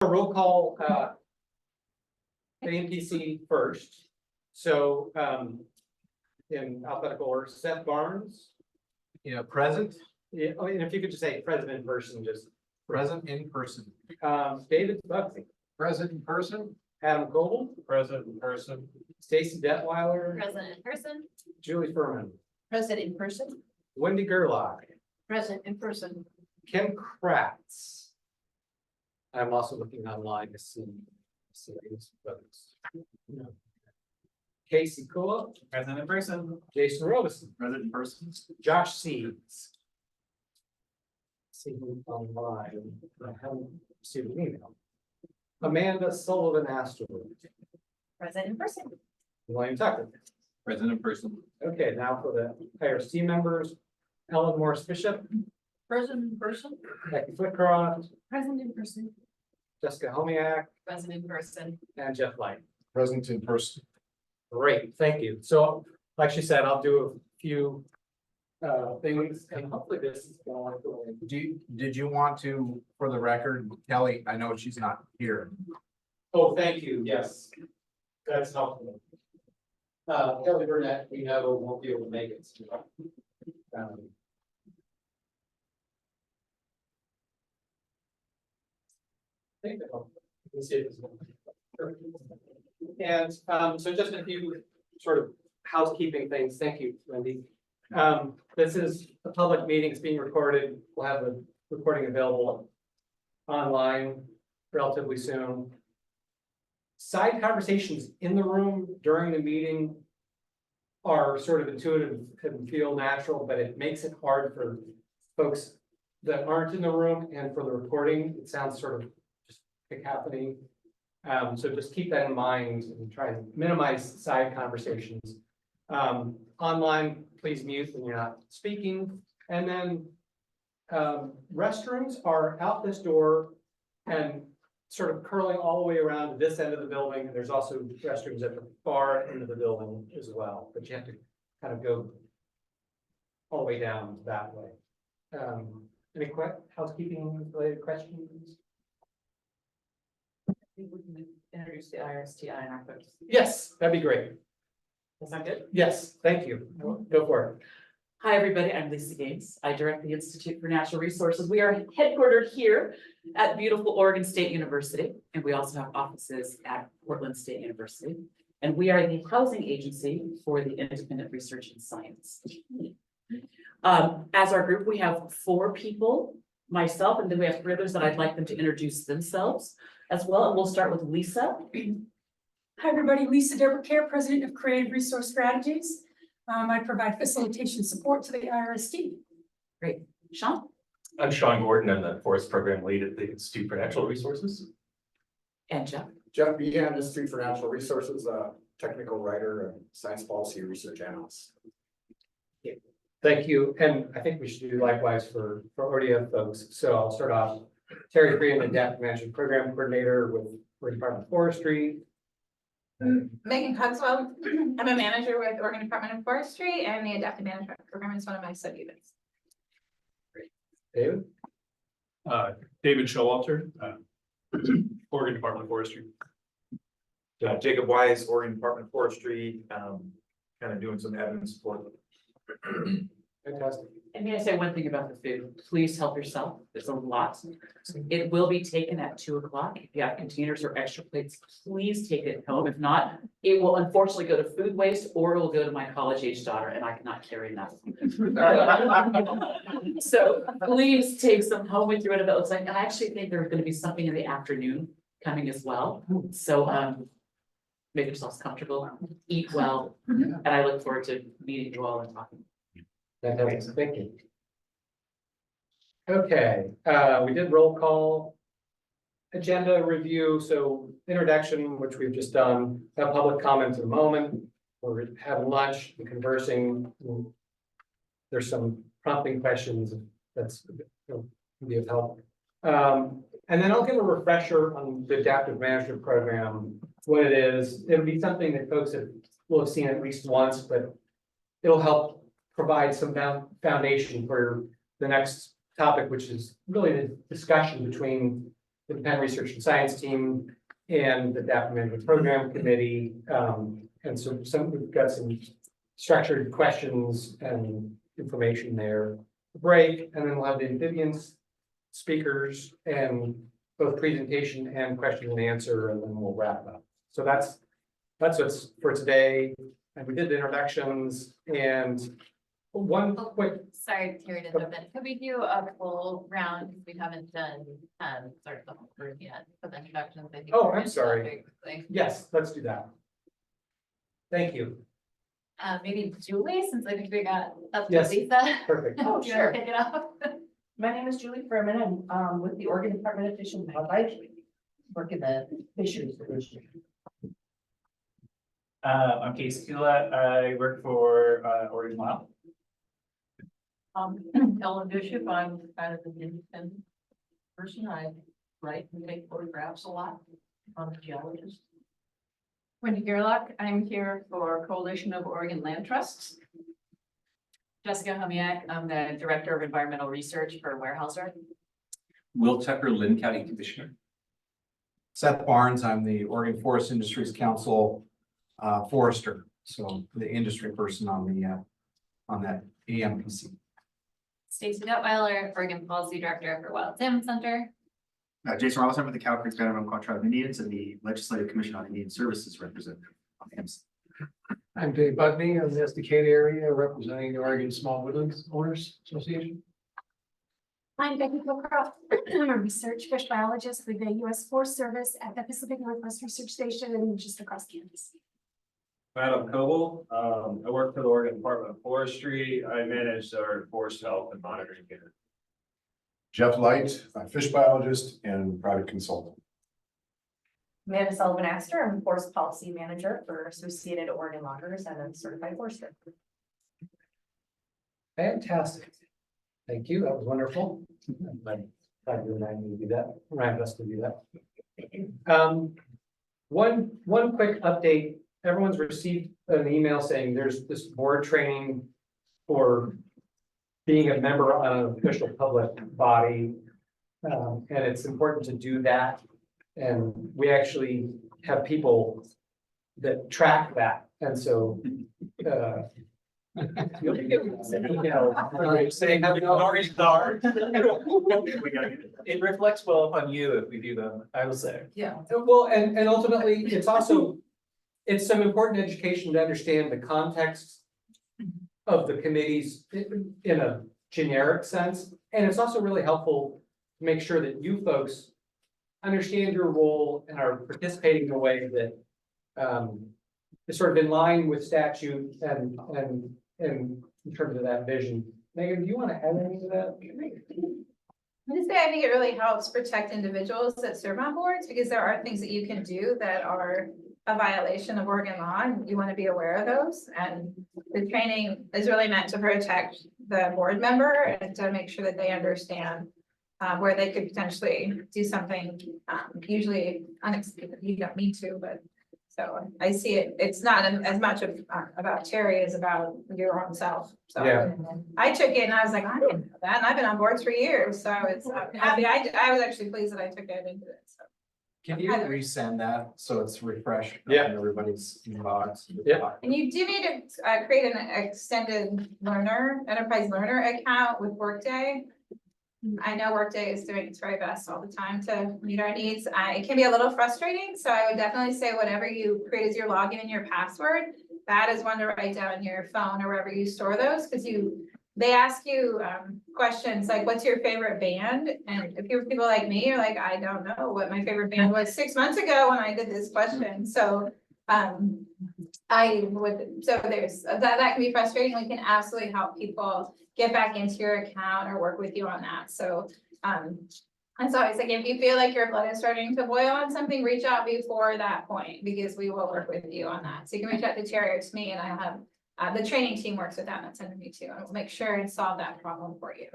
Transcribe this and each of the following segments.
A roll call, the NPC first. So, in alphabetical order, Seth Barnes. Present. Yeah, and if you could just say present in person, just, Present in person. David Bugsy, Present in person. Adam Goble, Present in person. Stacy Detweiler, Present in person. Julie Furman, Present in person. Wendy Gerlach, Present in person. Kim Kratz. I'm also looking online to see these folks. Casey Kula, Present in person. Jason Robison, Present in person. Josh Seeds. See who's online. I haven't received an email. Amanda Sullivan Astor, Present in person. William Tucker. Present in person. Okay, now for the IRST members, Ellen Morris Bishop, Present in person. Becky Flitcroft, Present in person. Jessica Homiak, Present in person. and Jeff Light. Present in person. Great, thank you. So, like she said, I'll do a few things, and hopefully this is going to. Did you want to, for the record, Kelly, I know she's not here. Oh, thank you, yes. That's helpful. Kelly Burnett, we know won't be able to make it. Think that we can see it as well. And so just a few sort of housekeeping things. Thank you, Wendy. This is a public meeting. It's being recorded. We'll have the recording available online relatively soon. Side conversations in the room during the meeting are sort of intuitive and feel natural, but it makes it hard for folks that aren't in the room and for the recording. It sounds sort of just cacophony. So just keep that in mind and try and minimize side conversations. Online, please mute when you're not speaking. And then restrooms are out this door and sort of curling all the way around to this end of the building. There's also restrooms at the far end of the building as well, but you have to kind of go all the way down that way. Any housekeeping related questions? I think we can introduce the IRST in our folks. Yes, that'd be great. Is that good? Yes, thank you. Go for it. Hi, everybody. I'm Lisa Gaines. I direct the Institute for Natural Resources. We are headquartered here at beautiful Oregon State University, and we also have offices at Portland State University. And we are the housing agency for the Independent Research in Science. As our group, we have 4 people, myself, and then we have 3 others that I'd like them to introduce themselves as well. And we'll start with Lisa. Hi, everybody. Lisa Debricare, President of Creative Resource Strategies. I provide facilitation support to the IRST. Great. Sean I'm Sean Gordon. I'm the forest program lead at the Institute for Natural Resources. and Jeff. Jeff Behan, Institute for Natural Resources, technical writer and science policy research analyst. Thank you, and I think we should do likewise for ODF folks. So I'll start off. Terry Freeman, Adaptive Management Program Coordinator with Oregon Department of Forestry. Megan Cogswell, I'm a manager with Oregon Department of Forestry, and the Adaptive Management Program is one of my sub-units. David, David Showalter, Oregon Department of Forestry. Jacob Wise, Oregon Department of Forestry, kind of doing some admin support. fantastic. And may I say one thing about the food? Please help yourself. There's a lot. It will be taken at 2 o'clock. If you have containers or extra plates, please take it home. If not, it will unfortunately go to food waste or it will go to my college-age daughter, and I cannot carry enough. So please take some home with you. What it looks like. And I actually think there's going to be something in the afternoon coming as well. So make yourselves comfortable, eat well, and I look forward to meeting you all and talking. Fantastic, thank you. Okay, we did roll call. Agenda review, so introduction, which we've just done, have public comments in a moment. We're having lunch and conversing. There's some prompting questions that's be of help. And then I'll give a refresher on the adaptive management program, what it is. It'll be something that folks will have seen at least once, but it'll help provide some foundation for the next topic, which is really the discussion between the Penn Research and Science Team and the DAP Management Program Committee. And so we've got some structured questions and information there. Break, and then we'll have the amphibians speakers and both presentation and question and answer, and then we'll wrap up. So that's what's for today. And we did the introductions and one quick, Sorry, Terry, to jump in. Could we do a full round? Because we haven't done, sort of the whole group yet of introductions. I think Oh, we're I'm gonna do that sorry. very quickly. yes, let's do that. Thank you. Maybe Julie, since I think we got up to Yes. Lisa. Perfect. Do you wanna sure. Pick it up. My name is Julie Furman. I'm with the Oregon Department of Fish and Wildlife. Work in the fisheries division. I'm Casey Kula. I work for Oregon Wild. Ellen Bishop, I'm kind of an independent person. I write and take photographs a lot. I'm a geologist. Wendy Gerlach, I'm here for Coalition of Oregon Land Trusts. Jessica Homiak, I'm the Director of Environmental Research for Weyerhaeuser. Will Tucker, Lynn County Commissioner. Seth Barnes, I'm the Oregon Forest Industries Council forester, so the industry person on that AMPC. Stacey Detweiler, Oregon Policy Director for Wild Salmon Center. Jason Rollins, I'm with the Cow Creek Vanderbilt Tribe Indians and the Legislative Commission on Indian Services representative on the MC. I'm Dave Budney. I'm the Decatur area representing the Oregon Small Woodlands Owners Association. I'm Becky Kilcroft. I'm a research fish biologist with the U.S. Forest Service at the Pacific Northwest Research Station and just across campus. Adam Coble, I work for the Oregon Department of Forestry. I manage our forest health and monitoring here. Jeff Light, a fish biologist and private consultant. Amanda Sullivan Astor, I'm Forest Policy Manager for Associated Oregon Loggers and a certified forester. Fantastic. Thank you. That was wonderful. Glad you and I need to do that. Remind us to do that. One quick update. Everyone's received an email saying there's this board training for being a member of an official public body. And it's important to do that. And we actually have people that track that. And so, you'll be getting an email saying, have you already started? It reflects well upon you if we do them, I will say. Yeah. Well, and ultimately, it's also, it's some important education to understand the context of the committees in a generic sense. And it's also really helpful to make sure that you folks understand your role and are participating in a way that is sort of in line with statute and in terms of that vision. Megan, do you want to add anything to that? I'm just saying, I think it really helps protect individuals that serve on boards because there are things that you can do that are a violation of Oregon law, and you want to be aware of those. And the training is really meant to protect the board member and to make sure that they understand where they could potentially do something, usually unexpected. You don't mean to, but so I see it. It's not as much of about Terry as about your own self. So Yeah. I took it and I was like, I didn't know that, and I've been on boards for years, so it's I'm happy. I was actually pleased that I took it into it. So. Can you resend that so it's refreshed? Yeah. in everybody's inbox? Yeah. And you do need to create an extended enterprise learner account with Workday. I know Workday is doing its very best all the time to meet our needs. It can be a little frustrating, so I would definitely say whatever you create as your login and your password, that is one to write down on your phone or wherever you store those, because they ask you questions like, what's your favorite band? And if you're people like me, you're like, I don't know what my favorite band was 6 months ago when I did this question. So there's that can be frustrating. We can absolutely help people get back into your account or work with you on that. So and so it's like, if you feel like your blood is starting to boil on something, reach out before that point, because we will work with you on that. So you can reach out to Terry or to me, and I have the training team works with that and send me too, and we'll make sure and solve that problem for you.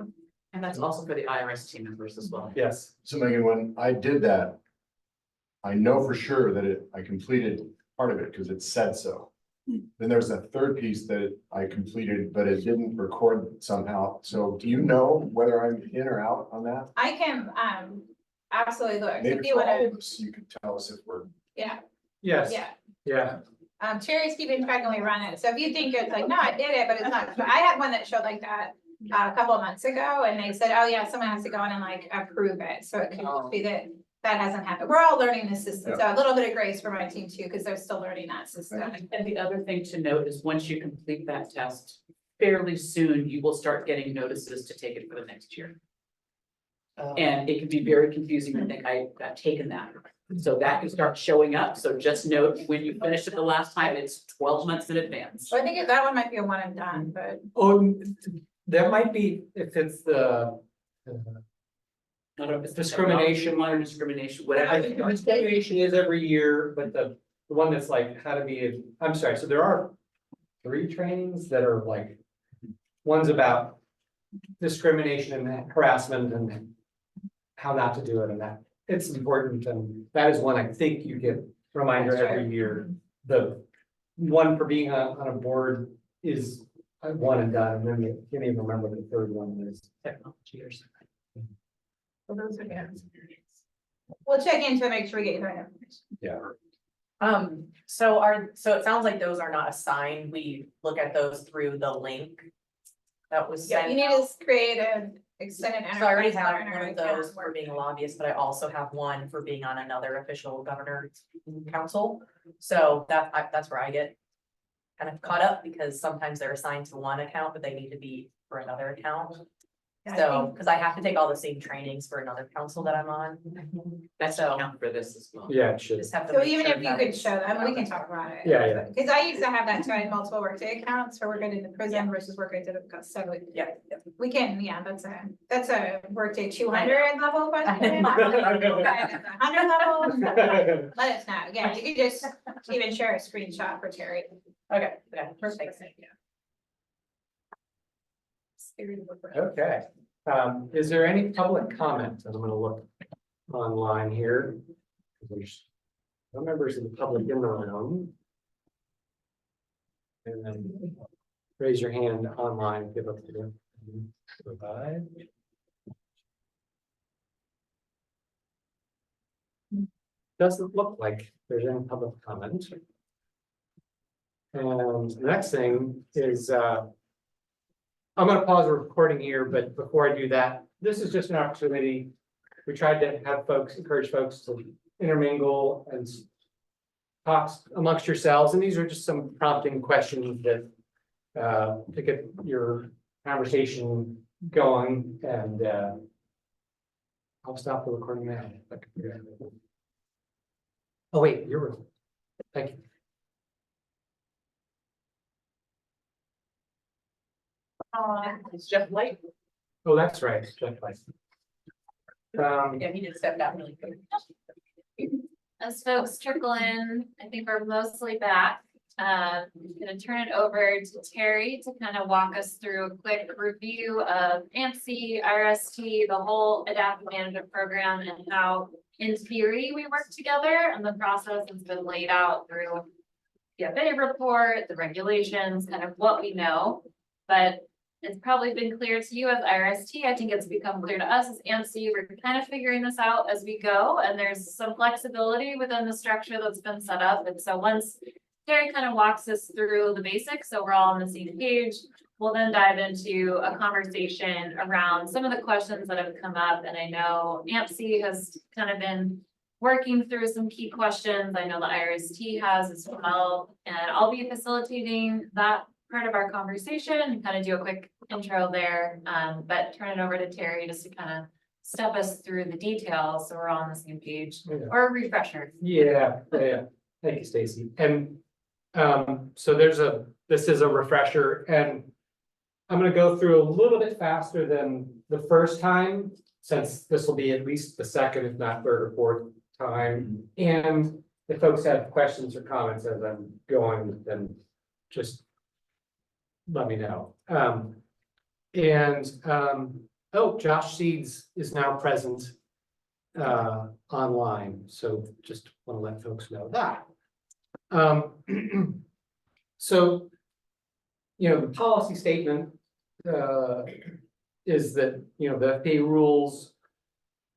And that's also for the IRST members as well. Yes. So Megan, when I did that, I know for sure that I completed part of it because it said so. Then there was a third piece that I completed, but it didn't record somehow. So do you know whether I'm in or out on that? I can absolutely look. If Maybe you for all wanna, of us, you could tell us if we're. yeah, Yes, yeah. yeah, Terry's keeping track and we run it. So if you think it's like, no, I did it, but it's not. I had one that showed like that a couple of months ago and they said, oh yeah, someone has to go in and like approve it. So it could be that that hasn't happened. We're all learning this system. So a little bit of grace for my team too, because they're still learning that system. And the other thing to note is once you complete that test, fairly soon you will start getting notices to take it for the next year. And it can be very confusing to think I've taken that. So that can start showing up. So just note when you finish it the last time, it's 12 months in advance. So I think that one might be a one and done, but oh, there might be, if it's the. I don't know if it's Discrimination. Minor discrimination, whatever. I think discrimination is every year, but the one that's like how to be, I'm sorry, so there are 3 trainings that are like. One's about discrimination and harassment and how not to do it, and that it's important, and that is one I think you get reminder That's every right. year. The one for being on a board is one and done, and then you can't even remember the third one is. Technology or something. well, those are good. We'll check into it, make sure we get you the right information. Yeah. So it sounds like those are not assigned. We look at those through the link that was Yeah, sent you need out. to create an extended. So I already enterprise have learner one of account. those for being a lobbyist, but I also have one for being on another official governor's council. So that's where I get kind of caught up because sometimes they're assigned to one account, but they need to be for another account. Yeah, I So, think- because I have to take all the same trainings for another council that I'm on. That's So- account for this as well. Yeah, it should. Just have to. So make even sure if you that could it's- show them, we can talk about it. Yeah, yeah. Because I used to have that too, I had multiple workday accounts for working in the prison versus working at the, so Yeah. we can, yeah, that's a workday 200 level question. 100 level, let us know. Yeah, you could just even share a screenshot for Terry. Okay, yeah, perfect. Okay, is there any public comment? I'm gonna look online here. There's no members of the public in the room. And then raise your hand online, give up the. Provide. Doesn't look like there's any public comment. And the next thing is, I'm gonna pause the recording here, but before I do that, this is just an opportunity. We tried to have folks, encourage folks to intermingle and talk amongst yourselves, and these are just some prompting questions that to get your conversation going, and I'll stop the recording now. Oh, wait, you're, thank you. It's Jeff Light. Oh, that's right, Jeff Weiss. Yeah, he just stepped out really quick. As folks trickle in, I think we're mostly back. I'm gonna turn it over to Terry to kind of walk us through a quick review of AMC, IRST, the whole adaptive management program, and how in theory we work together, and the process has been laid out through the FA report, the regulations, kind of what we know. But it's probably been clear to you as IRST. I think it's become clear to us as AMC. We're kind of figuring this out as we go, and there's some flexibility within the structure that's been set up. And so once Terry kind of walks us through the basics, so we're all on the same page, we'll then dive into a conversation around some of the questions that have come up. And I know AMC has kind of been working through some key questions. I know the IRST has as well, and I'll be facilitating that part of our conversation and kind of do a quick intro there, but turn it over to Terry just to kind of step us through the details so we're all on the same page, Yeah. or a refresher. Yeah, thank you, Stacy. And so this is a refresher, and I'm gonna go through a little bit faster than the first time, since this will be at least the second, if not third or fourth time. And if folks have questions or comments as I'm going, then just let me know. Oh, Josh Seeds is now present online, so just want to let folks know that. So, the policy statement is that, the FAA rules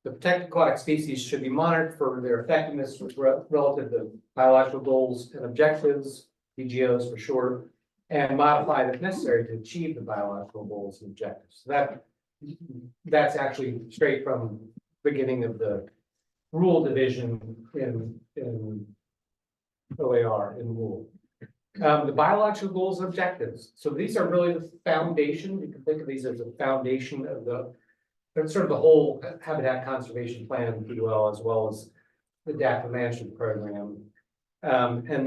the protected aquatic species should be monitored for their effectiveness relative to biological goals and objectives, BGOs for short, and modified if necessary to achieve the biological goals and objectives. So that's actually straight from beginning of the rule division in OAR in rule. The biological goals and objectives. So these are really the foundation. You can think of these as the foundation of that's sort of the whole habitat conservation plan, if you will, as well as the adaptive management program. And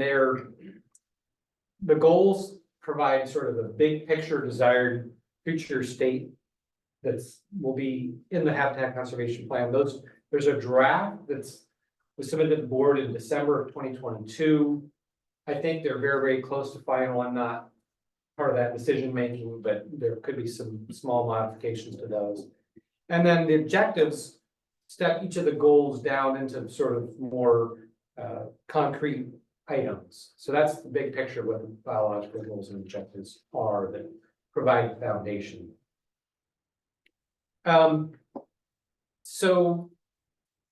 the goals provide sort of a big picture desired future state will be in the habitat conservation plan. There's a draft was submitted to the board in December of 2022. I think they're very, very close to final. I'm not part of that decision making, but there could be some small modifications to those. And then the objectives step each of the goals down into sort of more concrete items. So that's the big picture of what the biological goals and objectives are that provide the foundation. So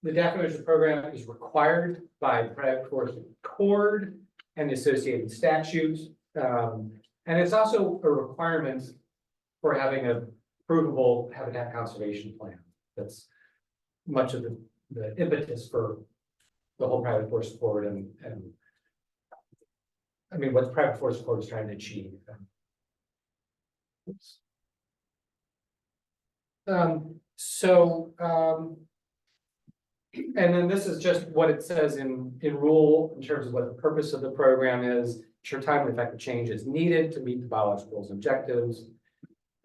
the definition program is required by the Private Forestry Code and the associated statutes. And it's also a requirement for having a provable habitat conservation plan. That's much of the impetus for the whole Private Forestry Code and I mean, what the Private Forestry Code is trying to achieve. And then this is just what it says in rule in terms of what the purpose of the program is. Ensure timely effective change is needed to meet the biological goals and objectives.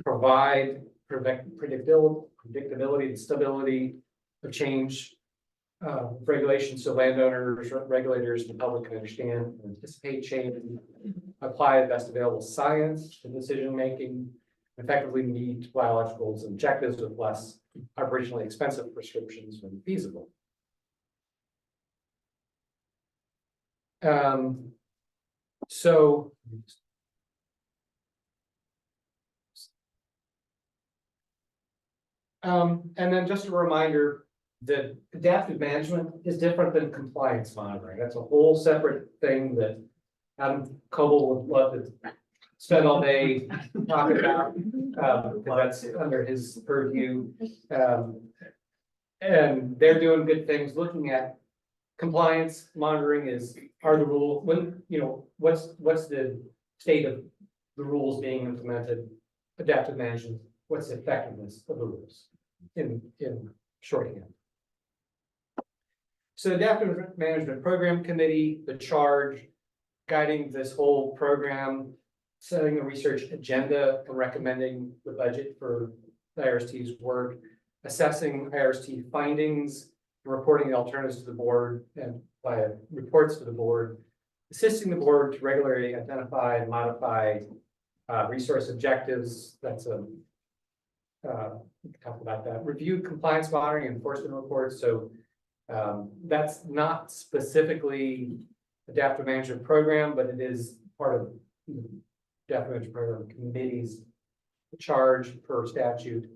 Provide predictability and stability of change regulations so landowners, regulators, and the public can understand and anticipate change. Apply the best available science to decision making. Effectively meet biological goals and objectives with less operationally expensive prescriptions when feasible. And then just a reminder that adaptive management is different than compliance monitoring. That's a whole separate thing that Adam Coble would love to spend all day talking about, because that's under his purview. And they're doing good things, looking at compliance monitoring are the rule, what's the state of the rules being implemented, adaptive management, what's the effectiveness of the rules in shorthand. So adaptive management program committee, the charge guiding this whole program, setting the research agenda and recommending the budget for the IRST's work, assessing IRST findings, and reporting the alternatives to the board and by reports to the board, assisting the board to regularly identify and modify resource objectives. That's we can talk about that. Review compliance monitoring and enforcement reports. So that's not specifically adaptive management program, but it is part of the adaptive management program committee's charge per statute,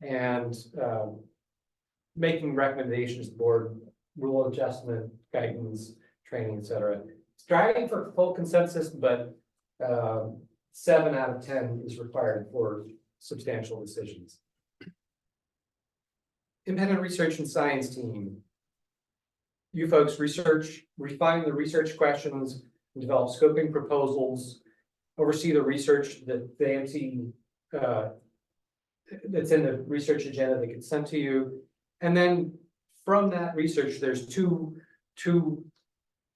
and making recommendations to the board, rule adjustment, guidance, training, etc. Striving for full consensus, but 7 out of 10 is required for substantial decisions. Independent research and science team. You folks research, refine the research questions, and develop scoping proposals, oversee the research that the AMC that's in the research agenda that gets sent to you. And then from that research, there's two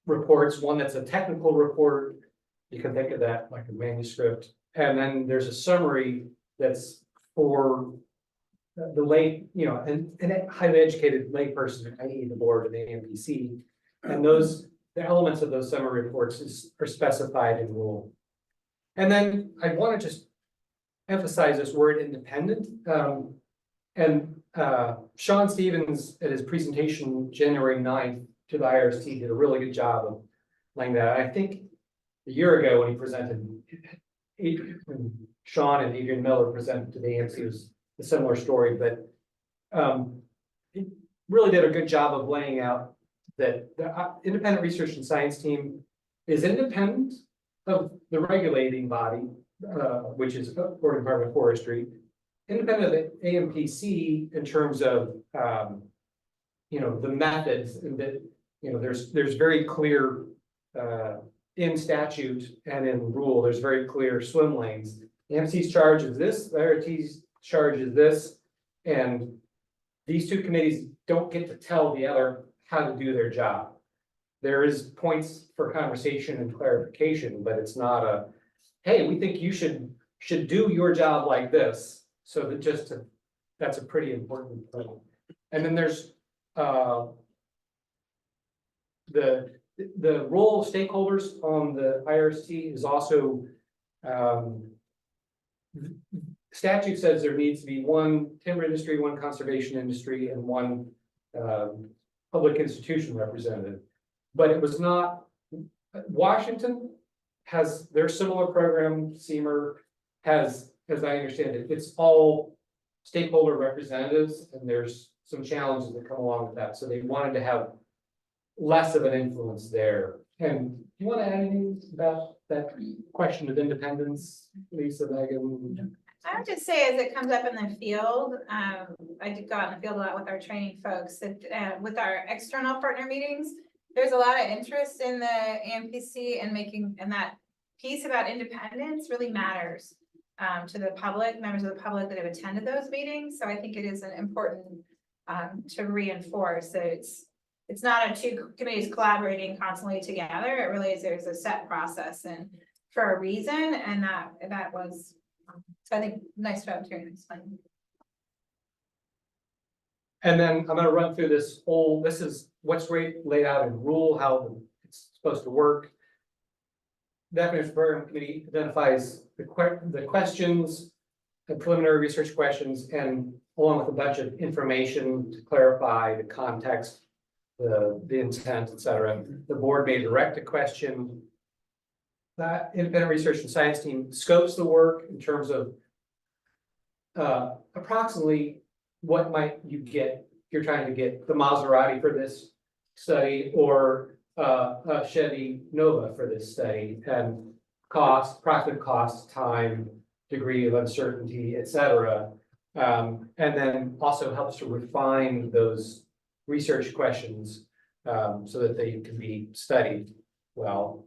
reports, one that's a technical report. You can think of that like a manuscript. And then there's a summary that's for the lay, and a highly educated layperson, i.e. the board of the AMPC. And the elements of those summary reports are specified in rule. And then I want to just emphasize this word independent. Sean Stevens at his presentation January 9th to the IRST did a really good job of laying that out. I think a year ago when he presented, when Sean and Adrian Miller presented to the AMC, was a similar story, but really did a good job of laying out that the independent research and science team is independent of the regulating body, which is Oregon Department of Forestry, independent of the AMPC in terms of, the methods and that, there's very clear, in statute and in rule, there's very clear swim lanes. The AMPC's charge is this, the IRST's charge is this, and these two committees don't get to tell the other how to do their job. There is points for conversation and clarification, but it's not a, hey, we think you should do your job like this. So that that's a pretty important point. And then there's the role of stakeholders on the IRST is also statute says there needs to be one timber industry, one conservation industry, and one public institution representative. But it was not, Washington has their similar program, SEMR has, as I understand it, it's all stakeholder representatives, and there's some challenges that come along with that. So they wanted to have less of an influence there. And do you want to add anything about that question of independence, Lisa, Megan? I would just say, as it comes up in the field, I did go out in the field a lot with our training folks, that with our external partner meetings, there's a lot of interest in the AMPC and that piece about independence really matters to the public, members of the public that have attended those meetings. So I think it is an important to reinforce that it's not two committees collaborating constantly together. It really is, there's a set process and for a reason, and that was, so I think, nice job, Terry, explaining. And then I'm gonna run through this is what's laid out in rule, how it's supposed to work. The definition program committee identifies the questions, the preliminary research questions, and along with a bunch of information to clarify the context, the intent, et cetera. The board may direct a question. That independent research and science team scopes the work in terms of approximately what might you get. You're trying to get the Maserati for this study or a Chevy Nova for this study, and cost, approximate cost, time, degree of uncertainty, et cetera. And then also helps to refine those research questions so that they can be studied well.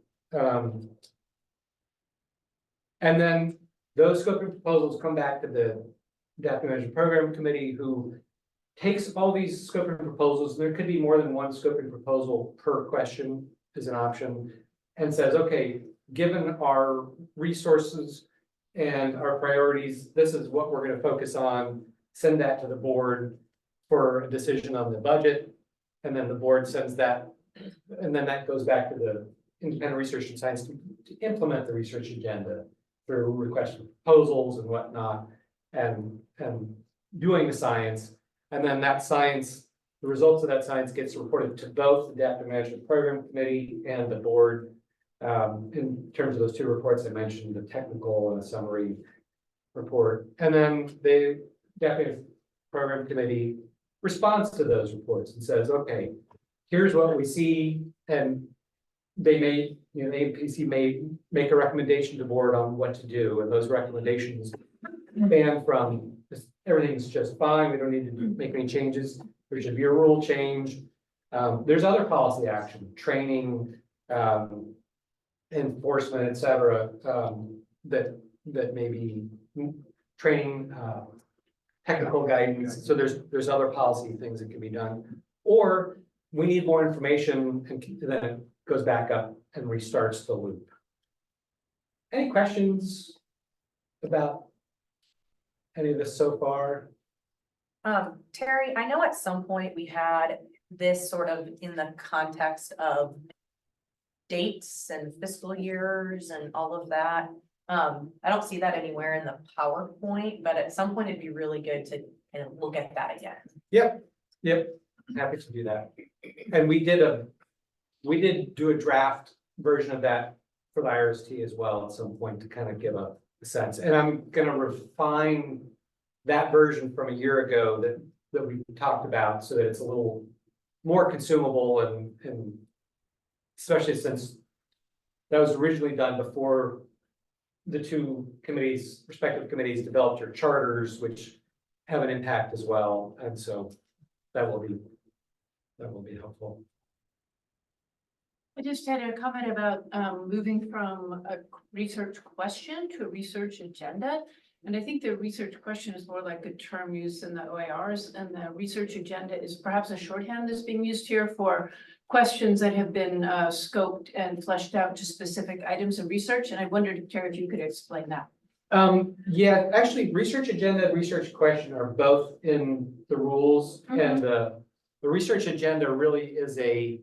And then those scoping proposals come back to the Adaptive Management Program Committee, who takes all these scoping proposals, and there could be more than one scoping proposal per question as an option, and says, okay, given our resources and our priorities, this is what we're going to focus on. Send that to the board for a decision on the budget, and then the board sends that, and then that goes back to the independent research and science to implement the research agenda through requests for proposals and whatnot, and doing the science. And then that science, the results of that science gets reported to both the Adaptive Management Program Committee and the board. In terms of those two reports I mentioned, the technical and a summary report. And then the Adaptive Program Committee responds to those reports and says, okay, here's what we see. And they may, the APC may make a recommendation to the board on what to do. And those recommendations span from everything's just fine, we don't need to make any changes, there should be a rule change. There's other policy action, training, enforcement, et cetera, that may be training, technical guidance. So there's other policy things that can be done. Or we need more information, and then it goes back up and restarts the loop. Any questions about any of this so far? Terry, I know at some point we had this sort of in the context of dates and fiscal years and all of that. I don't see that anywhere in the PowerPoint, but at some point it'd be really good to kind of look at that again. Yep, happy to do that. And we did do a draft version of that for the IRST as well at some point to kind of give a sense. And I'm gonna refine that version from a year ago that that we talked about, so that it's a little more consumable and especially since that was originally done before the two committees, respective committees developed their charters, which have an impact as well, and so that will be helpful. I just had a comment about moving from a research question to a research agenda. And I think the research question is more like a term used in the OIRs, and the research agenda is perhaps a shorthand that's being used here for questions that have been scoped and fleshed out to specific items of research. And I wondered, Terry, if you could explain that. Yeah, actually, research agenda and research question are both in the rules, and the research agenda really is a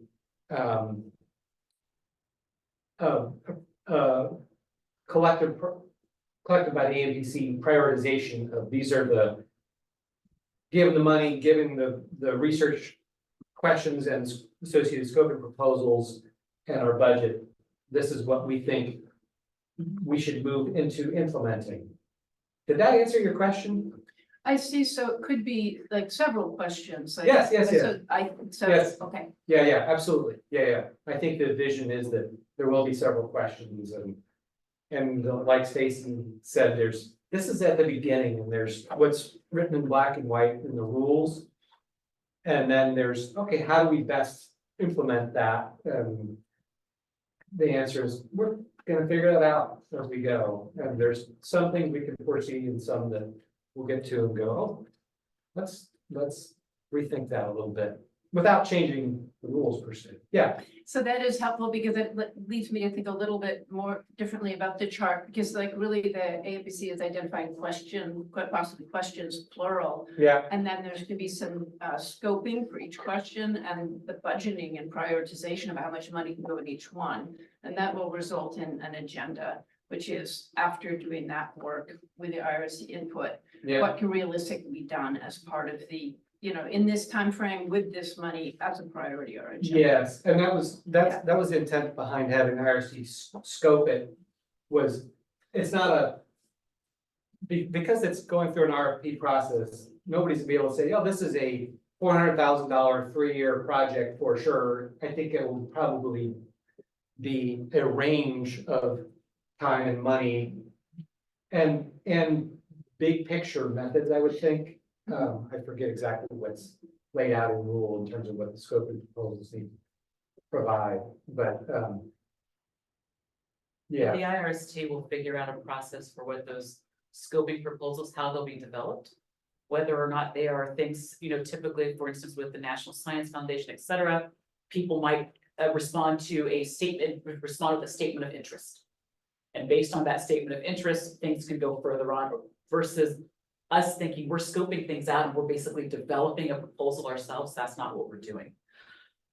collective by the AMPC prioritization of these are the, given the money, given the research questions and associated scope and proposals and our budget, this is what we think we should move into implementing. Did that answer your question? I see, so it could be like several questions. Like, Yes. So, Yes. okay. Yeah, absolutely. Yeah. I think the vision is that there will be several questions and like Stacy said, this is at the beginning and there's what's written in black and white in the rules. And then there's, okay, how do we best implement that? The answer is we're gonna figure that out as we go. And there's some things we can foresee and some that we'll get to and go, oh, let's rethink that a little bit without changing the rules per se. Yeah. So that is helpful because it leads me to think a little bit more differently about the chart, because like really the AMPC is identifying quite possibly questions, plural. Yeah. And then there's gonna be some scoping for each question and the budgeting and prioritization of how much money can go in each one. And that will result in an agenda, which is after doing that work with the IRST input, what can realistically be done as part of the, in this time frame with this money as a priority or agenda. Yes, and that was the intent behind having IRC scope it was, it's not because it's going through an RFP process, nobody's gonna be able to say, oh, this is a $400,000 3-year project for sure. I think it will probably be a range of time and money and big picture methods, I would think. I forget exactly what's laid out in rule in terms of what the scope of proposals need to provide, but yeah. The IRST will figure out a process for what those scoping proposals, how they'll be developed. Whether or not they are things, typically, for instance, with the National Science Foundation, et cetera, people might respond with a statement of interest. And based on that statement of interest, things can go further on versus us thinking we're scoping things out and we're basically developing a proposal ourselves. That's not what we're doing.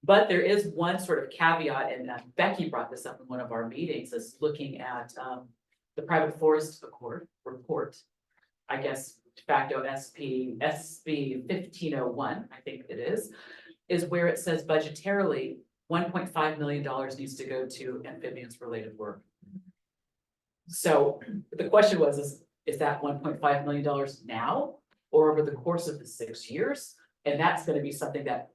But there is one sort of caveat, and Becky brought this up in one of our meetings, is looking at the Private Forest Accord report, I guess de facto SB 1501, I think it is where it says budgetarily $1.5 million needs to go to amphibians related work. So the question was, is that $1.5 million now or over the course of the 6 years? And that's going to be something that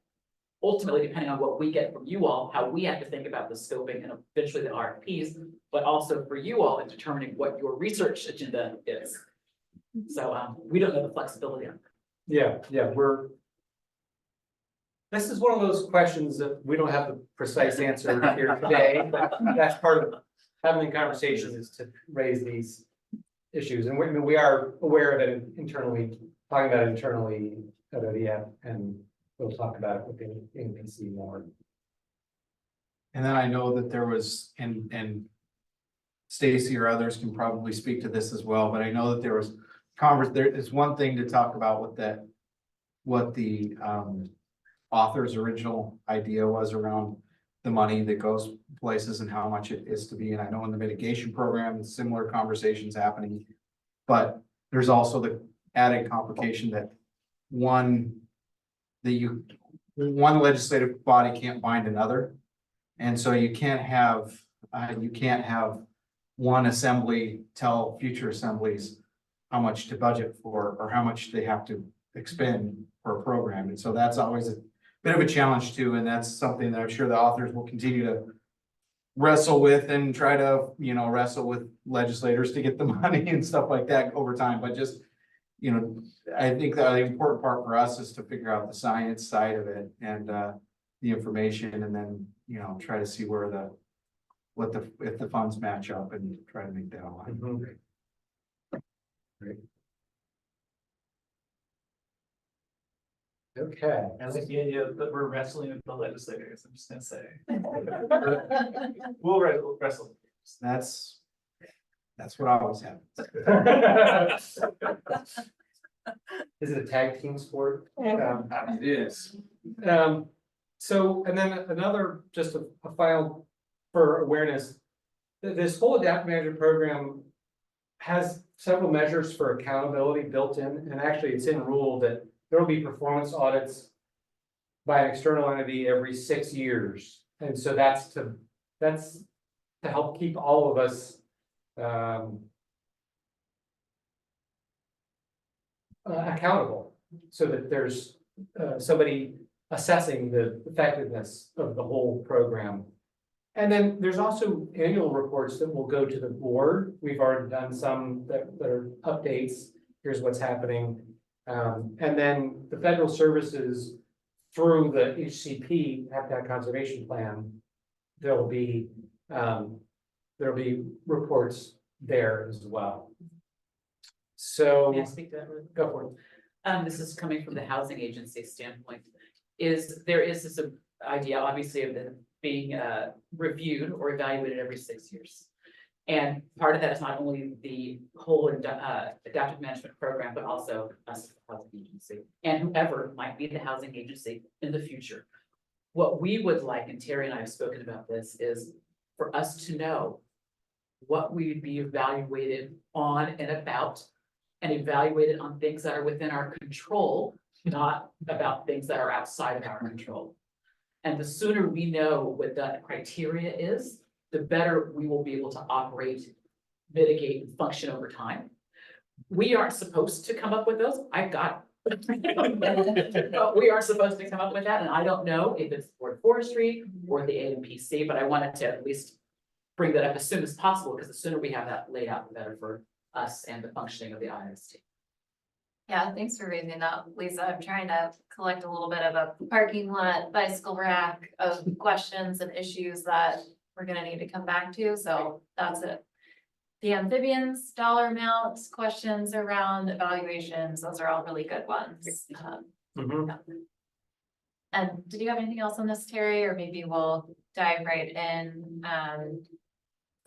ultimately, depending on what we get from you all, how we have to think about the scoping and eventually the RFPs, but also for you all in determining what your research agenda is. So we don't have the flexibility on that. Yeah, this is one of those questions that we don't have the precise answer here today, but that's part of having the conversation is to raise these issues. And we are aware of it internally, talking about it internally at ODF, and we'll talk about it with the NPC more. And then I know that there was, and Stacy or others can probably speak to this as well, but I know that there was there is one thing to talk about with that, what the author's original idea was around the money that goes places and how much it is to be. And I know in the mitigation program, similar conversations happening, but there's also the added complication that one legislative body can't bind another. And so you can't have one assembly tell future assemblies how much to budget for, or how much they have to expend per program. And so that's always a bit of a challenge too, and that's something that I'm sure the authors will continue to wrestle with and try to, wrestle with legislators to get the money and stuff like that over time, but just, I think that the important part for us is to figure out the science side of it and, the information, and then, try to see where if the funds match up and try to make that align. Okay. I like the idea that we're wrestling with the legislators, I'm just gonna say. We'll wrestle. That's what always happens. Is it a tag team sport? It is. So, and then another, just a final for awareness. This whole adaptive management program has several measures for accountability built in, and actually it's in rule that there will be performance audits by an external entity every 6 years. And so that's to help keep all of us accountable, so that there's somebody assessing the effectiveness of the whole program. And then there's also annual reports that will go to the board. We've already done some that are updates. Here's what's happening. And then the federal services through the HCP Habitat Conservation Plan, there'll be reports there as well. So May I speak to that? Ruth? go for it. This is coming from the housing agency standpoint, there is this idea, obviously, of it being reviewed or evaluated every 6 years. And part of that is not only the whole adaptive management program, but also us, the housing agency, and whoever might be the housing agency in the future. What we would like, and Terry and I have spoken about this, is for us to know what we would be evaluated on and about, and evaluated on things that are within our control, not about things that are outside of our control. And the sooner we know what that criteria is, the better we will be able to operate, mitigate, and function over time. We aren't supposed to come up with those. But we are supposed to come up with that, and I don't know if it's for forestry or the AMPC, but I wanted to at least bring that up as soon as possible, because the sooner we have that laid out, the better for us and the functioning of the IRST. Yeah, thanks for raising that, Lisa. I'm trying to collect a little bit of a parking lot bicycle rack of questions and issues that we're gonna need to come back to, so that's it. The amphibians, dollar amounts, questions around evaluations, those are all really good ones. And did you have anything else on this, Terry, or maybe we'll dive right in?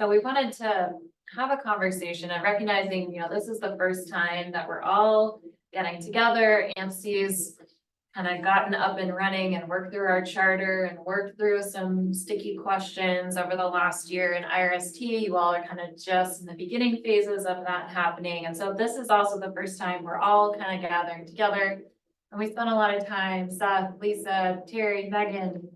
So we wanted to have a conversation and recognizing, this is the first time that we're all getting together. AMC's kind of gotten up and running and worked through our charter and worked through some sticky questions over the last year in IRST. You all are kind of just in the beginning phases of that happening. And so this is also the first time we're all kind of gathering together. And we spent a lot of time, Seth, Lisa, Terry, Megan,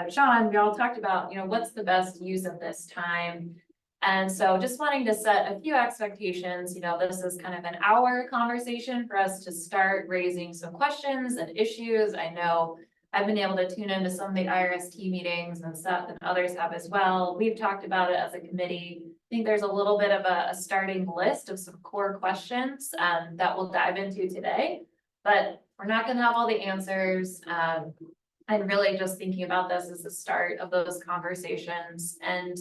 Sean, we all talked about, what's the best use of this time. And so just wanting to set a few expectations, this is kind of an hour conversation for us to start raising some questions and issues. I know I've been able to tune into some of the IRST meetings, and Seth and others have as well. We've talked about it as a committee. I think there's a little bit of a starting list of some core questions that we'll dive into today, but we're not going to have all the answers. And really just thinking about this as the start of those conversations. And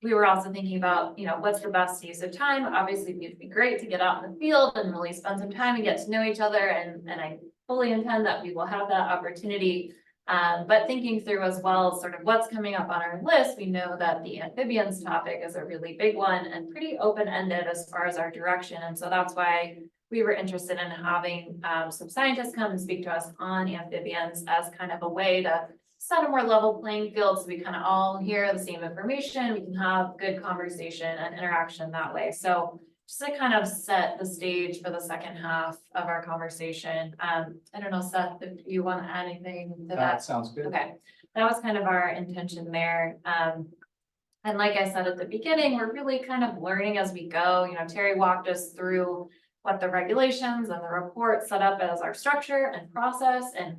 we were also thinking about, what's the best use of time? Obviously, it'd be great to get out in the field and really spend some time and get to know each other. And I fully intend that we will have that opportunity. But thinking through as well, sort of what's coming up on our list, we know that the amphibians topic is a really big one and pretty open-ended as far as our direction. And so that's why we were interested in having some scientists come and speak to us on amphibians as kind of a way to set a more level playing field, so we kind of all hear the same information, we can have good conversation and interaction that way. So just to kind of set the stage for the second half of our conversation. I don't know, Seth, if you want to add anything to that? That sounds good. Okay, that was kind of our intention there. And like I said at the beginning, we're really kind of learning as we go. Terry walked us through what the regulations and the report set up as our structure and process and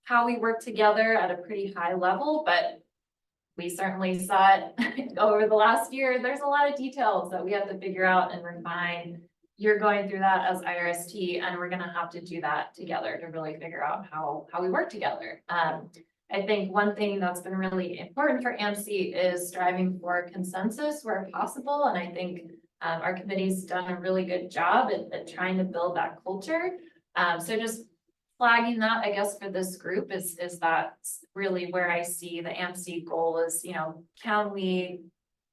how we work together at a pretty high level, but we certainly saw it over the last year. There's a lot of details that we have to figure out and refine. You're going through that as IRST, and we're gonna have to do that together to really figure out how we work together. I think one thing that's been really important for AMC is striving for consensus where possible, and I think our committee's done a really good job at trying to build that culture. So just flagging that, I guess, for this group is that really where I see the AMC goal is, can we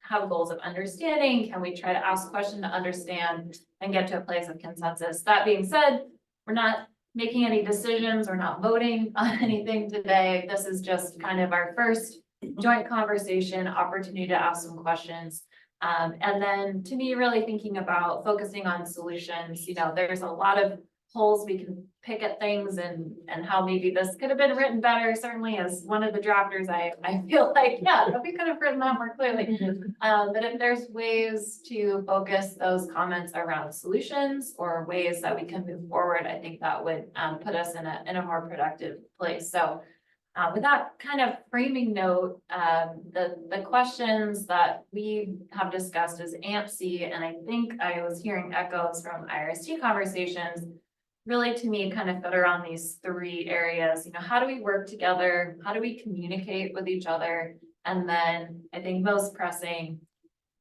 have goals of understanding? Can we try to ask questions to understand and get to a place of consensus? That being said, we're not making any decisions. We're not voting on anything today. This is just kind of our first joint conversation, opportunity to ask some questions. And then to me, really thinking about focusing on solutions, there's a lot of holes we can pick at things and how maybe this could have been written better. Certainly as one of the drafters, I feel like, yeah, we could have written that more clearly. But if there's ways to focus those comments around solutions or ways that we can move forward, I think that would put us in a more productive place. So with that kind of framing note, the questions that we have discussed as AMC, and I think I was hearing echoes from IRST conversations, really to me kind of fit around these three areas. How do we work together? How do we communicate with each other? And then I think most pressing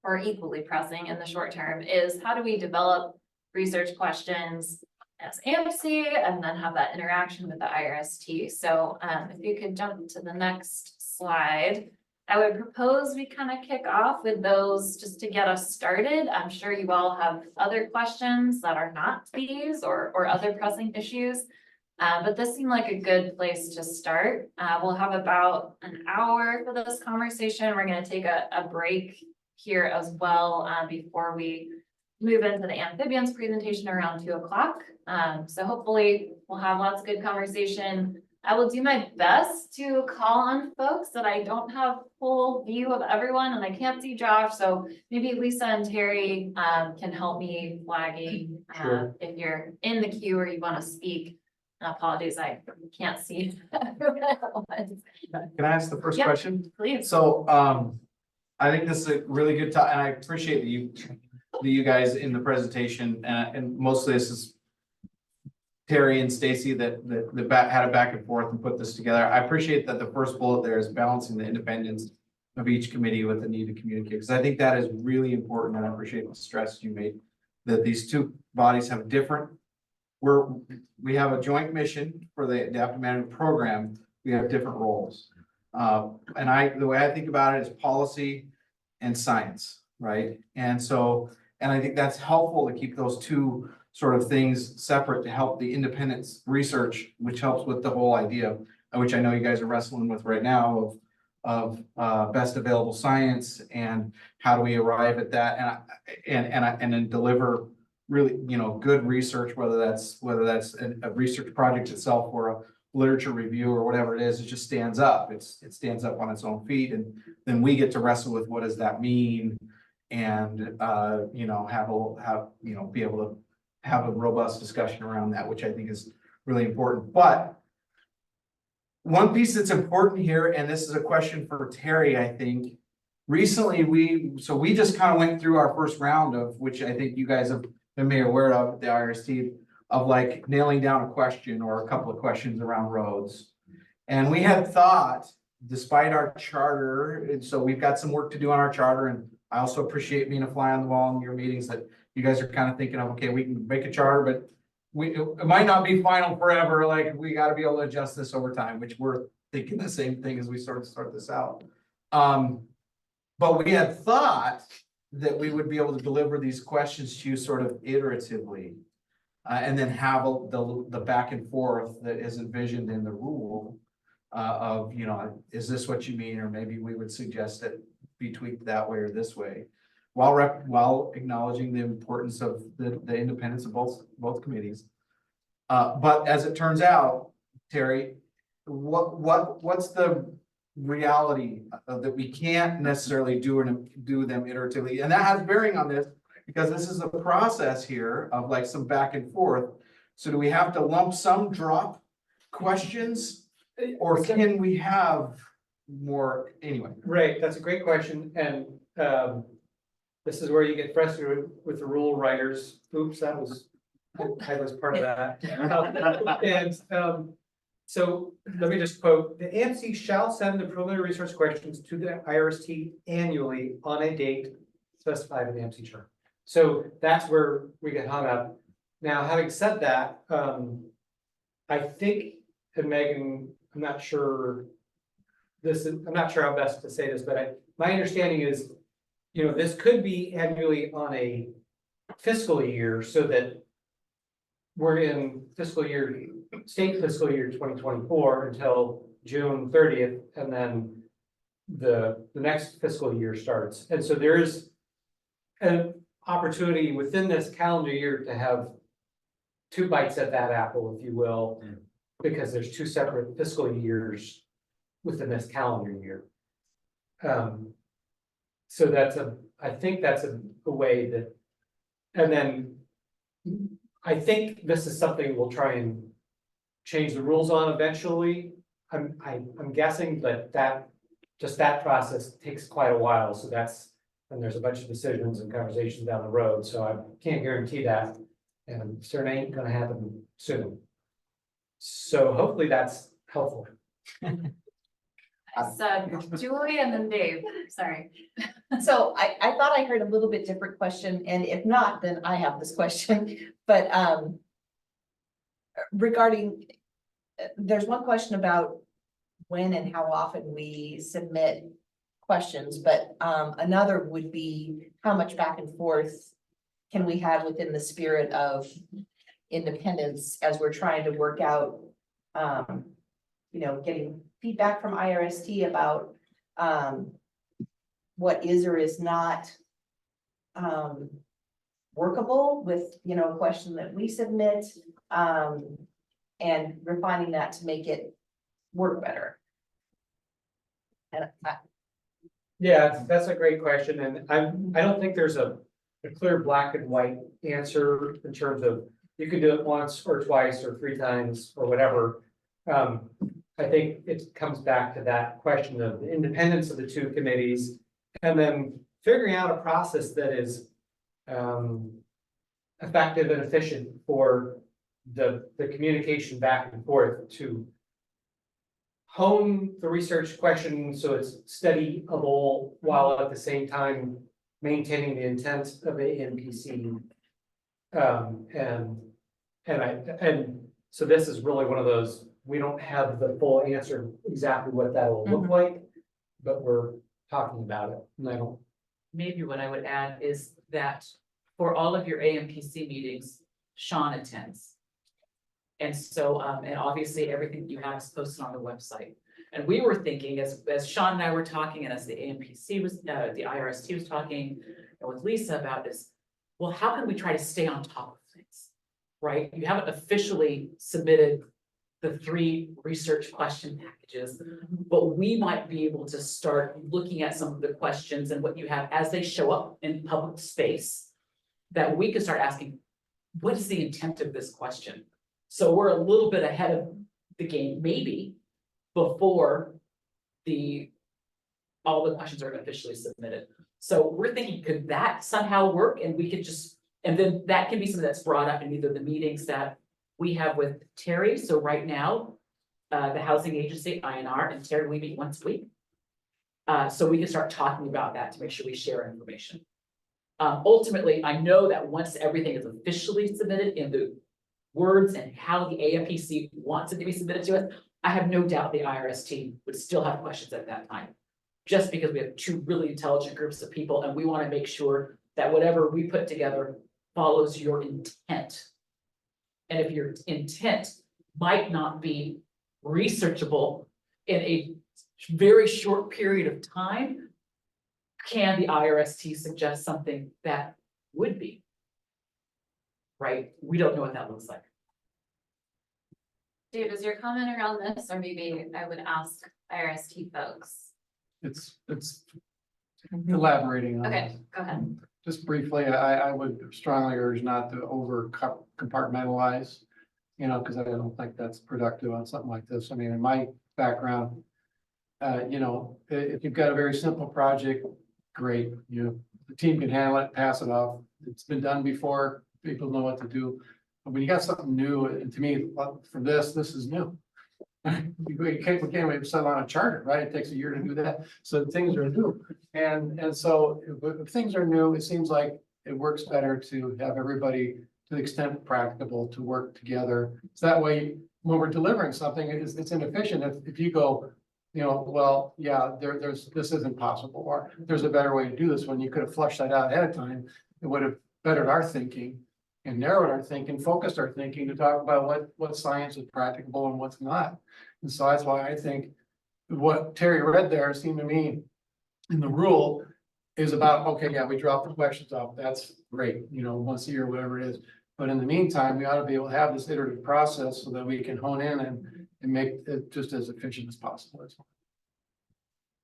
or equally pressing in the short term is how do we develop research questions as AMC and then have that interaction with the IRST. So if you could jump to the next slide, I would propose we kind of kick off with those just to get us started. I'm sure you all have other questions that are not these or other pressing issues. But this seemed like a good place to start. We'll have about an hour for this conversation. We're going to take a break here as well before we move into the amphibians presentation around 2 o'clock. So hopefully we'll have lots of good conversation. I will do my best to call on folks that I don't have full view of everyone and I can't see Josh. So maybe Lisa and Terry can help me flagging if you're in the queue or you want to speak. Apologies, I can't see everyone at once. Can I ask the first question? Please. So, I think this is a really good time, and I appreciate you guys in the presentation, and mostly this is Terry and Stacy that had a back and forth and put this together. I appreciate that the first bullet there is balancing the independence of each committee with the need to communicate, because I think that is really important, and I appreciate the stress you made that these two bodies have different. We have a joint mission for the adaptive management program. We have different roles. And the way I think about it is policy and science, right? And I think that's helpful to keep those two sort of things separate to help the independence research, which helps with the whole idea, which I know you guys are wrestling with right now of best available science and how do we arrive at that and then deliver really, good research, whether that's a research project itself or a literature review or whatever it is, it just stands up. It stands up on its own feet, and then we get to wrestle with what does that mean, and be able to have a robust discussion around that, which I think is really important. But one piece that's important here, and this is a question for Terry, I think. Recently, we just kind of went through our first round of, which I think you guys have been made aware of, the IRST, of like nailing down a question or a couple of questions around roads. And we had thought, despite our charter, and so we've got some work to do on our charter, and I also appreciate being a fly on the wall in your meetings, that you guys are kind of thinking of, okay, we can make a charter, but it might not be final forever. Like, we got to be able to adjust this over time, which we're thinking the same thing as we start this out. But we had thought that we would be able to deliver these questions to you sort of iteratively, and then have the back and forth that is envisioned in the rule of, is this what you mean? Or maybe we would suggest that be tweaked that way or this way, while acknowledging the importance of the independence of both committees. But as it turns out, Terry, what's the reality that we can't necessarily do them iteratively? And that has bearing on this, because this is a process here of like some back and forth. So do we have to lump sum drop questions? Or can we have more, anyway? Right, that's a great question, and, this is where you get frustrated with the rule writers. Oops, I was part of that. And, so let me just quote, the AMC shall send the preliminary research questions to the IRST annually on a date specified in the AMC chart. So that's where we get hung up. Now, having said that, I think, and Megan, I'm not sure I'm not sure how best to say this, but my understanding is, this could be annually on a fiscal year so that we're in state fiscal year 2024 until June 30th, and then the next fiscal year starts. And so there is an opportunity within this calendar year to have two bites at that apple, if you will, because there's two separate fiscal years within this calendar year. So I think that's a way that, and then I think this is something we'll try and change the rules on eventually. I'm guessing, but that process takes quite a while, so and there's a bunch of decisions and conversations down the road, so I can't guarantee that. And certainly ain't gonna happen soon. So hopefully that's helpful. I said Julie and then Dave, sorry. So I thought I heard a little bit different question, and if not, then I have this question, but regarding, there's one question about when and how often we submit questions, but another would be how much back and forth can we have within the spirit of independence as we're trying to work out, getting feedback from IRST about what is or is not workable with, a question that we submit, and refining that to make it work better. And Yeah, that's a great question, and I don't think there's a clear black and white answer in terms of you can do it once or twice or three times or whatever. I think it comes back to that question of the independence of the two committees, and then figuring out a process that is effective and efficient for the communication back and forth to hone the research question so it's studyable while at the same time maintaining the intent of the NPC. And so this is really one of those, we don't have the full answer exactly what that will look like, but we're talking about it, and I don't. Maybe what I would add is that for all of your AMPC meetings, Sean attends. And so, and obviously everything you have is posted on the website. And we were thinking, as Sean and I were talking, and as the AMPC was, the IRST was talking with Lisa about this, well, how can we try to stay on top of things, right? You haven't officially submitted the 3 research question packages, but we might be able to start looking at some of the questions and what you have as they show up in public space, that we could start asking, what is the intent of this question? So we're a little bit ahead of the game, maybe, before all the questions are officially submitted. So we're thinking, could that somehow work? And we could and then that can be something that's brought up in either the meetings that we have with Terry. So right now, the housing agency, INR, and Terry, we meet once a week. So we can start talking about that to make sure we share information. Ultimately, I know that once everything is officially submitted in the words and how the AMPC wants it to be submitted to us, I have no doubt the IRST would still have questions at that time. Just because we have 2 really intelligent groups of people, and we want to make sure that whatever we put together follows your intent. And if your intent might not be researchable in a very short period of time, can the IRST suggest something that would be? Right? We don't know what that looks like. Dave, is your comment around this, or maybe I would ask IRST folks? It's elaborating on. Okay, go ahead. just briefly, I would strongly urge not to over compartmentalize. You know, because I don't think that's productive on something like this. I mean, in my background, you know, if you've got a very simple project, great, the team can handle it, pass it off. It's been done before, people know what to do. But when you got something new, and to me, for this is new. We can't even settle on a charter, right? It takes a year to do that. So things are new. And so if things are new, it seems like it works better to have everybody, to the extent practicable, to work together. So that way, when we're delivering something, it's inefficient. If you go, you know, well, yeah, this isn't possible, or there's a better way to do this, when you could have flushed that out ahead of time, it would have bettered our thinking and narrowed our thinking, focused our thinking to talk about what science is practicable and what's not. And so that's why I think what Terry read there seemed to me in the rule is about, okay, yeah, we drop the questions off. That's great, you know, once a year, whatever it is. But in the meantime, we ought to be able to have this iterative process so that we can hone in and make it just as efficient as possible.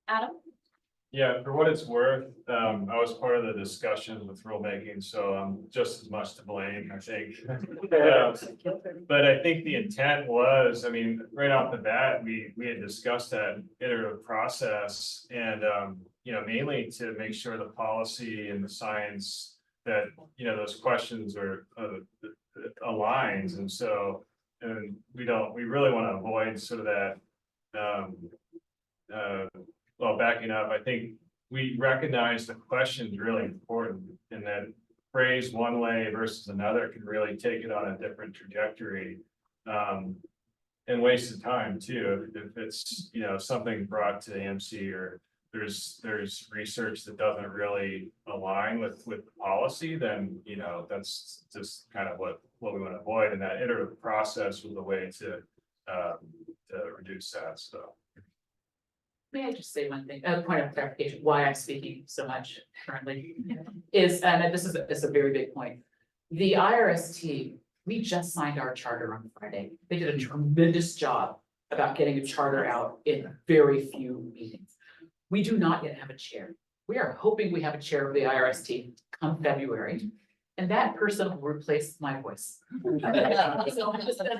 Adam? Yeah, for what it's worth, I was part of the discussion with rulemaking, so I'm just as much to blame, I think. But I think the intent was, I mean, right off the bat, we had discussed that iterative process and, you know, mainly to make sure the policy and the science that, you know, those questions are aligns. And so, and we really want to avoid sort of that, well, backing up, I think we recognize the question is really important, and that phrase one way versus another can really take it on a different trajectory. And waste of time too, if it's, you know, something brought to AMC or there's research that doesn't really align with the policy, then, you know, that's just kind of what we want to avoid. And that iterative process was the way to reduce that, so. May I just say one thing, a point of clarification, why I'm speaking so much currently is, and this is a very big point. The IRST, we just signed our charter on Friday. They did a tremendous job about getting a charter out in very few meetings. We do not yet have a chair. We are hoping we have a chair of the IRST come February. And that person will replace my voice. So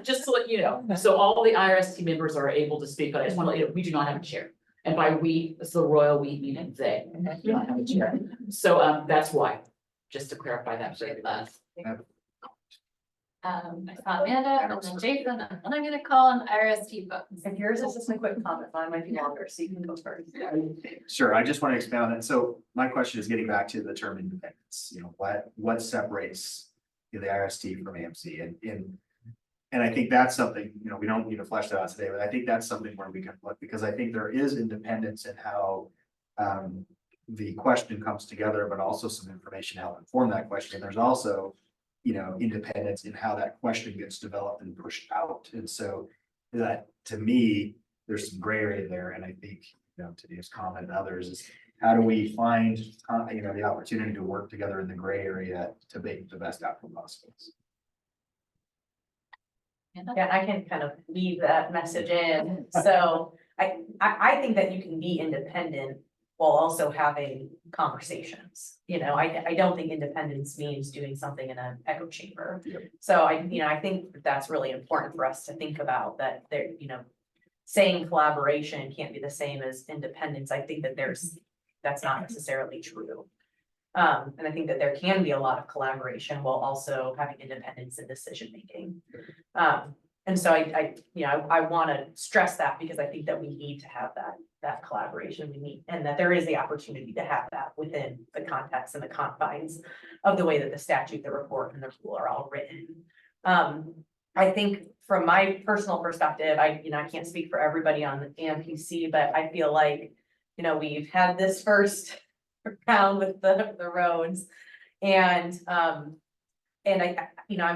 just to let you know, so all the IRST members are able to speak, but I just want to let you know, we do not have a chair. And by we, it's the royal we, meaning they do not have a chair. So that's why, just to clarify that. I saw Amanda and then Jason, and then I'm gonna call on IRST folks. And yours is just a quick comment, mine might be longer, so you can go first. Sure, I just want to expand on that. So my question is getting back to the term independence, you know, what separates the IRST from AMC and I think that's something, you know, we don't need to flesh that out today, but I think that's something where we can look, because I think there is independence in how the question comes together, but also some information to help inform that question. And there's also, you know, independence in how that question gets developed and pushed out. And so that, to me, there's some gray area there. And I think, you know, today's comment and others is how do we find, you know, the opportunity to work together in the gray area to make the best outcome possible. Yeah, I can kind of leave that message in. So I think that you can be independent while also having conversations. You know, I don't think independence means doing something in an echo chamber. Yep. So I think that's really important for us to think about, that there, you know, saying collaboration can't be the same as independence. I think that that's not necessarily true. And I think that there can be a lot of collaboration while also having independence in decision making. And so I want to stress that, because I think that we need to have that collaboration and that there is the opportunity to have that within the context and the confines of the way that the statute, the report, and the rule are all written. I think from my personal perspective, I can't speak for everybody on the AMPC, but I feel like, you know, we've had this first round with the roads, and I'm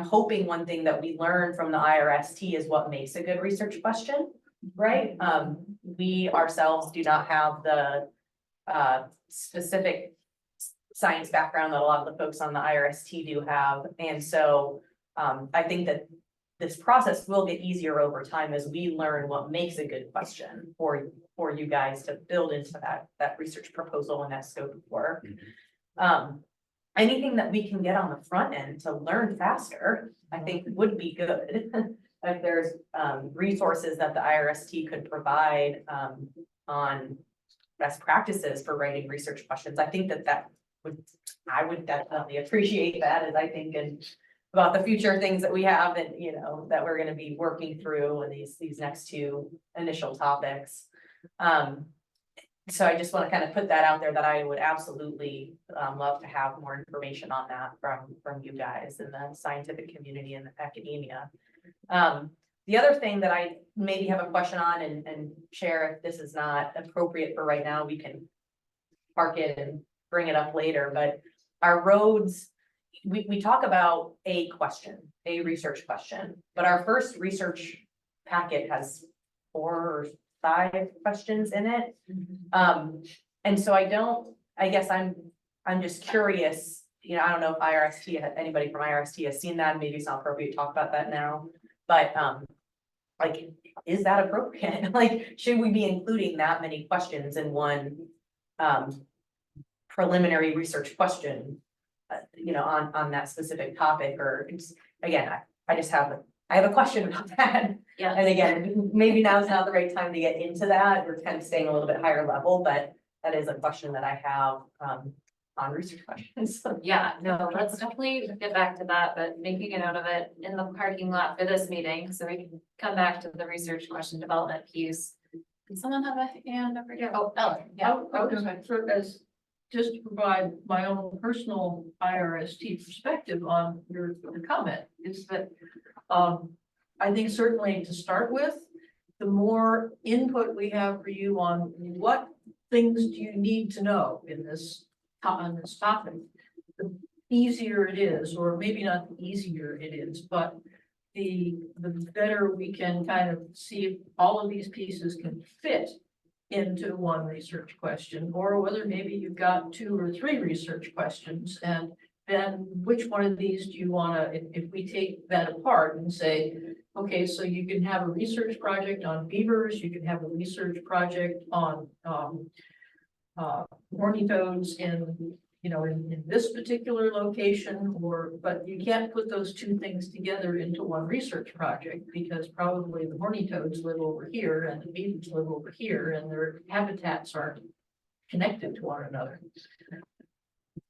hoping one thing that we learn from the IRST is what makes a good research question, right? We ourselves do not have the specific science background that a lot of the folks on the IRST do have, and so I think that this process will get easier over time as we learn what makes a good question for you guys to build into that research proposal and that scope of work. anything that we can get on the front end to learn faster, I think would be good. If there's resources that the IRST could provide on best practices for writing research questions, I think that I would definitely appreciate that, as I think and about the future things that we have and, you know, that we're gonna be working through in these next two initial topics. So I just want to kind of put that out there that I would absolutely love to have more information on that from you guys in the scientific community and academia. The other thing that I maybe have a question on and share, if this is not appropriate for right now, we can park it and bring it up later, but our roads, we talk about a research question, but our first research packet has 4 or 5 questions in it. And so I guess I'm just curious, you know, I don't know if anybody from IRST has seen that, maybe it's not appropriate to talk about that now, but like, is that appropriate? Like, should we be including that many questions in one preliminary research question, you know, on that specific topic? Or it's, again, I have a question about that. Yeah. And again, maybe now is not the right time to get into that. We're kind of staying a little bit higher level, but that is a question that I have on research questions. Yeah, no, let's definitely get back to that, but making a note of it in the parking lot for this meeting, so we can come back to the research question development piece. Can someone have a hand over here? Oh, Ellen, yeah. I would sort of just to provide my own personal IRST perspective on your comment is that I think certainly to start with, the more input we have for you on what things do you need to know in this on this topic, the easier it is, or maybe not the easier it is, but the better we can kind of see if all of these pieces can fit into one research question, or whether maybe you've got 2 or 3 research questions, and then which one of these do you want to, if we take that apart and say, okay, so you can have a research project on beavers, you can have a research project on horny toads in this particular location, but you can't put those 2 things together into one research project, because probably the horny toads live over here and the beavers live over here, and their habitats aren't connected to one another.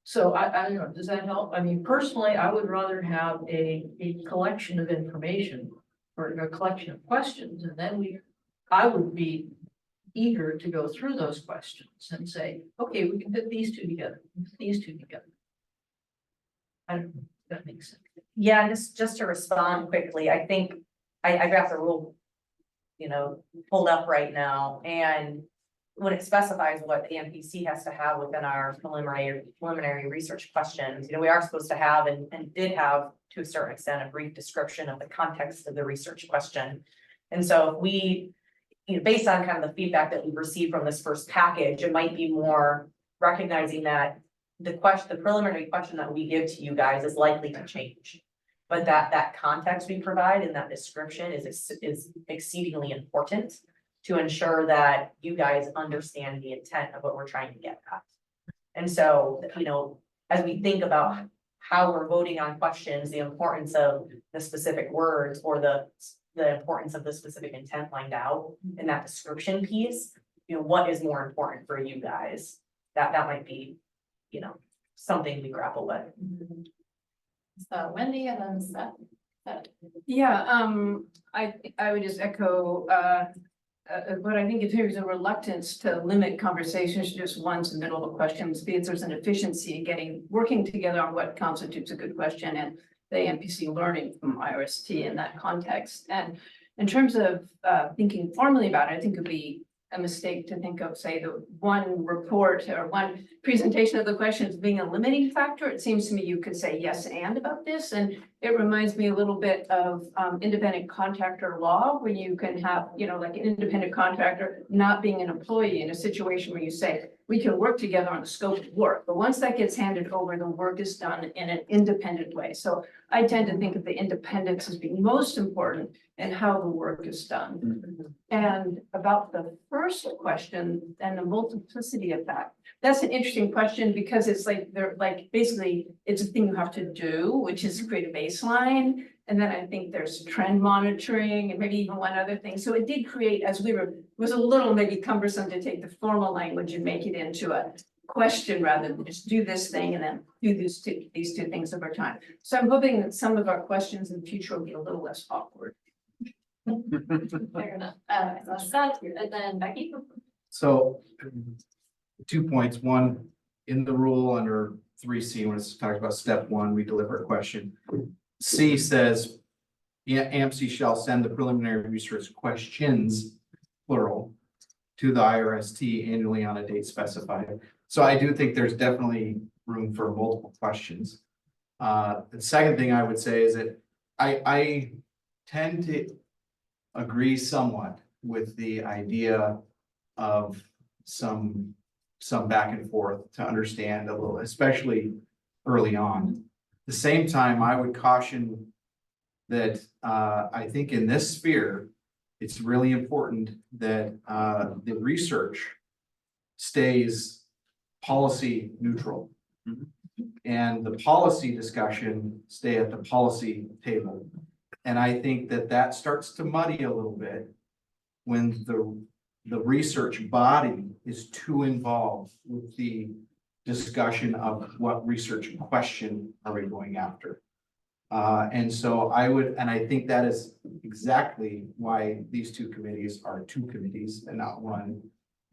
So I don't know, does that help? I mean, personally, I would rather have a collection of information or a collection of questions, and then I would be eager to go through those questions and say, okay, we can put these 2 together, these 2 together. I don't know if that makes sense. Yeah, just to respond quickly, I think I got the rule, you know, pulled up right now, and when it specifies what the MPC has to have within our preliminary research questions, you know, we are supposed to have and did have to a certain extent a brief description of the context of the research question. And so if we, you know, based on kind of the feedback that we've received from this first package, it might be more recognizing that the preliminary question that we give to you guys is likely to change. But that context we provide and that description is exceedingly important to ensure that you guys understand the intent of what we're trying to get at. And so, you know, as we think about how we're voting on questions, the importance of the specific words or the importance of the specific intent lined out in that description piece, you know, what is more important for you guys? That might be, you know, something we grapple with. So Wendy and then Seth. Yeah, I would just echo but I think if there's a reluctance to limit conversations to just one's the middle of a question, because there's an efficiency in working together on what constitutes a good question and the MPC learning from IRST in that context. And in terms of thinking formally about it, I think it would be a mistake to think of, say, the one report or one presentation of the question as being a limiting factor. It seems to me you could say yes and about this. And it reminds me a little bit of independent contractor law, where you can have, you know, like an independent contractor not being an employee in a situation where you say, we can work together on the scope of work, but once that gets handed over, the work is done in an independent way. So I tend to think of the independence as being most important in how the work is done. And about the first question and the multiplicity of that, that's an interesting question because it's like, they're like, basically, it's a thing you have to do, which is create a baseline. And then I think there's trend monitoring and maybe even one other thing. So it did create, it was a little maybe cumbersome to take the formal language and make it into a question rather than just do this thing and then do these two things over time. So I'm hoping that some of our questions in the future will be a little less awkward. Fair enough. So Seth, and then Becky. So 2 points. One, in the rule under 3C, when it's talks about step 1, we deliver a question. C says, yeah, AMC shall send the preliminary research questions, plural, to the IRST annually on a date specified. So I do think there's definitely room for multiple questions. The second thing I would say is that I tend to agree somewhat with the idea of some back and forth to understand a little, especially early on. At the same time, I would caution that I think in this sphere, it's really important that the research stays policy neutral. And the policy discussion stay at the policy table. And I think that that starts to muddy a little bit when the research body is too involved with the discussion of what research question are we going after. And so I think that is exactly why these two committees are two committees and not one,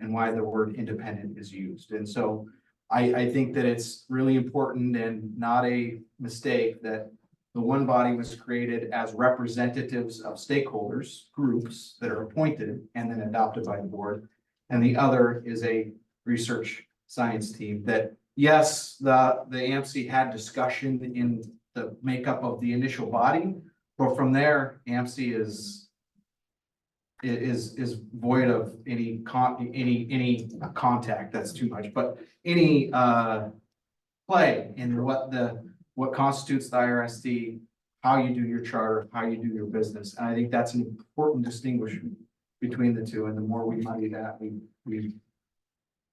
and why the word independent is used. And so I think that it's really important and not a mistake that the one body was created as representatives of stakeholders, groups that are appointed and then adopted by the board. And the other is a research science team that, yes, the AMC had discussion in the makeup of the initial body, but from there, AMC is void of any contact, that's too much, but any play in what constitutes the IRST, how you do your charter, how you do your business. And I think that's an important distinguishment between the two. And the more we muddy that, we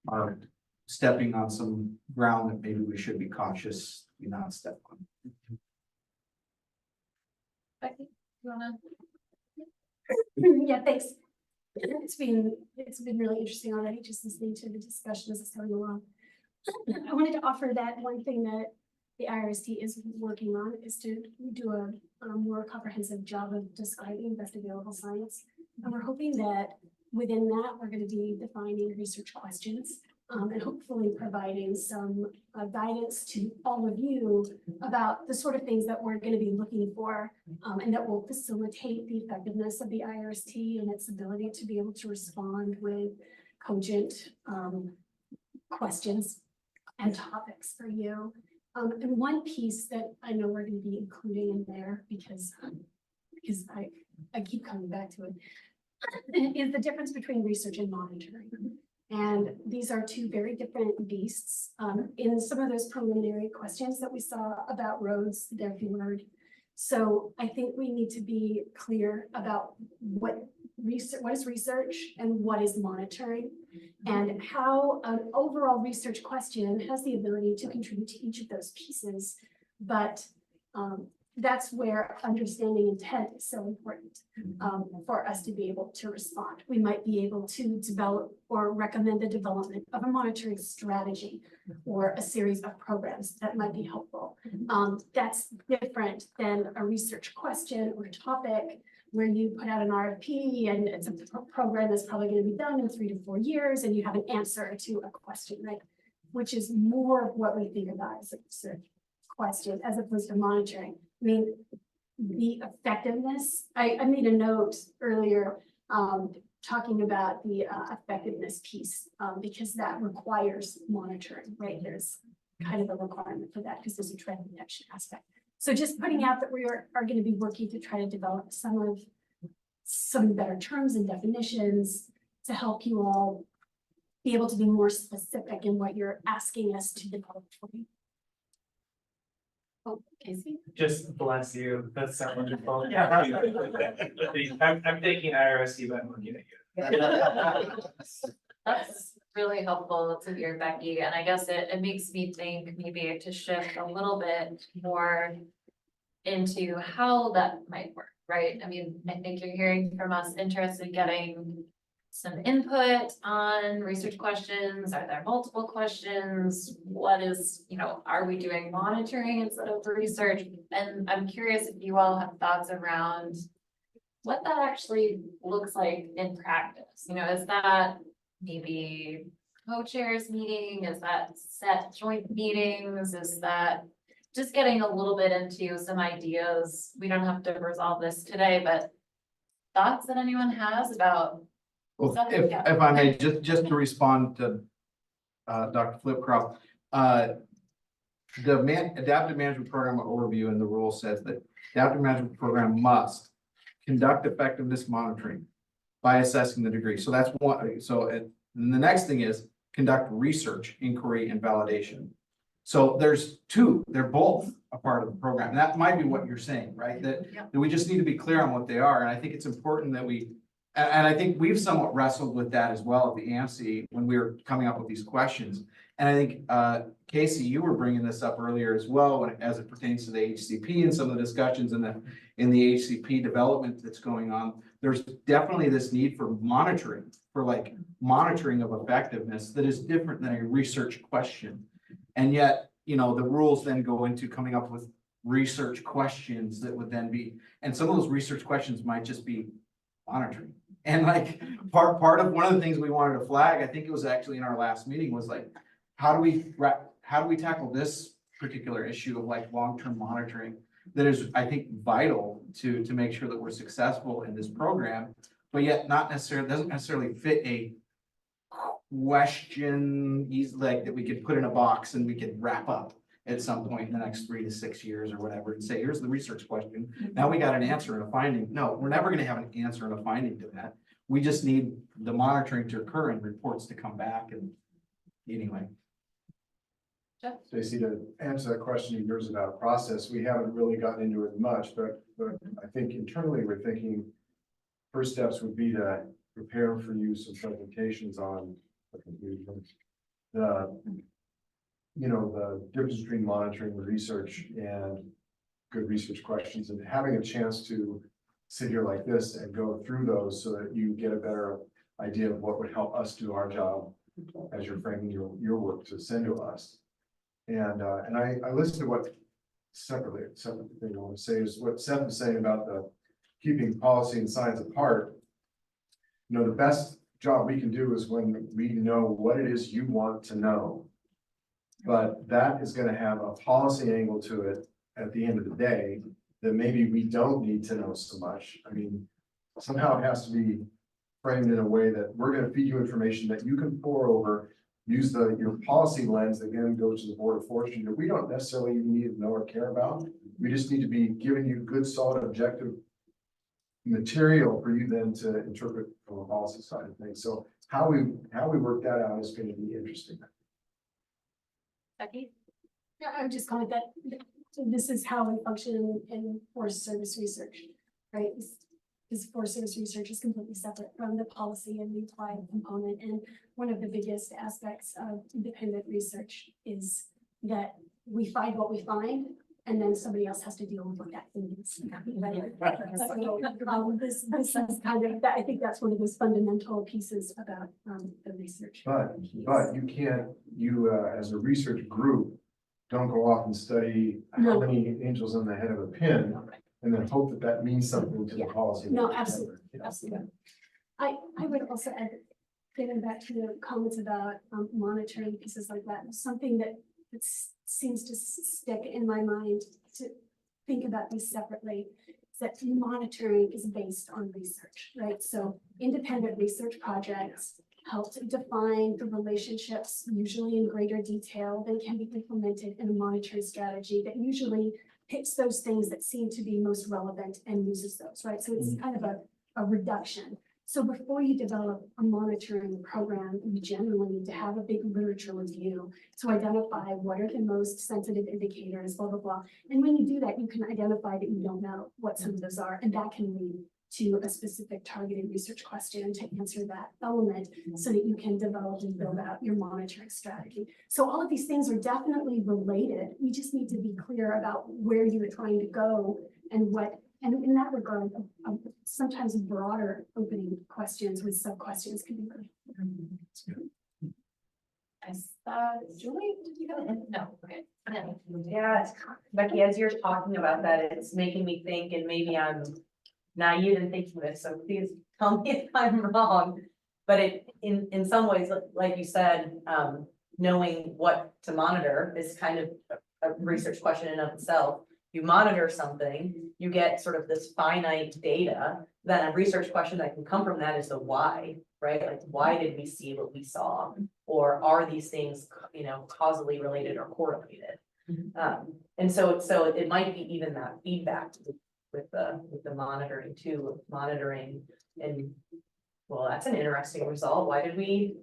are stepping on some ground that maybe we should be cautious, not step on. Becky, you wanna? Yeah, thanks. It's been really interesting already, just listening to the discussion as it's going along. I wanted to offer that one thing that the IRST is working on is to do a more comprehensive job of describing best available science. And we're hoping that within that, we're going to be defining research questions and hopefully providing some guidance to all of you about the sort of things that we're going to be looking for and that will facilitate the effectiveness of the IRST and its ability to be able to respond with cogent questions and topics for you. And one piece that I know we're going to be including in there because I keep coming back to it is the difference between research and monitoring. And these are two very different beasts. In some of those preliminary questions that we saw about roads, they're blurred. So I think we need to be clear about what is research and what is monitoring, and how an overall research question has the ability to contribute to each of those pieces. But that's where understanding intent is so important for us to be able to respond. We might be able to develop or recommend the development of a monitoring strategy or a series of programs that might be helpful. That's different than a research question or topic where you put out an RFP and it's a program that's probably going to be done in 3 to 4 years and you have an answer to a question, right? Which is more of what we think about as a research question as opposed to monitoring. I mean, the effectiveness, I made a note earlier talking about the effectiveness piece because that requires monitoring, right? There's kind of a requirement for that because there's a trend detection aspect. So just putting out that we are going to be working to try to develop some better terms and definitions to help you all be able to be more specific in what you're asking us to develop for you. Oh, Casey? Just bless you. That's so wonderful. I'm thinking IRST, but I'm looking at you. That's really helpful to hear, Becky, and I guess it makes me think maybe to shift a little bit more into how that might work, right? I mean, I think you're hearing from us interest in getting some input on research questions. Are there multiple questions? What is, are we doing monitoring instead of research? And I'm curious if you all have thoughts around what that actually looks like in practice. Is that maybe co-chairs meeting? Is that set joint meetings? Is that just getting a little bit into some ideas? We don't have to resolve this today, but thoughts that anyone has about. Well, if I may, just to respond to Dr. Flipcroft, the adaptive management program overview in the rule says that adaptive management program must conduct effectiveness monitoring by assessing the degree. So that's one. So and the next thing is conduct research, inquiry, and validation. So there's two. They're both a part of the program. And that might be what you're saying, right? That we just need to be clear on what they are. And I think it's important that we. And I think we've somewhat wrestled with that as well at the AMC when we were coming up with these questions. And I think, Casey, you were bringing this up earlier as well, as it pertains to the HCP and some of the discussions in the HCP development that's going on. There's definitely this need for monitoring, monitoring of effectiveness that is different than a research question. And yet, the rules then go into coming up with research questions that would then be, and some of those research questions might just be monitoring. And part of one of the things we wanted to flag, I think it was actually in our last meeting, was how do we tackle this particular issue of long-term monitoring that is, I think, vital to make sure that we're successful in this program, but yet doesn't necessarily fit a question that we could put in a box and we could wrap up at some point in the next 3 to 6 years or whatever and say, here's the research question. Now we got an answer and a finding. No, we're never going to have an answer and a finding to that. We just need the monitoring to occur and reports to come back. And anyway. Stacy, to answer that question of yours about process, we haven't really gotten into it much, but I think internally we're thinking first steps would be to prepare for you some presentations on the difference between monitoring the research and good research questions, and having a chance to sit here like this and go through those so that you get a better idea of what would help us do our job as you're framing your work to send to us. And I listened to what separate thing I want to say is what Seth was saying about the keeping policy and science apart. The best job we can do is when we know what it is you want to know. But that is going to have a policy angle to it at the end of the day that maybe we don't need to know so much. I mean, somehow it has to be framed in a way that we're going to feed you information that you can pore over, use your policy lens that again goes to the Board of Forestry that we don't necessarily even need to know or care about. We just need to be giving you good, solid, objective material for you then to interpret from a policy side of things. So how we work that out is going to be interesting. Becky? Yeah, I would just comment that this is how we function in Forest Service research, right? Because Forest Service research is completely separate from the policy and the applied component. And one of the biggest aspects of independent research is that we find what we find, and then somebody else has to deal with what that thing is. This is kind of that. I think that's one of those fundamental pieces about the research. But you as a research group, don't go off and study how many angels in the head of a pin and then hope that means something to the policy. No, absolutely, absolutely. I would also add, getting back to the comments about monitoring pieces like that, something that seems to stick in my mind to think about these separately, is that monitoring is based on research, right? So independent research projects help to define the relationships, usually in greater detail, than can be implemented in a monitoring strategy that usually picks those things that seem to be most relevant and uses those, right? So it's kind of a reduction. So before you develop a monitoring program, you generally need to have a big literature review to identify what are the most sensitive indicators, blah, blah, blah. And when you do that, you can identify that you don't know what some of those are, and that can lead to a specific targeted research question to answer that element so that you can develop and build out your monitoring strategy. So all of these things are definitely related. We just need to be clear about where you're trying to go and what, and in that regard, sometimes broader opening questions with sub-questions can be really. I saw, Julie, did you have it? No, okay. No. Yeah, Becky, as you're talking about that, it's making me think, and maybe I'm naive in thinking this, so please tell me if I'm wrong. But in some ways, like you said, knowing what to monitor is kind of a research question in of itself. You monitor something, you get sort of this finite data, then a research question that can come from that is the why, right? Like, why did we see what we saw? Or are these things, causally related or correlated? And so it might be even that feedback with the monitoring too, and well, that's an interesting result. Why did we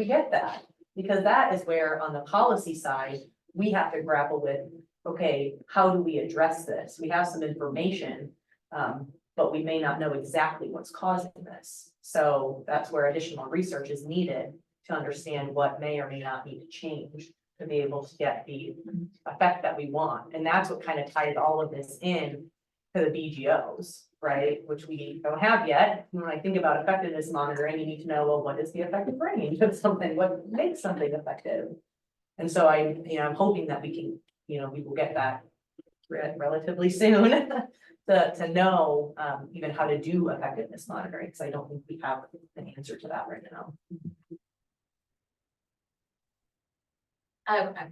get that? Because that is where on the policy side, we have to grapple with, okay, how do we address this? We have some information, but we may not know exactly what's causing this. So that's where additional research is needed to understand what may or may not need to change to be able to get the effect that we want. And that's what kind of ties all of this in to the BGOs, right? Which we don't have yet. When I think about effectiveness monitoring, you need to know, well, what is the effective range of something? What makes something effective? And so I'm hoping that we can, we will get that relatively soon to know even how to do effectiveness monitoring, because I don't think we have an answer to that right now.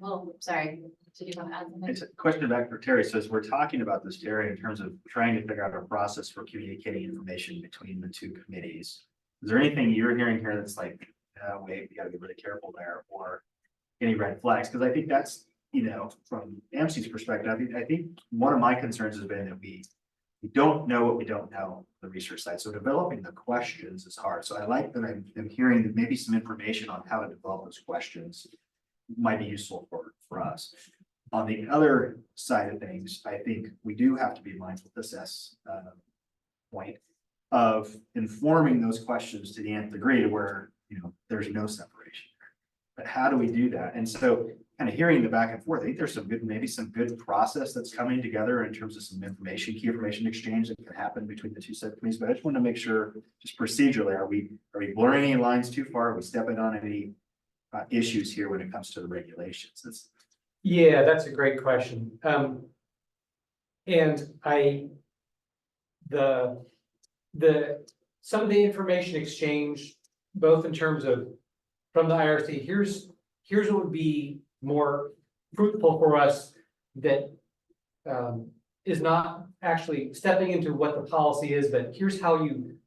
Well, sorry, did you want to add something? It's a question back for Terry. So as we're talking about this, Terry, in terms of trying to figure out a process for communicating information between the two committees, is there anything you're hearing here that's like, wait, we gotta be really careful there, or any red flags? Because I think that's, from AMC's perspective, I think one of my concerns has been that we don't know what we don't know on the research side. So developing the questions is hard. So I like that I'm hearing that maybe some information on how to develop those questions might be useful for us. On the other side of things, I think we do have to be mindful of this point of informing those questions to the nth degree to where, there's no separation. But how do we do that? And so kind of hearing the back and forth, I think there's maybe some good process that's coming together in terms of some key information exchange that can happen between the two subcommittees. But I just want to make sure, just procedurally, are we blurring any lines too far? Are we stepping on any issues here when it comes to the regulations? Yeah, that's a great question. And some of the information exchange, both in terms of from the IRST, here's what would be more fruitful for us that is not actually stepping into what the policy is, but here's some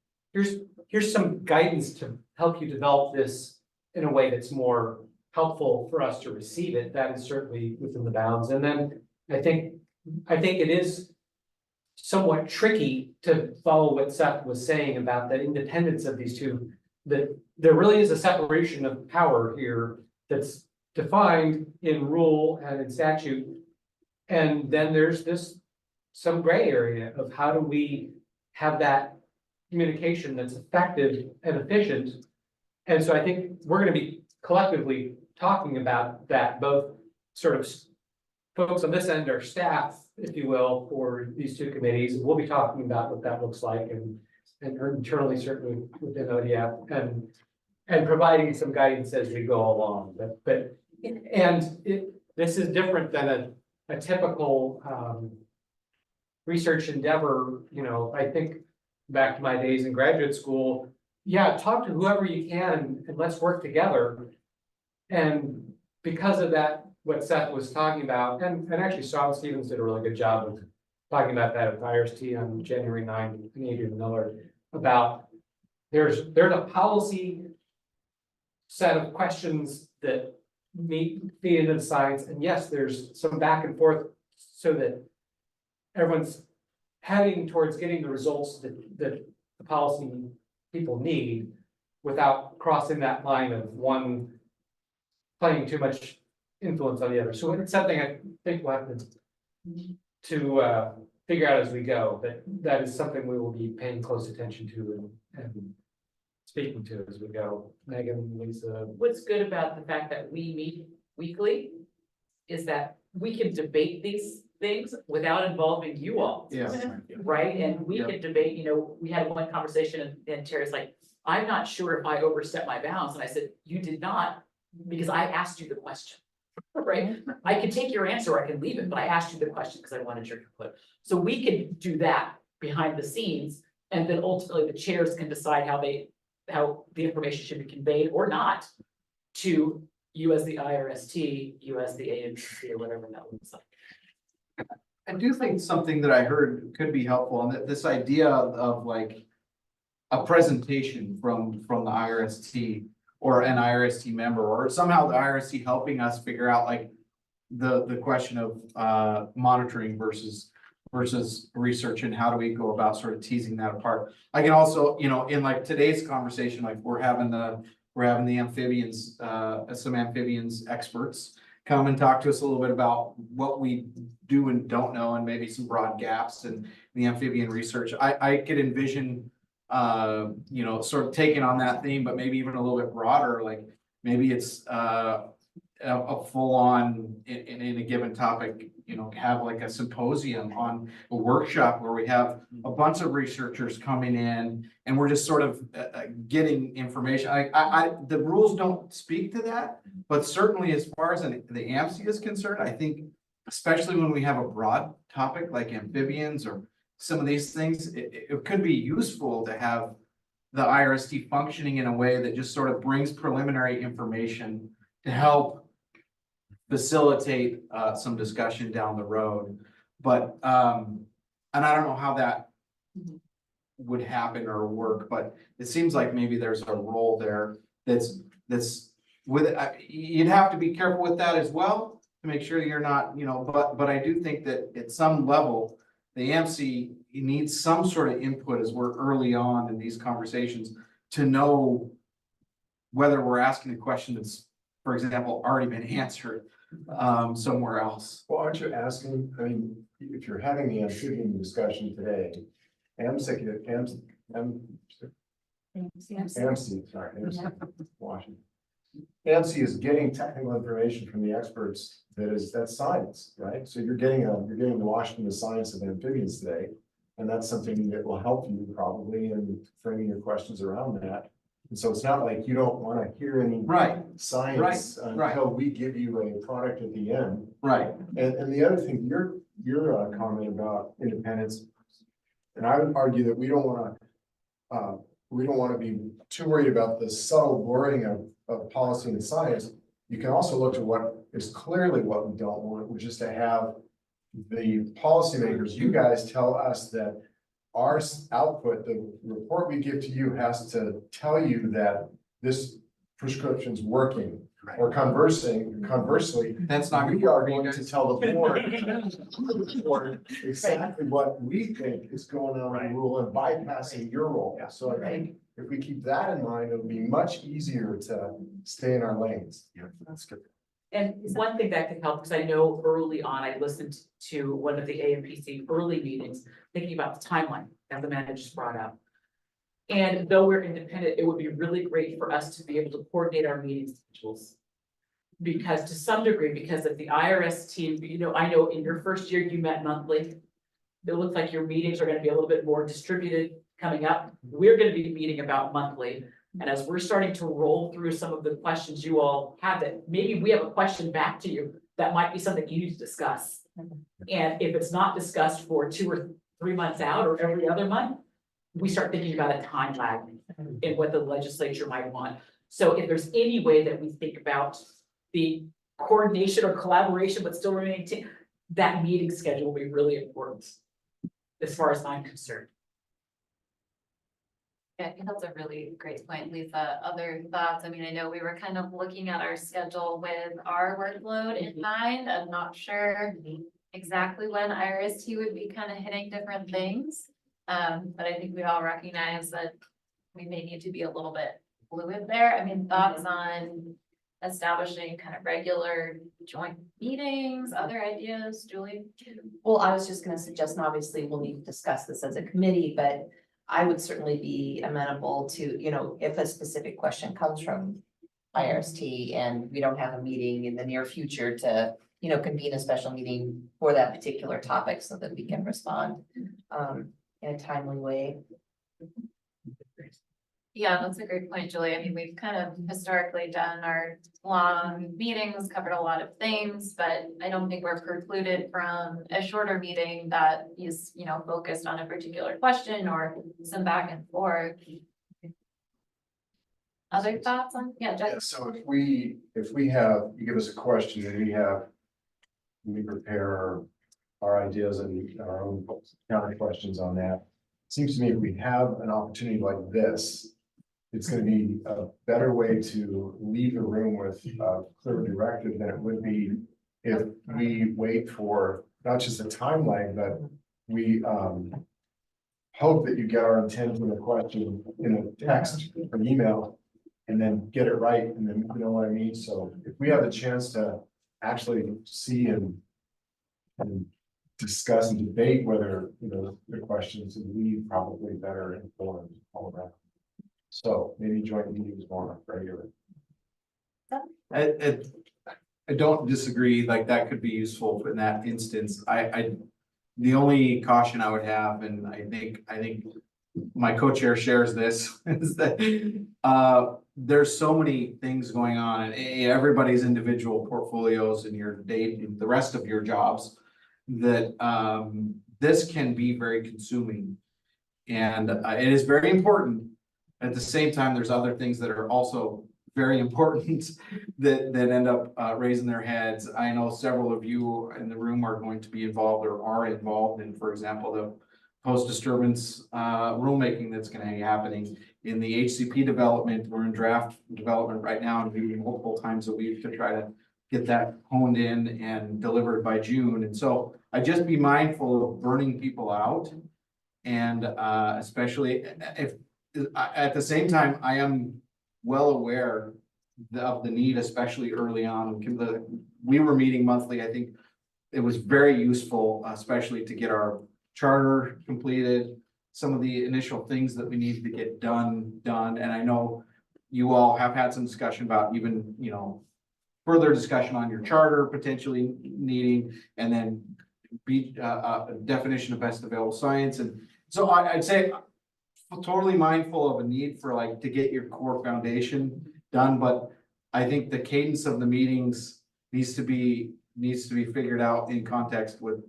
guidance to help you develop this in a way that's more helpful for us to receive it. That is certainly within the bounds. And then I think it is somewhat tricky to follow what Seth was saying about the independence of these two, that there really is a separation of power here that's defined in rule and in statute. And then there's some gray area of how do we have that communication that's effective and efficient. And so I think we're going to be collectively talking about that, both sort of folks on this end are staff, if you will, for these two committees. We'll be talking about what that looks like and internally, certainly within ODF, and providing some guidance as we go along. This is different than a typical research endeavor. I think back to my days in graduate school. Yeah, talk to whoever you can and let's work together. And because of that, what Seth was talking about, and actually Sean Stevens did a really good job of talking about that at IRST on January 9th, and Adrian Miller, about there's a policy set of questions that feed into the science. And yes, there's some back and forth so that everyone's heading towards getting the results that the policy people need without crossing that line of one playing too much influence on the other. So it's something I think we'll have to figure out as we go, but that is something we will be paying close attention to and speaking to as we go. Megan, Lisa. What's good about the fact that we meet weekly is that we can debate these things without involving you all. Yeah. Right? And we Yeah. could debate, you know, we had one conversation and Terry's like, I'm not sure if I overstepped my bounds. And I said, you did not, because I asked you the question. Right? I can take your answer, or I can leave it, but I asked you the question because I wanted your input. So we can do that behind the scenes, and then ultimately the chairs can decide how the information should be conveyed or not to you as the IRST, you as the AMC, or whatever that looks like. I do think something that I heard could be helpful, and that this idea of like a presentation from the IRST or an IRST member, or somehow the IRST helping us figure out like the question of monitoring versus research, and how do we go about sort of teasing that apart. I can also, you know, in like today's conversation, like we're having the amphibians, some amphibians experts come and talk to us a little bit about what we do and don't know, and maybe some broad gaps in the amphibian research. I could envision, you know, sort of taking on that theme, but maybe even a little bit broader, like maybe it's a full on in a given topic, you know, have like a symposium on a workshop where we have a bunch of researchers coming in and we're just sort of getting information. The rules don't speak to that, but certainly as far as the AMC is concerned, I think especially when we have a broad topic like amphibians or some of these things, it could be useful to have the IRST functioning in a way that just sort of brings preliminary information to help facilitate some discussion down the road. But and I don't know how that would happen or work, but it seems like maybe there's a role there that's with you'd have to be careful with that as well to make sure you're not, you know, but I do think that at some level the AMC needs some sort of input as we're early on in these conversations to know whether we're asking a question that's, for example, already been answered somewhere else. Well, aren't you asking, I mean, if you're having the amphibian discussion today, AMC, sorry, Washington. AMC is getting technical information from the experts that's science, right? So you're getting the Washington science of amphibians today. And that's something that will help you probably in framing your questions around that. And so it's not like you don't want to hear any science until we give you a product at the end. Right. And the other thing, your comment about independence, and I would argue that we don't want to be too worried about the subtle blurring of policy and science. You can also look to what is clearly what we don't want, which is to have the policymakers, you guys tell us that our output, the report we give to you has to tell you that this prescription's working. Or conversely, that's not we are going to tell the board exactly what we think is going on in the rule and bypassing your role. So I think if we keep that in mind, it'll be much easier to stay in our lanes. Yeah, that's good. And one thing that could help, because I know early on, I listened to one of the AMPC early meetings, thinking about the timeline that the manager just brought up. And though we're independent, it would be really great for us to be able to coordinate our meeting schedules. Because to some degree, because of the IRS team, you know, I know in your first year you met monthly. It looks like your meetings are going to be a little bit more distributed coming up. We're going to be meeting about monthly. And as we're starting to roll through some of the questions you all have, that maybe we have a question back to you, that might be something you need to discuss. And if it's not discussed for 2 or 3 months out or every other month, we start thinking about a time lag in what the legislature might want. So if there's any way that we think about the coordination or collaboration, but still remaining, that meeting schedule will be really important, as far as I'm concerned. Yeah, I think that's a really great point, Lisa. Other thoughts? I mean, I know we were kind of looking at our schedule with our workload in mind. I'm not sure exactly when IRST would be kind of hitting different things. But I think we all recognize that we may need to be a little bit fluid there. I mean, thoughts on establishing kind of regular joint meetings, other ideas, Julie? Well, I was just gonna suggest, and obviously we'll need to discuss this as a committee, but I would certainly be amenable to, you know, if a specific question comes from IRST and we don't have a meeting in the near future to, you know, convene a special meeting for that particular topic so that we can respond in a timely way. Yeah, that's a great point, Julie. I mean, we've kind of historically done our long meetings, covered a lot of things, but I don't think we're precluded from a shorter meeting that is, you know, focused on a particular question or some back and forth. Other thoughts on, yeah, Yeah, Jeff? so if we have, you give us a question and we prepare our ideas and our own counter questions on that. Seems to me if we have an opportunity like this, it's gonna be a better way to leave the room with a clear directive than it would be if we wait for not just a time lag, but we hope that you get our intent in the question in a text or email and then get it right, and then, you know what I mean? So if we have the chance to actually see and discuss and debate whether, you know, the questions and leave probably better informed all of that. So maybe joint meetings more regular. I don't disagree, like that could be useful in that instance. The only caution I would have, and I think my co-chair shares this, is that there's so many things going on in everybody's individual portfolios and your day, the rest of your jobs, that this can be very consuming. And it is very important. At the same time, there's other things that are also very important that end up raising their heads. I know several of you in the room are going to be involved or are involved in, for example, the post-disturbance rulemaking that's going to be happening in the HCP development. We're in draft development right now and meeting multiple times a week to try to get that honed in and delivered by June. And so I just be mindful of burning people out. And especially if at the same time, I am well aware of the need, especially early on. We were meeting monthly. I think it was very useful, especially to get our charter completed, some of the initial things that we needed to get done. And I know you all have had some discussion about even, you know, further discussion on your charter potentially needing, and then be a definition of best available science. And so I'd say totally mindful of a need for like to get your core foundation done, but I think the cadence of the meetings needs to be figured out in context with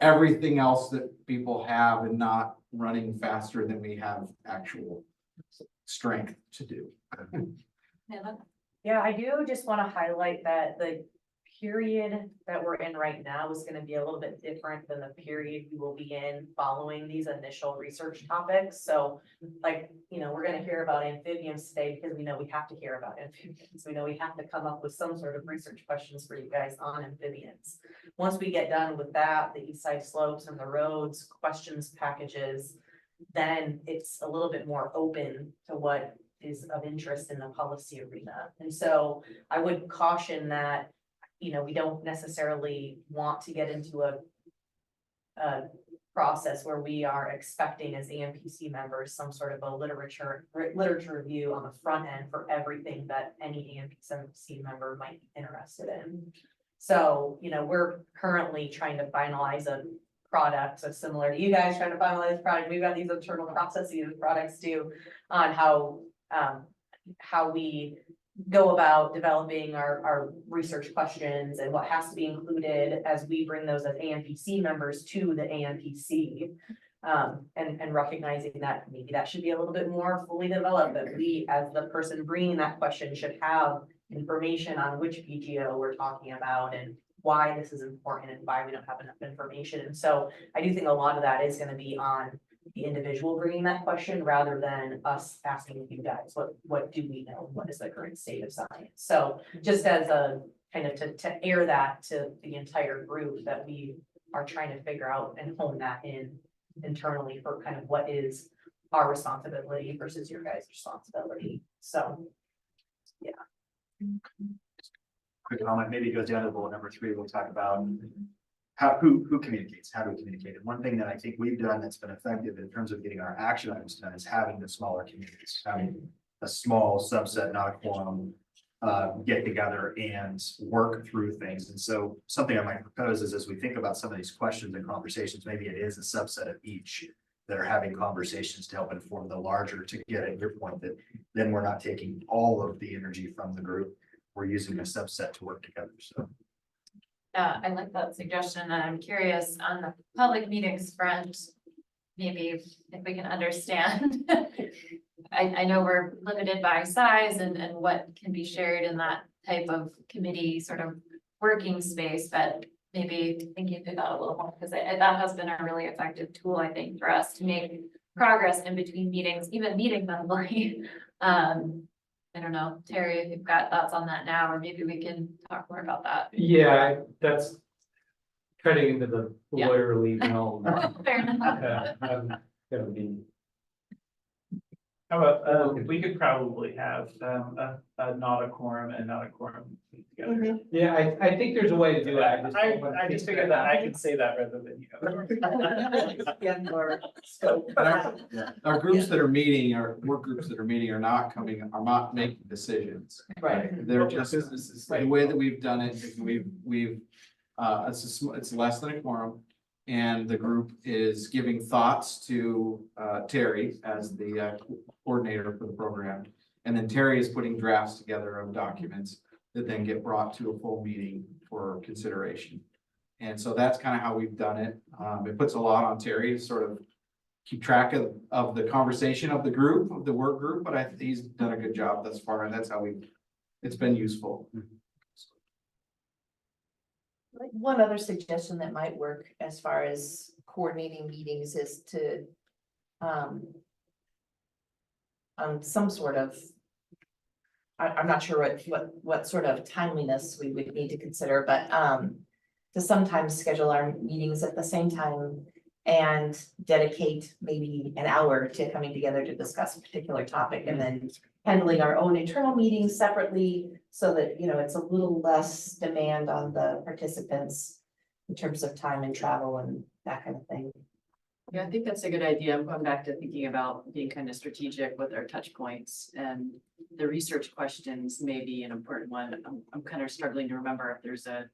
everything else that people have and not running faster than we have actual strength to do. Yeah, I do just want to highlight that the period that we're in right now is going to be a little bit different than the period we will be in following these initial research topics. So like, you know, we're going to hear about amphibians today because we know we have to hear about amphibians. We know we have to come up with some sort of research questions for you guys on amphibians. Once we get done with that, the east side slopes and the roads questions packages, then it's a little bit more open to what is of interest in the policy arena. And so I would caution that, you know, we don't necessarily want to get into a process where we are expecting as AMPC members some sort of a literature review on the front end for everything that any AMPC member might be interested in. So, you know, we're currently trying to finalize a product, so similar to you guys trying to finalize product, we've got these internal processes of products too, on how we go about developing our research questions and what has to be included as we bring those as AMPC members to the AMPC. And recognizing that maybe that should be a little bit more fully developed, that we, as the person bringing that question, should have information on which PGO we're talking about and why this is important and why we don't have enough information. And so I do think a lot of that is going to be on the individual bringing that question rather than us asking you guys, what do we know? What is the current state of science? So just as a kind of to air that to the entire group, that we are trying to figure out and hone that in internally for kind of what is our responsibility versus your guys' responsibility, so. Quick comment, maybe it goes down to bullet number 3, we'll talk about how, who communicates, how do we communicate? And one thing that I think we've done that's been effective in terms of getting our action items done is having the smaller communities, having a small subset, not a quorum, get together and work through things. And so something I might propose is as we think about some of these questions and conversations, maybe it is a subset of each that are having conversations to help inform the larger, to get at your point that then we're not taking all of the energy from the group. We're using a subset to work together, so. Yeah, I like that suggestion, and I'm curious on the public meetings front, maybe if we can understand. I know we're limited by size and what can be shared in that type of committee sort of working space, but maybe thinking through that a little more, because that has been a really effective tool, I think, for us to make progress in between meetings, even meeting monthly. I don't know, Terry, if you've got thoughts on that now, or maybe we can talk more about that. Yeah, that's cutting into the Yeah. lawyerly realm. Fair enough. Gonna be. How about, we could probably have, a not a quorum and not a quorum together. Yeah, I think there's a way to do it. I just figured that I could say that rather than you. Get more scope. Our groups that are meeting, our work groups that are meeting are not making decisions. Right. They're just, the way that we've done it, is it's less than a quorum. And the group is giving thoughts to Terry as the coordinator for the program. And then Terry is putting drafts together of documents that then get brought to a full meeting for consideration. And so that's kind of how we've done it. It puts a lot on Terry to sort of keep track of the conversation of the group, of the work group, but he's done a good job thus far, and that's how it's been useful. Like one other suggestion that might work as far as coordinating meetings is to some sort of, I'm not sure what sort of timeliness we would need to consider, but to sometimes schedule our meetings at the same time and dedicate maybe an hour to coming together to discuss a particular topic, and then handling our own internal meetings separately, so that, you know, it's a little less demand on the participants in terms of time and travel and that kind of thing. Yeah, I think that's a good idea. I'm going back to thinking about being kind of strategic with our touch points, and the research questions may be an important one. I'm kind of struggling to remember if there's a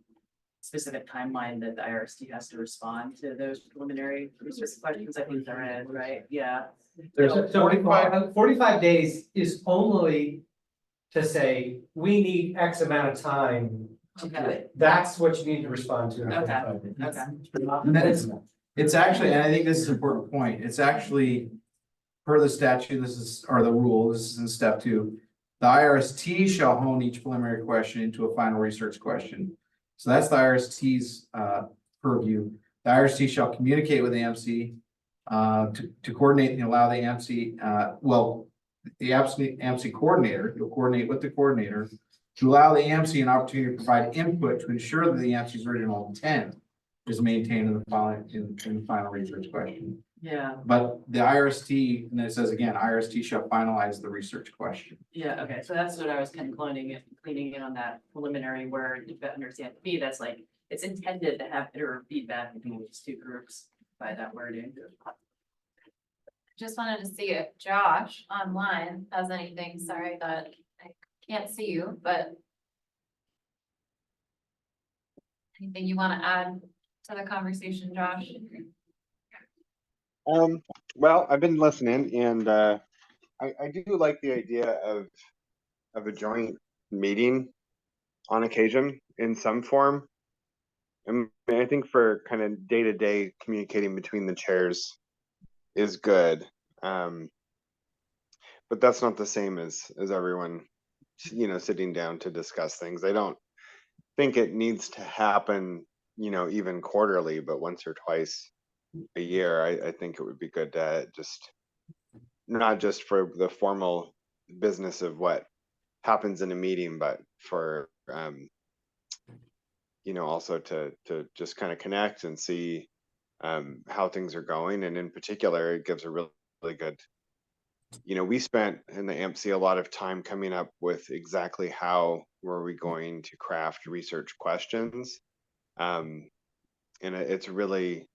specific timeline that the IRST has to respond to those preliminary research questions. I think there is, right? Yeah. There's 45 days is only to say, we need X amount of time. Okay. That's what you need to respond to. in Okay. 45 days. Okay. And then it's actually, and I think this is an important point, it's actually per the statute, or the rule, this is in step 2. The IRST shall hone each preliminary question into a final research question. So that's the IRST's purview. The IRST shall communicate with the AMC to coordinate and allow the AMC, the AMC coordinator, you'll coordinate with the coordinator to allow the AMC an opportunity to provide input to ensure that the AMC's original intent is maintained in the final research question. Yeah. But the IRST, and it says again, IRST shall finalize the research question. Yeah, okay, so that's what I was kind of cleaning in on that preliminary word, if I understand B, that's like, it's intended to have iterative feedback between these two groups by that wording. Just wanted to see if Josh online has anything. Sorry that I can't see you, but anything you want to add to the conversation, Josh? Well, I've been listening, and I do like the idea of a joint meeting on occasion in some form. And I think for kind of day-to-day communicating between the chairs is good. But that's not the same as everyone, you know, sitting down to discuss things. I don't think it needs to happen, you know, even quarterly, but once or twice a year. I think it would be good to just, not just for the formal business of what happens in a meeting, but for you know, also to just kind of connect and see how things are going. And in particular, it gives a really good you know, we spent in the AMC a lot of time coming up with exactly how were we going to craft research questions. And it's really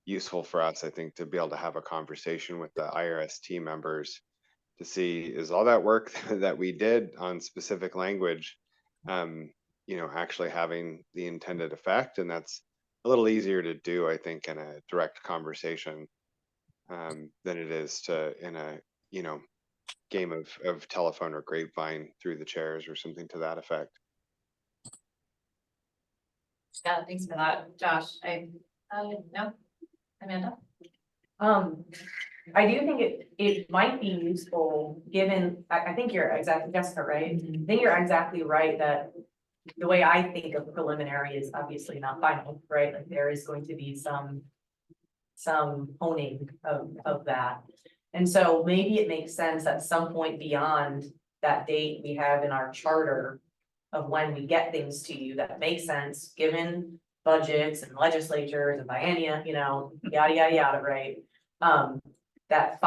useful for us, I think, to be able to have a conversation with the IRST members to see, is all that work that we did on specific language, you know, actually having the intended effect. And that's a little easier to do, I think, in a direct conversation than it is to in a, you know, game of telephone or grapevine through the chairs or something to that effect. Yeah, thanks for that, Josh. No, Amanda? I do think it might be useful, given, I think you're exactly, Jessica, right? I think you're exactly right that the way I think of preliminary is obviously not final, right? Like there is going to be some honing of that. And so maybe it makes sense at some point beyond that date we have in our charter of when we get things to you that make sense, given budgets and legislatures and biennia, you know, yada, yada, yada, right? That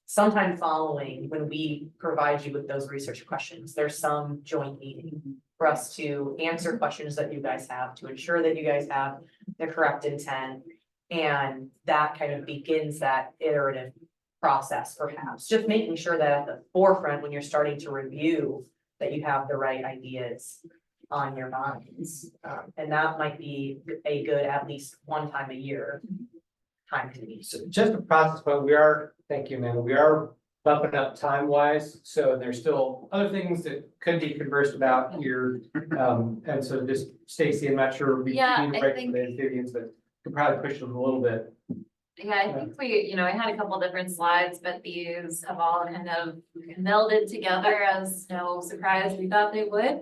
sometime following, when we provide you with those research questions, there's some joint meeting for us to answer questions that you guys have, to ensure that you guys have the correct intent. And that kind of begins that iterative process, perhaps, just making sure that at the forefront, when you're starting to review, that you have the right ideas on your minds. And that might be a good, at least one time a year time to meet. So just a process, but we are, thank you, Amanda, we are bumping up time wise, so there's still other things that could be conversed about here. And so just Stacy, I'm not sure we Yeah, need to I write think- the amphibians, but could probably push them a little bit. Yeah, I think I had a couple different slides, but these have all kind of melded together as no surprise we thought they would.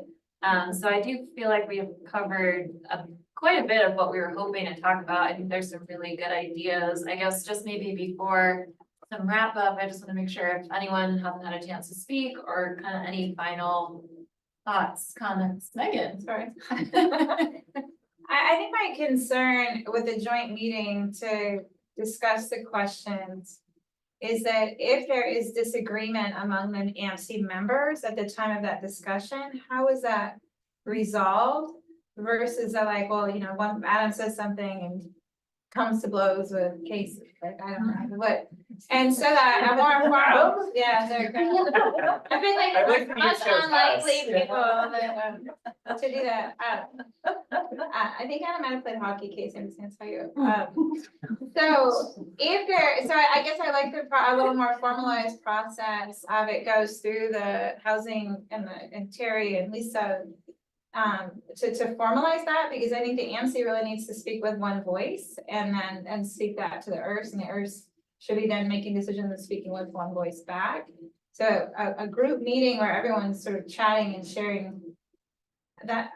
So I do feel like we've covered quite a bit of what we were hoping to talk about. I think there's some really good ideas. I guess just maybe before some wrap up, I just want to make sure if anyone hasn't had a chance to speak or kind of any final thoughts, comments. Megan, sorry. I think my concern with the joint meeting to discuss the questions is that if there is disagreement among the AMC members at the time of that discussion, how is that resolved? Versus like, well, you know, one Adam says something and comes to blows with Casey, like, I don't know what. And so that I'm more informed, yeah, there you go. I feel I like like when you us chose unlikely us. people to do that. I think Adam might have played hockey, Casey, I'm just gonna tell you. So if there, so I guess I like a little more formalized process of it goes through the housing and Terry and Lisa. To formalize that, because I think the AMC really needs to speak with one voice and speak that to the IRST, and the IRST should be then making decisions and speaking with one voice back. So a group meeting where everyone's sort of chatting and sharing that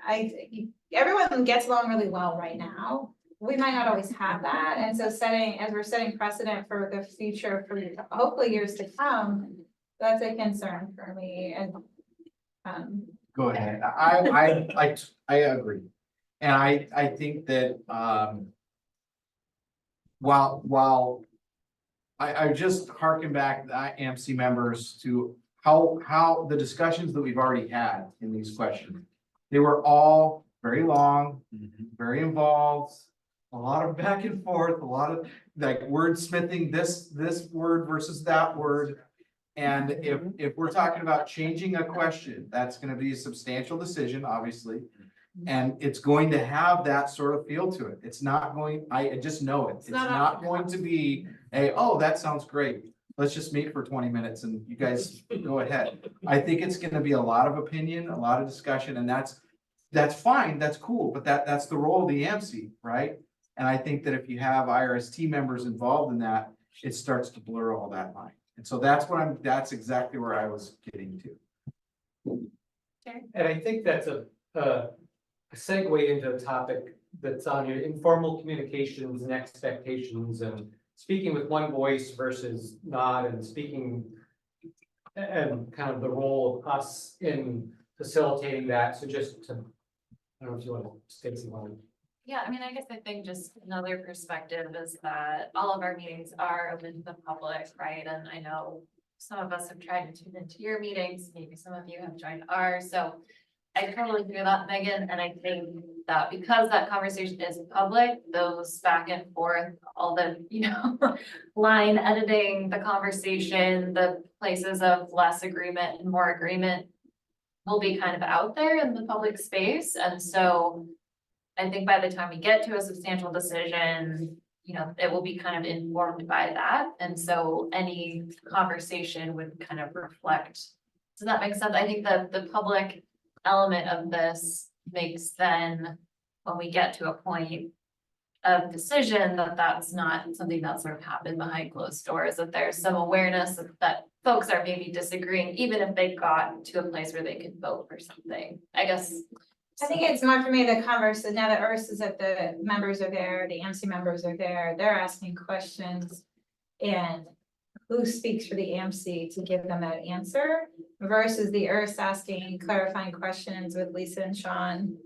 everyone gets along really well right now. We might not always have that. And so as we're setting precedent for the future for hopefully years to come, that's a concern for me. And Go ahead. I agree. And I think that, while I just harken back the AMC members to how the discussions that we've already had in these questions, they were all very long, very involved, a lot of back and forth, a lot of like wordsmithing, this word versus that word. And if we're talking about changing a question, that's gonna be a substantial decision, obviously. And it's going to have that sort of feel to it. It's not going, I just know it. It's not going to be oh, that sounds great. Let's just meet for 20 minutes and you guys go ahead. I think it's gonna be a lot of opinion, a lot of discussion, and that's fine, that's cool, but that's the role of the AMC, right? And I think that if you have IRST members involved in that, it starts to blur all that line. And so that's exactly where I was getting to. And I think that's a segue into a topic that's on your informal communications and expectations and speaking with one voice versus not, and speaking and kind of the role of us in facilitating that. So just to, I don't know if you want to, Stacy, want to. Yeah, I mean, I guess I think just another perspective is that all of our meetings are open to the public, right? And I know some of us have tried to tune into your meetings, maybe some of you have joined ours, so I totally hear that, Megan, and I think that because that conversation is public, those back and forth, all the, line editing, the conversation, the places of less agreement and more agreement will be kind of out there in the public space, and so I think by the time we get to a substantial decision, it will be kind of informed by that, and so any conversation would kind of reflect. Does that make sense? I think the public element of this makes then, when we get to a point of decision, that's not something that sort of happened behind closed doors, that there's some awareness that folks are maybe disagreeing, even if they got to a place where they could vote for something, I guess. I think it's more for me the converse, now the IRST is that the members are there, the AMC members are there, they're asking questions. And who speaks for the AMC to give them that answer versus the IRST asking clarifying questions with Lisa and Sean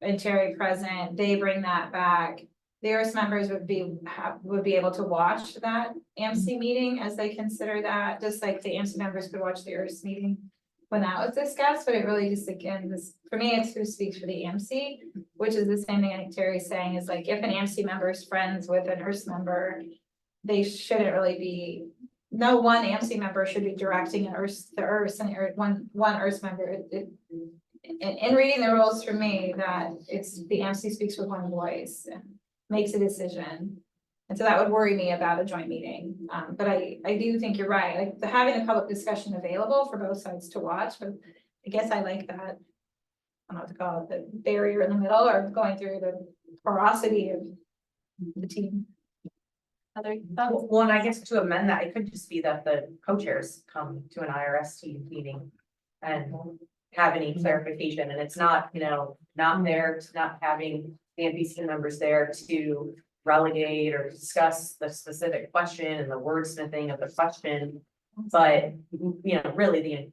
and Terry present, they bring that back. The IRST members would be able to watch that AMC meeting as they consider that, just like the AMC members could watch the IRST meeting when that was discussed, but it really just, again, for me, it's who speaks for the AMC, which is the same thing I think Terry's saying, is like, if an AMC member is friends with an IRST member, they shouldn't really be, no one AMC member should be directing the IRST and one IRST member. In reading the rules for me, that it's the AMC speaks with one voice and makes a decision. And so that would worry me about a joint meeting. But I do think you're right, like having a public discussion available for both sides to watch, but I guess I like that. I don't know what to call it, the barrier in the middle or going through the porosity of the team. Other thoughts? Well, and I guess to amend that, it could just be that the co-chairs come to an IRST meeting and have any clarification, and it's not, not there to not having the NPC members there to relegate or discuss the specific question and the wordsmithing of the question, but really the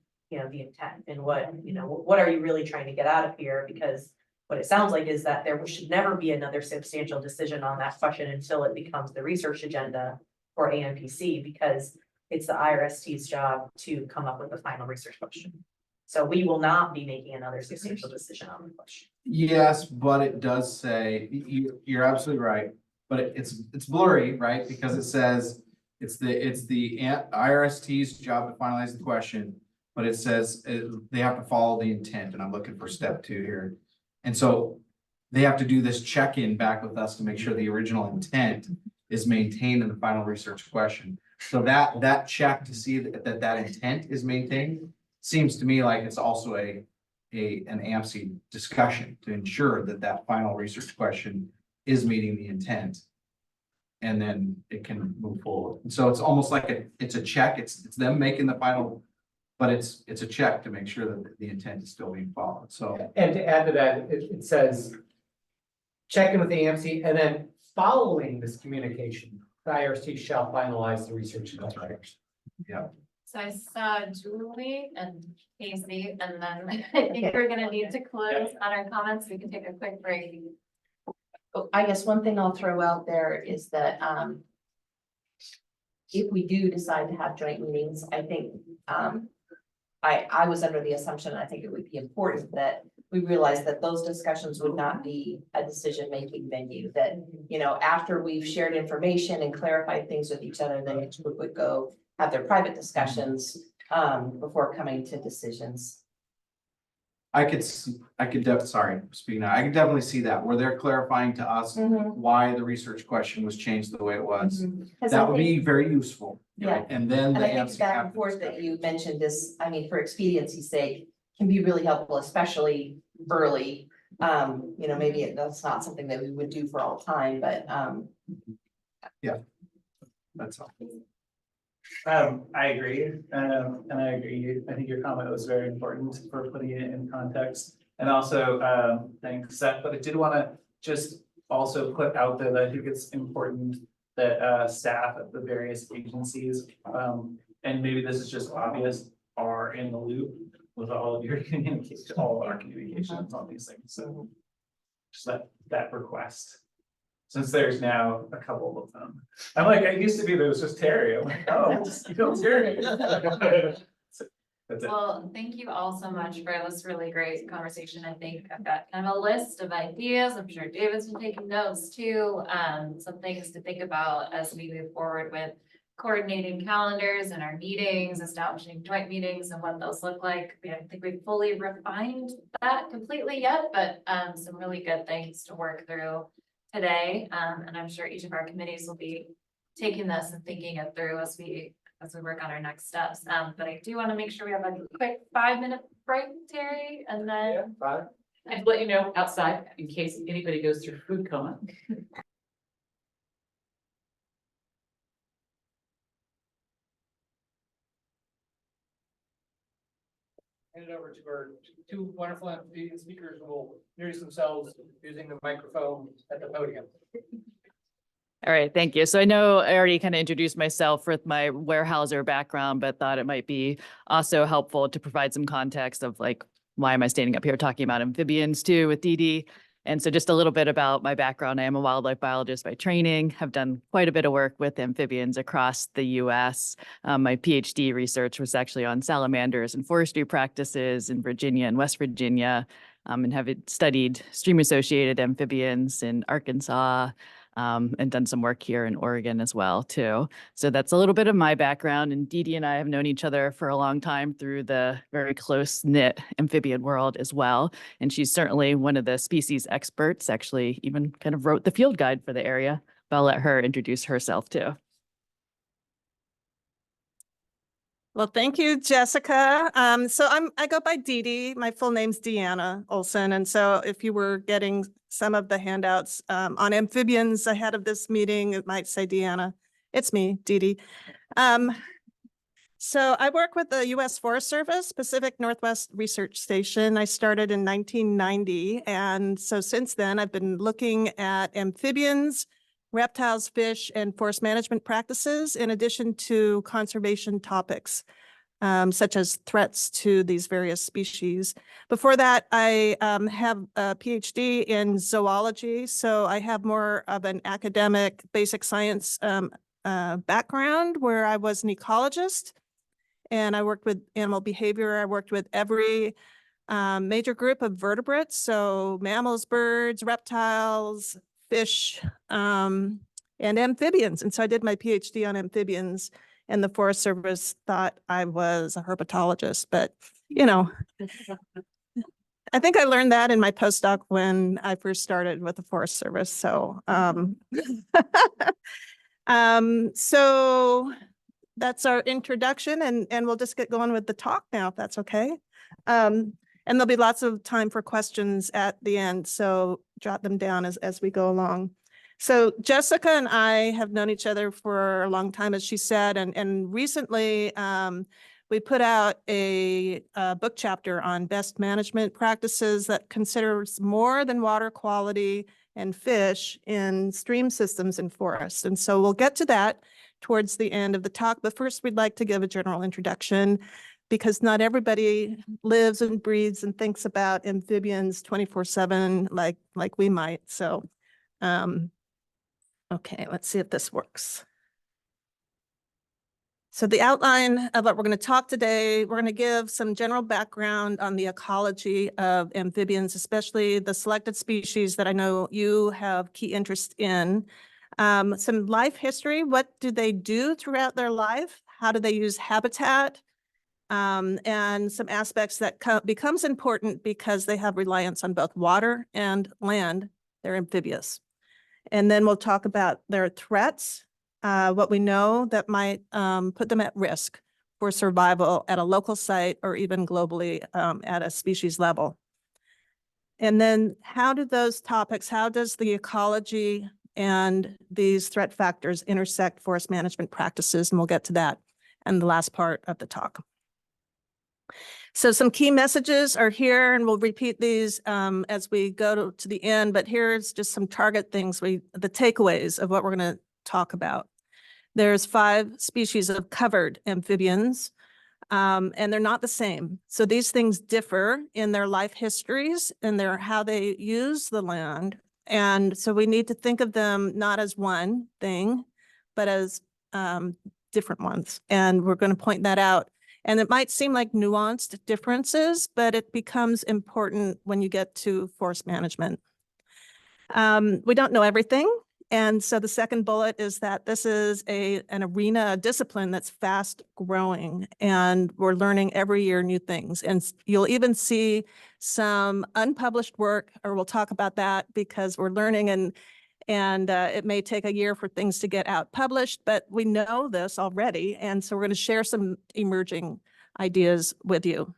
intent and what are you really trying to get out of here? Because what it sounds like is that there should never be another substantial decision on that question until it becomes the research agenda for ANPC, because it's the IRST's job to come up with the final research question. So we will not be making another substantial decision on the question. Yes, but it does say, you're absolutely right, but it's blurry, right? Because it says it's the IRST's job to finalize the question, but it says they have to follow the intent, and I'm looking for step 2 here. And so they have to do this check-in back with us to make sure the original intent is maintained in the final research question. So that check to see that intent is maintained seems to me like it's also an AMC discussion to ensure that final research question is meeting the intent. And then it can move forward. And so it's almost like it's a check, it's them making the final, but it's a check to make sure that the intent is still being followed, so. And to add to that, it says, check in with the AMC, and then following this communication, the IRST shall finalize the research. That's right. Yeah. So I saw Julie and Casey, and then I think we're gonna need to close on our comments. We can take a quick break. I guess one thing I'll throw out there is that, if we do decide to have joint meetings, I think, I was under the assumption, I think it would be important that we realize that those discussions would not be a decision-making venue, that, after we've shared information and clarified things with each other, then each group would go have their private discussions, before coming to decisions. I could definitely see that where they're clarifying to us why the research question was changed the way it was. That would be very useful. Yeah. Right? And then And the I think AMC back have and the forth that discussion. you mentioned is, for expediency's sake, can be really helpful, especially early. Maybe that's not something that we would do for all time, but, That's all. I agree, and I agree, I think your comment was very important for putting it in context. And also, thanks Seth, but I did wanna just also put out there that I think it's important that, staff at the various agencies, and maybe this is just obvious, are in the loop with all of your communication, all of our communications on these things, so. Just that request. since there's now a couple of them. I'm like, I used to be, there was just Terry. I'm like, oh, just, you know, Terry. That's it. Well, thank you all so much for this really great conversation. I think I've got kind of a list of ideas. I'm sure David's been taking notes too. Some things to think about as we move forward with coordinating calendars and our meetings, establishing joint meetings and what those look like. I don't think we've fully refined that completely yet, but some really good things to work through today. And I'm sure each of our committees will be taking this and thinking it through as we work on our next steps. But I do want to make sure we have a quick 5-minute break, Terry, and then. And let you know outside in case anybody goes through food coma. Hand it over to our two wonderful speakers who will introduce themselves using the microphone at the podium. All right, thank you. So I know I already kind of introduced myself with my Warehouser background, but thought it might be also helpful to provide some context of like, why am I standing up here talking about amphibians too with Dee Dee? And so just a little bit about my background. I am a wildlife biologist by training, have done quite a bit of work with amphibians across the US. My PhD research was actually on salamanders and forestry practices in Virginia and West Virginia, and have studied stream-associated amphibians in Arkansas, and done some work here in Oregon as well too. So that's a little bit of my background, and Dee Dee and I have known each other for a long time through the very close-knit amphibian world as well. And she's certainly one of the species experts, actually even kind of wrote the field guide for the area, but I'll let her introduce herself too. Well, thank you, Jessica. So I go by Dee Dee. My full name's Deanna Olson. And so if you were getting some of the handouts on amphibians ahead of this meeting, it might say Deanna. It's me, Dee Dee. So I work with the U.S. Forest Service, Pacific Northwest Research Station. I started in 1990. And so since then, I've been looking at amphibians, reptiles, fish, and forest management practices, in addition to conservation topics, such as threats to these various species. Before that, I have a PhD in zoology, so I have more of an academic basic science background, where I was an ecologist, and I worked with animal behavior. I worked with every major group of vertebrates, so mammals, birds, reptiles, fish, and amphibians. And so I did my PhD on amphibians, and the Forest Service thought I was a herpetologist, but you know, I think I learned that in my postdoc when I first started with the Forest Service. So, so that's our introduction, and we'll just get going with the talk now, if that's okay. And there'll be lots of time for questions at the end, so jot them down as we go along. So Jessica and I have known each other for a long time, as she said, and recently we put out a book chapter on best management practices that considers more than water quality and fish in stream systems and forests. And so we'll get to that towards the end of the talk, but first we'd like to give a general introduction, because not everybody lives and breathes and thinks about amphibians 24/7 like we might. So, okay, let's see if this works. So the outline of what we're going to talk today, we're going to give some general background on the ecology of amphibians, especially the selected species that I know you have key interest in. Some life history, what do they do throughout their life? How do they use habitat? And some aspects that becomes important because they have reliance on both water and land. They're amphibious. And then we'll talk about their threats, what we know that might put them at risk for survival at a local site or even globally at a species level. And then how do those topics, how does the ecology and these threat factors intersect forest management practices? And we'll get to that in the last part of the talk. So some key messages are here, and we'll repeat these as we go to the end, but here's just some target things, the takeaways of what we're going to talk about. There's 5 species of covered amphibians, and they're not the same. So these things differ in their life histories and how they use the land And so we need to think of them not as one thing, but as different ones. And we're going to point that out. And it might seem like nuanced differences, but it becomes important when you get to forest management. We don't know everything. And so the second bullet is that this is an arena, a discipline that's fast growing, and we're learning every year new things. And you'll even see some unpublished work, or we'll talk about that because we're learning, and it may take a year for things to get out published, but we know this already. And so we're going to share some emerging ideas with you.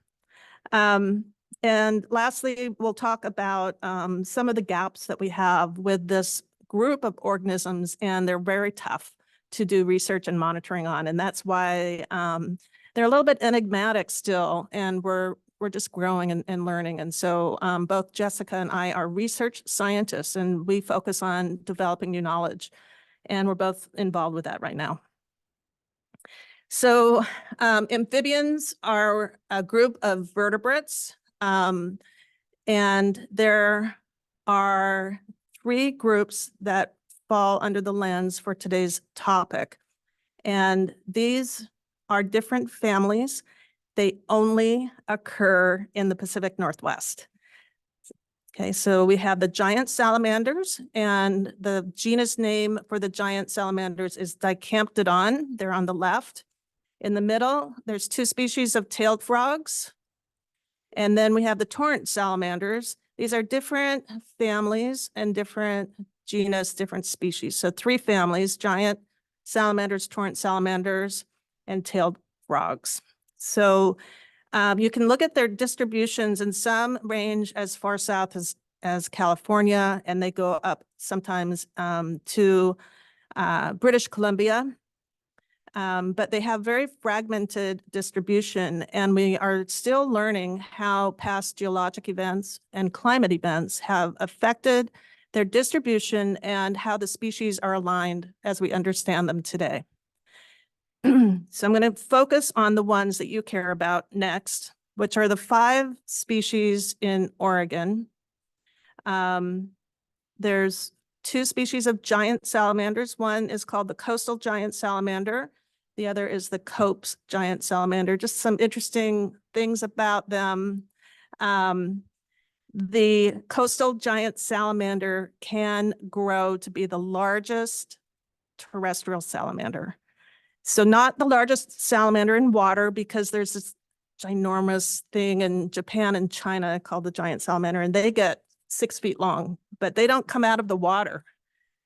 And lastly, we'll talk about some of the gaps that we have with this group of organisms, and they're very tough to do research and monitoring on. And that's why they're a little bit enigmatic still, and we're just growing and learning. And so both Jessica and I are research scientists, and we focus on developing new knowledge. And we're both involved with that right now. So amphibians are a group of vertebrates. And there are 3 groups that fall under the lens for today's topic. And these are different families. They only occur in the Pacific Northwest. Okay, so we have the giant salamanders, and the genus name for the giant salamanders is Dicamptodon. They're on the left. In the middle, there's 2 species of tailed frogs. And then we have the torrent salamanders. These are different families and different genus, different species. So 3 families: giant salamanders, torrent salamanders, and tailed frogs. So you can look at their distributions, and some range as far south as California, and they go up sometimes to British Columbia. But they have very fragmented distribution, and we are still learning how past geologic events and climate events have affected their distribution and how the species are aligned as we understand them today. So I'm going to focus on the ones that you care about next, which are the 5 species in Oregon. There's 2 species of giant salamanders. One is called the coastal giant salamander. The other is the Cope's giant salamander. Just some interesting things about them. The coastal giant salamander can grow to be the largest terrestrial salamander. So not the largest salamander in water, because there's this ginormous thing in Japan and China called the giant salamander, and they get 6 feet long, but they don't come out of the water.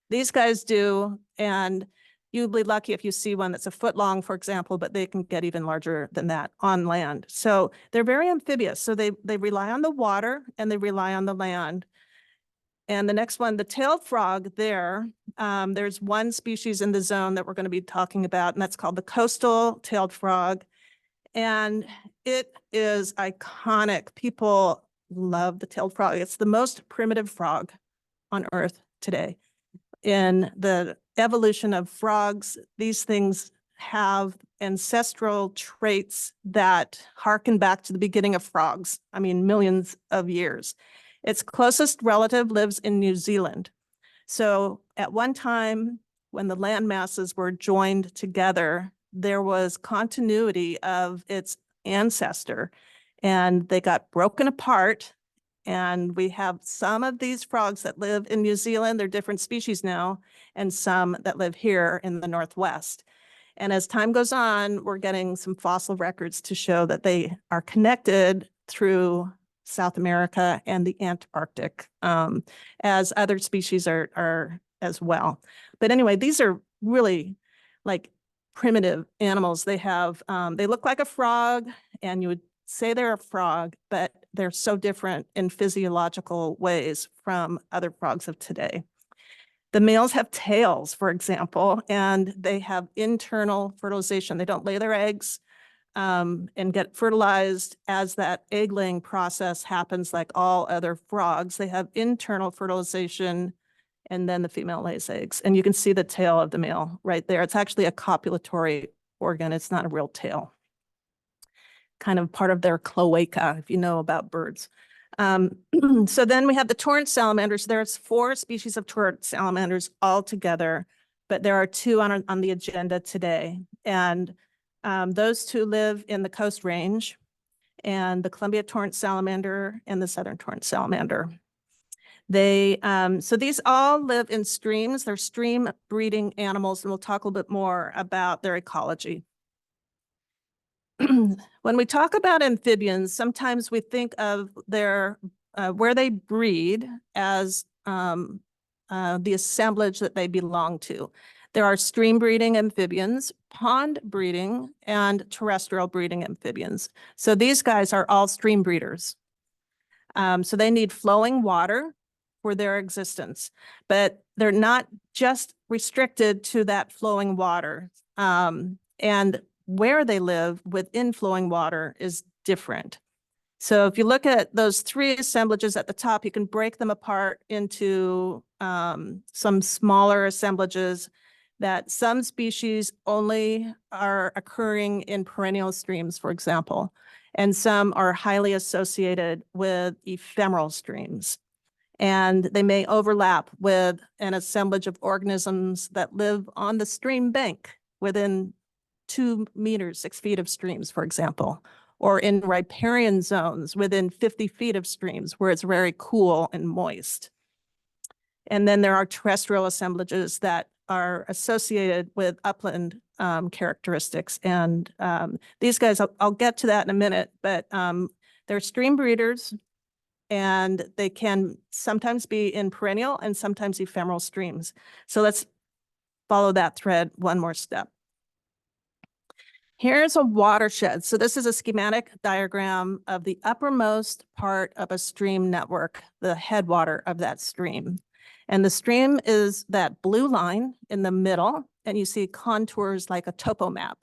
These guys do, and you'll be lucky if you see one that's a foot long, for example, but they can get even larger than that on land. So they're very amphibious. So they rely on the water and they rely on the land. And the next one, the tailed frog there's 1 species in the zone that we're going to be talking about, and that's called the coastal tailed frog. And it is iconic. People love the tailed frog. It's the most primitive frog on Earth today. In the evolution of frogs, these things have ancestral traits that harken back to the beginning of frogs. I mean, millions of years. Its closest relative lives in New Zealand. So at one time, when the land masses were joined together, there was continuity of its ancestor, and they got broken apart. And we have some of these frogs that live in New Zealand, they're different species now, and some that live here in the Northwest. And as time goes on, we're getting some fossil records to show that they are connected through South America and the Antarctic, as other species are as well. But anyway, these are really like primitive animals. They have, they look like a frog, and you would say they're a frog, but they're so different in physiological ways from other frogs of today. The males have tails, for example, and they have internal fertilization. They don't lay their eggs and get fertilized as that egg laying process happens like all other frogs. They have internal fertilization, and then the female lays eggs. And you can see the tail of the male right there. It's actually a copulatory organ. It's not a real tail. Kind of part of their cloaca, if you know about birds. So then we have the torrent salamanders. There's 4 species of torrent salamanders altogether, but there are 2 on the agenda today. And those 2 live in the Coast Range, and the Columbia torrent salamander and the southern torrent salamander. They, so these all live in streams. They're stream breeding animals, and we'll talk a little bit more about their ecology. When we talk about amphibians, sometimes we think of their where they breed as the assemblage that they belong to. There are stream breeding amphibians, pond breeding, and terrestrial breeding amphibians. So these guys are all stream breeders. So they need flowing water for their existence, but they're not just restricted to that flowing water. And where they live within flowing water is different. So if you look at those 3 assemblages at the top, you can break them apart into some smaller assemblages that some species only are occurring in perennial streams, for example, and some are highly associated with ephemeral streams. And they may overlap with an assemblage of organisms that live on the stream bank within 2 meters, 6 feet of streams, for example, or in riparian zones within 50 feet of streams where it's very cool and moist. And then there are terrestrial assemblages that are associated with upland characteristics. And these guys, I'll get to that in a minute, but they're stream breeders, and they can sometimes be in perennial and sometimes ephemeral streams. So let's follow that thread one more step. Here's a watershed. So this is a schematic diagram of the uppermost part of a stream network, the headwater of that stream. And the stream is that blue line in the middle, and you see contours like a topo map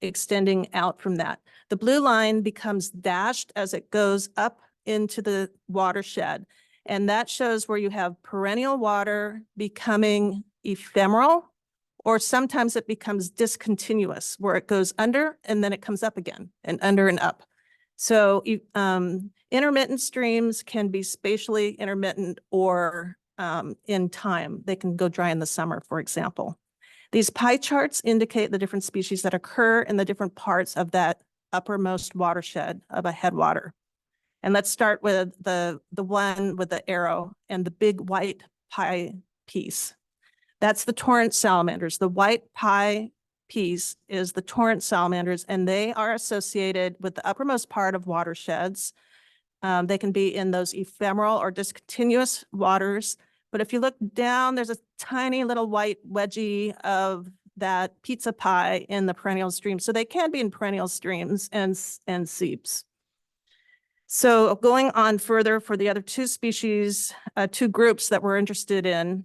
extending out from that. The blue line becomes dashed as it goes up into the watershed. And that shows where you have perennial water becoming ephemeral, or sometimes it becomes discontinuous, where it goes under and then it comes up again, and under and up. So intermittent streams can be spatially intermittent or in time. They can go dry in the summer, for example. These pie charts indicate the different species that occur in the different parts of that uppermost watershed of a headwater. And let's start with the one with the arrow and the big white pie piece. That's the torrent salamanders. The white pie piece is the torrent salamanders, and they are associated with the uppermost part of watersheds. They can be in those ephemeral or discontinuous waters. But if you look down, there's a tiny little white wedgie of that pizza pie in the perennial stream. So they can be in perennial streams and seeps. So going on further for the other 2 species, 2 groups that we're interested in,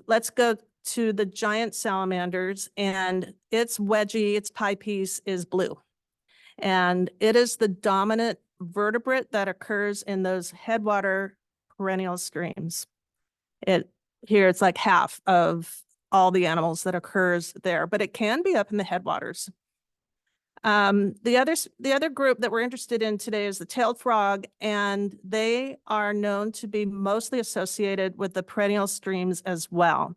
let's go to the giant salamanders, and its wedgie, its pie piece is blue. And it is the dominant vertebrate that occurs in those headwater perennial streams. Here it's like half of all the animals that occurs there, but it can be up in the headwaters. The other group that we're interested in today is the tailed frog, and they are known to be mostly associated with the perennial streams as well.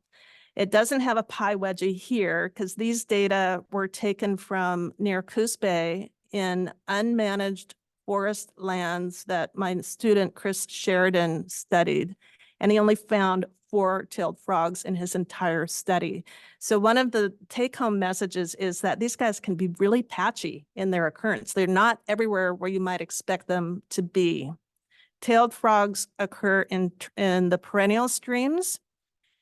It doesn't have a pie wedgie here because these data were taken from near Coos Bay in unmanaged forest lands that my student Chris Sheridan studied, and he only found 4 tailed frogs in his entire study. So one of the take-home messages is that these guys can be really patchy in their occurrence. They're not everywhere where you might expect them to be. Tailed frogs occur in the perennial streams.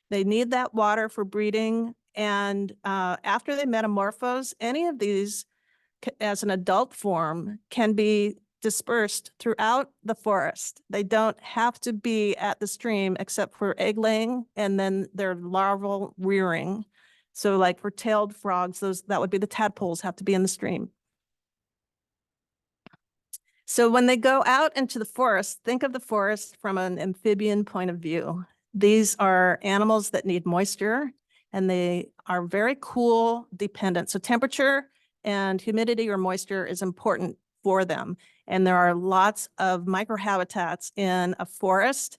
They need that water for breeding. And after they metamorphose, any of these as an adult form can be dispersed throughout the forest. They don't have to be at the stream except for egg laying and then their larval rearing. So like for tailed frogs, that would be the tadpoles have to be in the stream. So when they go out into the forest, think of the forest from an amphibian point of view. These are animals that need moisture, and they are very cool dependent. So temperature and humidity or moisture is important for them. And there are lots of microhabitats in a forest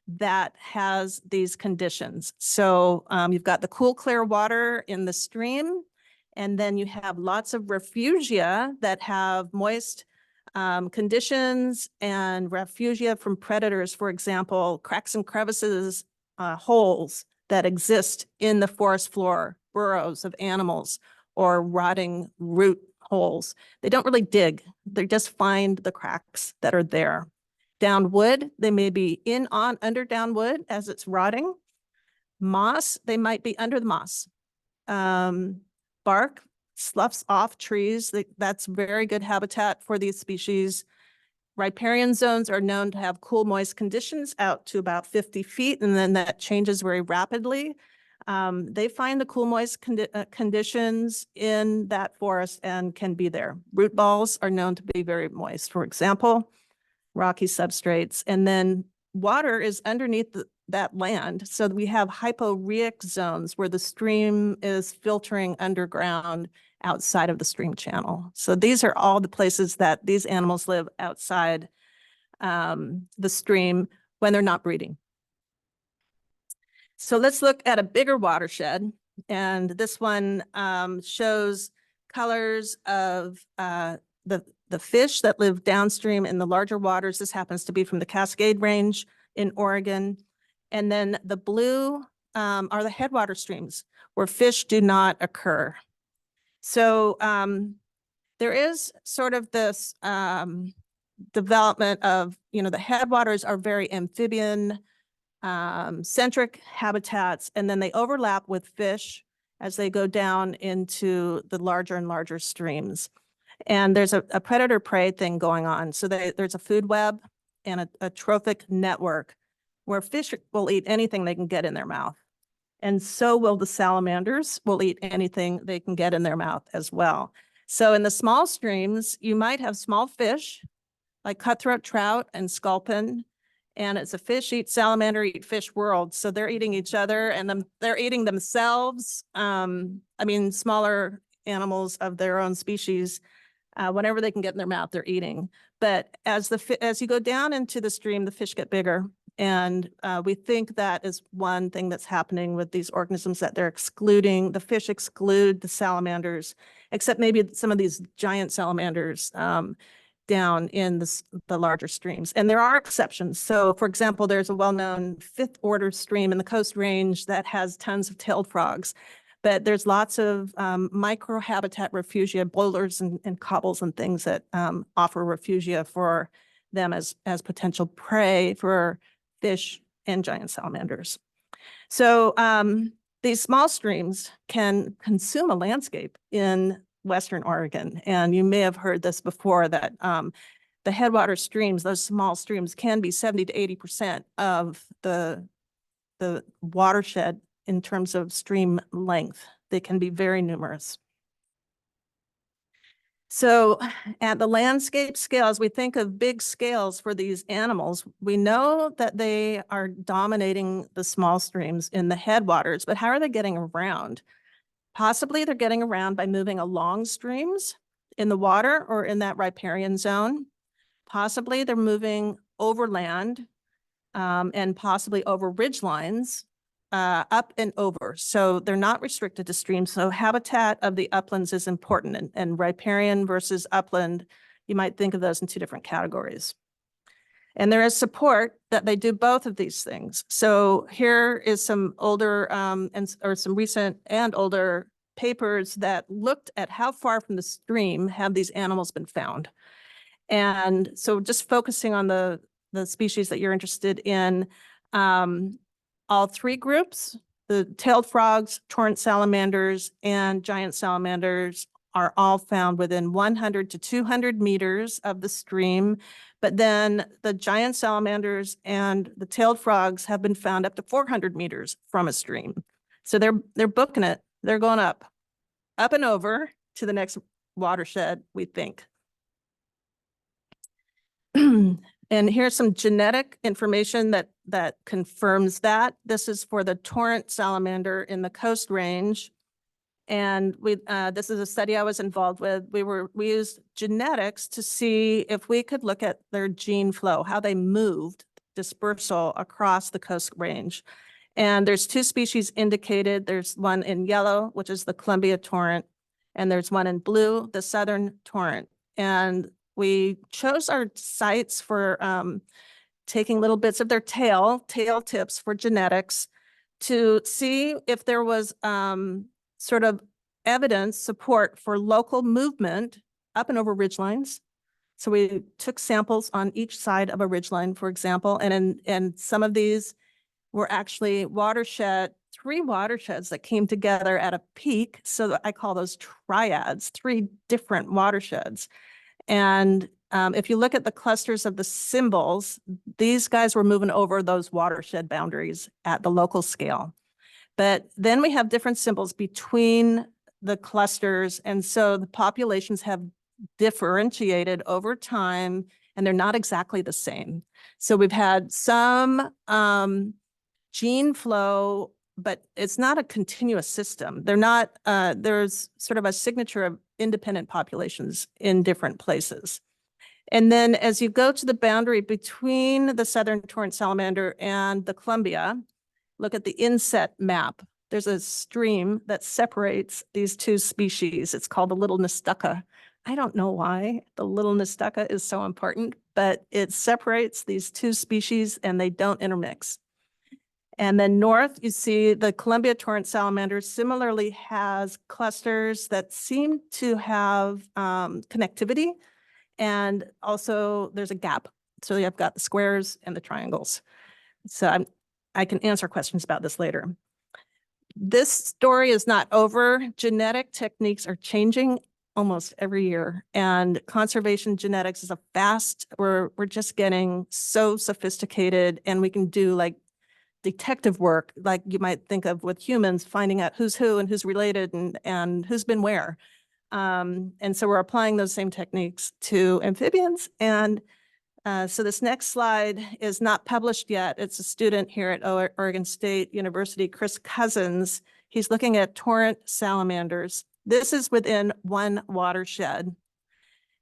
that has these conditions. So you've got the cool, clear water in the stream, and then you have lots of refugia that have moist conditions and refugia from predators, for example, cracks and crevices, holes that exist in the forest floor, burrows of animals, or rotting root holes. They don't really dig, they just find the cracks that are there. Down wood, they may be under down wood as it's rotting. Moss, they might be under the moss. Bark sloughs off trees. That's very good habitat for these species. Riparian zones are known to have cool, moist conditions out to about 50 feet, and then that changes very rapidly. They find the cool, moist conditions in that forest and can be there. Root balls are known to be very moist, for example, rocky substrates. And then water is underneath that land. So we have hyporheic zones where the stream is filtering underground outside of the stream channel. So these are all the places that these animals live outside the stream when they're not breeding. So let's look at a bigger watershed. And this one shows colors of the fish that live downstream in the larger waters. This happens to be from the Cascade Range in Oregon. And then the blue are the headwater streams where fish do not occur. So there is sort of this development of, the headwaters are very amphibian centric habitats, and then they overlap with fish as they go down into the larger and larger streams. And there's a predator-prey thing going on. So there's a food web and a trophic network where fish will eat anything they can get in their mouth. And so will the salamanders will eat anything they can get in their mouth as well. So in the small streams, you might have small fish like cutthroat trout and sculpin. And it's a fish eat salamander eat fish world. So they're eating each other and they're eating themselves. Smaller animals of their own species, whenever they can get in their mouth, they're eating. But as you go down into the stream, the fish get bigger. And we think that is one thing that's happening with these organisms, that they're excluding, the fish exclude the salamanders, except maybe some of these giant salamanders down in the larger streams. And there are exceptions. So for example, there's a well-known fifth order stream in the Coast Range that has tons of tailed frogs. But there's lots of microhabitat refugia, boulders and cobbles and things that offer refugia for them as potential prey for fish and giant salamanders. So these small streams can consume a landscape in Western Oregon. And you may have heard this before, that the headwater streams, those small streams, can be 70 to 80% of the watershed in terms of stream length. They can be very numerous. So at the landscape scale, as we think of big scales for these animals, we know that they are dominating the small streams in the headwaters, but how are they getting around? Possibly they're getting around by moving along streams in the water or in that riparian zone. Possibly they're moving overland and possibly over ridge lines, up and over. So they're not restricted to streams. So habitat of the uplands is important, and riparian versus upland, you might think of those in two different categories. And there is support that they do both of these things. So here is some older or some recent and older papers that looked at how far from the stream have these animals been found. And so just focusing on the species that you're interested in, all three groups, the tailed frogs, torrent salamanders, and giant salamanders, are all found within 100 to 200 meters of the stream. But then the giant salamanders and the tailed frogs have been found up to 400 meters from a stream. So they're booking it. They're going up and over to the next watershed, we think. And here's some genetic information that confirms that. This is for the torrent salamander in the Coast Range. And this is a study I was involved with. We used genetics to see if we could look at their gene flow, how they moved dispersal across the Coast Range. And there's two species indicated. There's one in yellow, which is the Columbia torrent, and there's one in blue, the Southern torrent. And we chose our sites for taking little bits of their tail tips for genetics to see if there was sort of evidence support for local movement up and over ridgelines. So we took samples on each side of a ridgeline, for example, and some of these were actually three watersheds that came together at a peak. So I call those triads, three different watersheds. And if you look at the clusters of the symbols, these guys were moving over those watershed boundaries at the local scale. But then we have different symbols between the clusters. And so the populations have differentiated over time, and they're not exactly the same. So we've had some gene flow, but it's not a continuous system. They're not, there's sort of a signature of independent populations in different places. And then as you go to the boundary between the Southern torrent salamander and the Columbia, look at the inset map. There's a stream that separates these two species. It's called the Little Nestucca. I don't know why the Little Nestucca is so important, but it separates these two species and they don't intermix. And then north, you see the Columbia torrent salamander similarly has clusters that seem to have connectivity. And also there's a gap. So you've got the squares and the triangles. So I can answer questions about this later. This story is not over. Genetic techniques are changing almost every year. And conservation genetics is we're just getting so sophisticated, and we can do like detective work, like you might think of with humans, finding out who's who and who's related and who's been where. And so we're applying those same techniques to amphibians. And so this next slide is not published yet. It's a student here at Oregon State University, Chris Cousins. He's looking at torrent salamanders. This is within one watershed.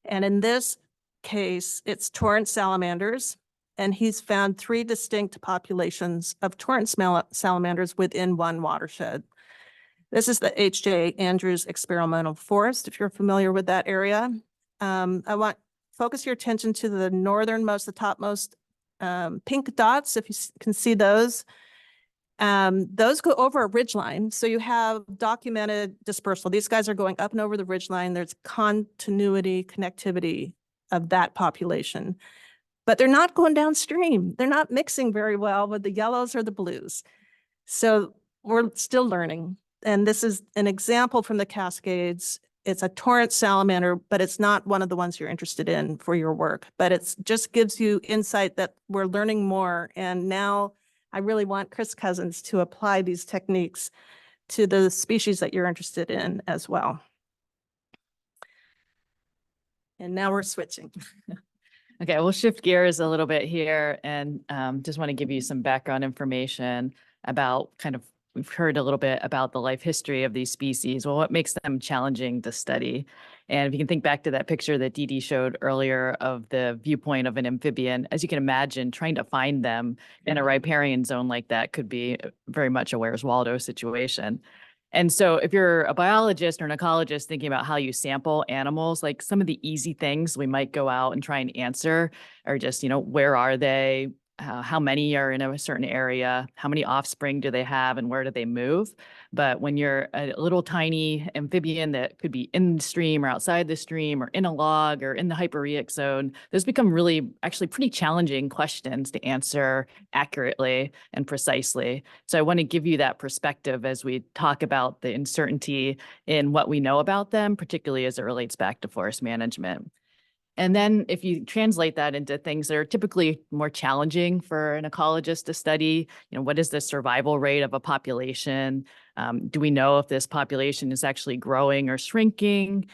And in this case, it's torrent salamanders. And he's found three distinct populations of torrent salamanders within one watershed. This is the H.J. Andrews Experimental Forest, if you're familiar with that area. I want focus your attention to the northernmost, the topmost pink dots, if you can see those. Those go over a ridgeline. So you have documented dispersal. These guys are going up and over the ridgeline. There's continuity, connectivity of that population. But they're not going downstream. They're not mixing very well with the yellows or the blues. So we're still learning. And this is an example from the Cascades. It's a torrent salamander, but it's not one of the ones you're interested in for your work. But it just gives you insight that we're learning more. And now I really want Chris Cousins to apply these techniques to the species that you're interested in as well. And now we're switching. Okay, we'll shift gears a little bit here and just want to give you some background information about we've heard a little bit about the life history of these species. Well, what makes them challenging to study? And if you can think back to that picture that Dee Dee showed earlier of the viewpoint of an amphibian, as you can imagine, trying to find them in a riparian zone like that could be very much a Where's Waldo situation. And so if you're a biologist or an ecologist thinking about how you sample animals, like some of the easy things we might go out and try and answer are just, where are they? How many are in a certain area? How many offspring do they have and where do they move? But when you're a little tiny amphibian that could be in the stream or outside the stream or in a log or in the hyporheic zone, those become really actually pretty challenging questions to answer accurately and precisely. So I want to give you that perspective as we talk about the uncertainty in what we know about them, particularly as it relates back to forest management. And then if you translate that into things that are typically more challenging for an ecologist to study, what is the survival rate of a population? Do we know if this population is actually growing or shrinking?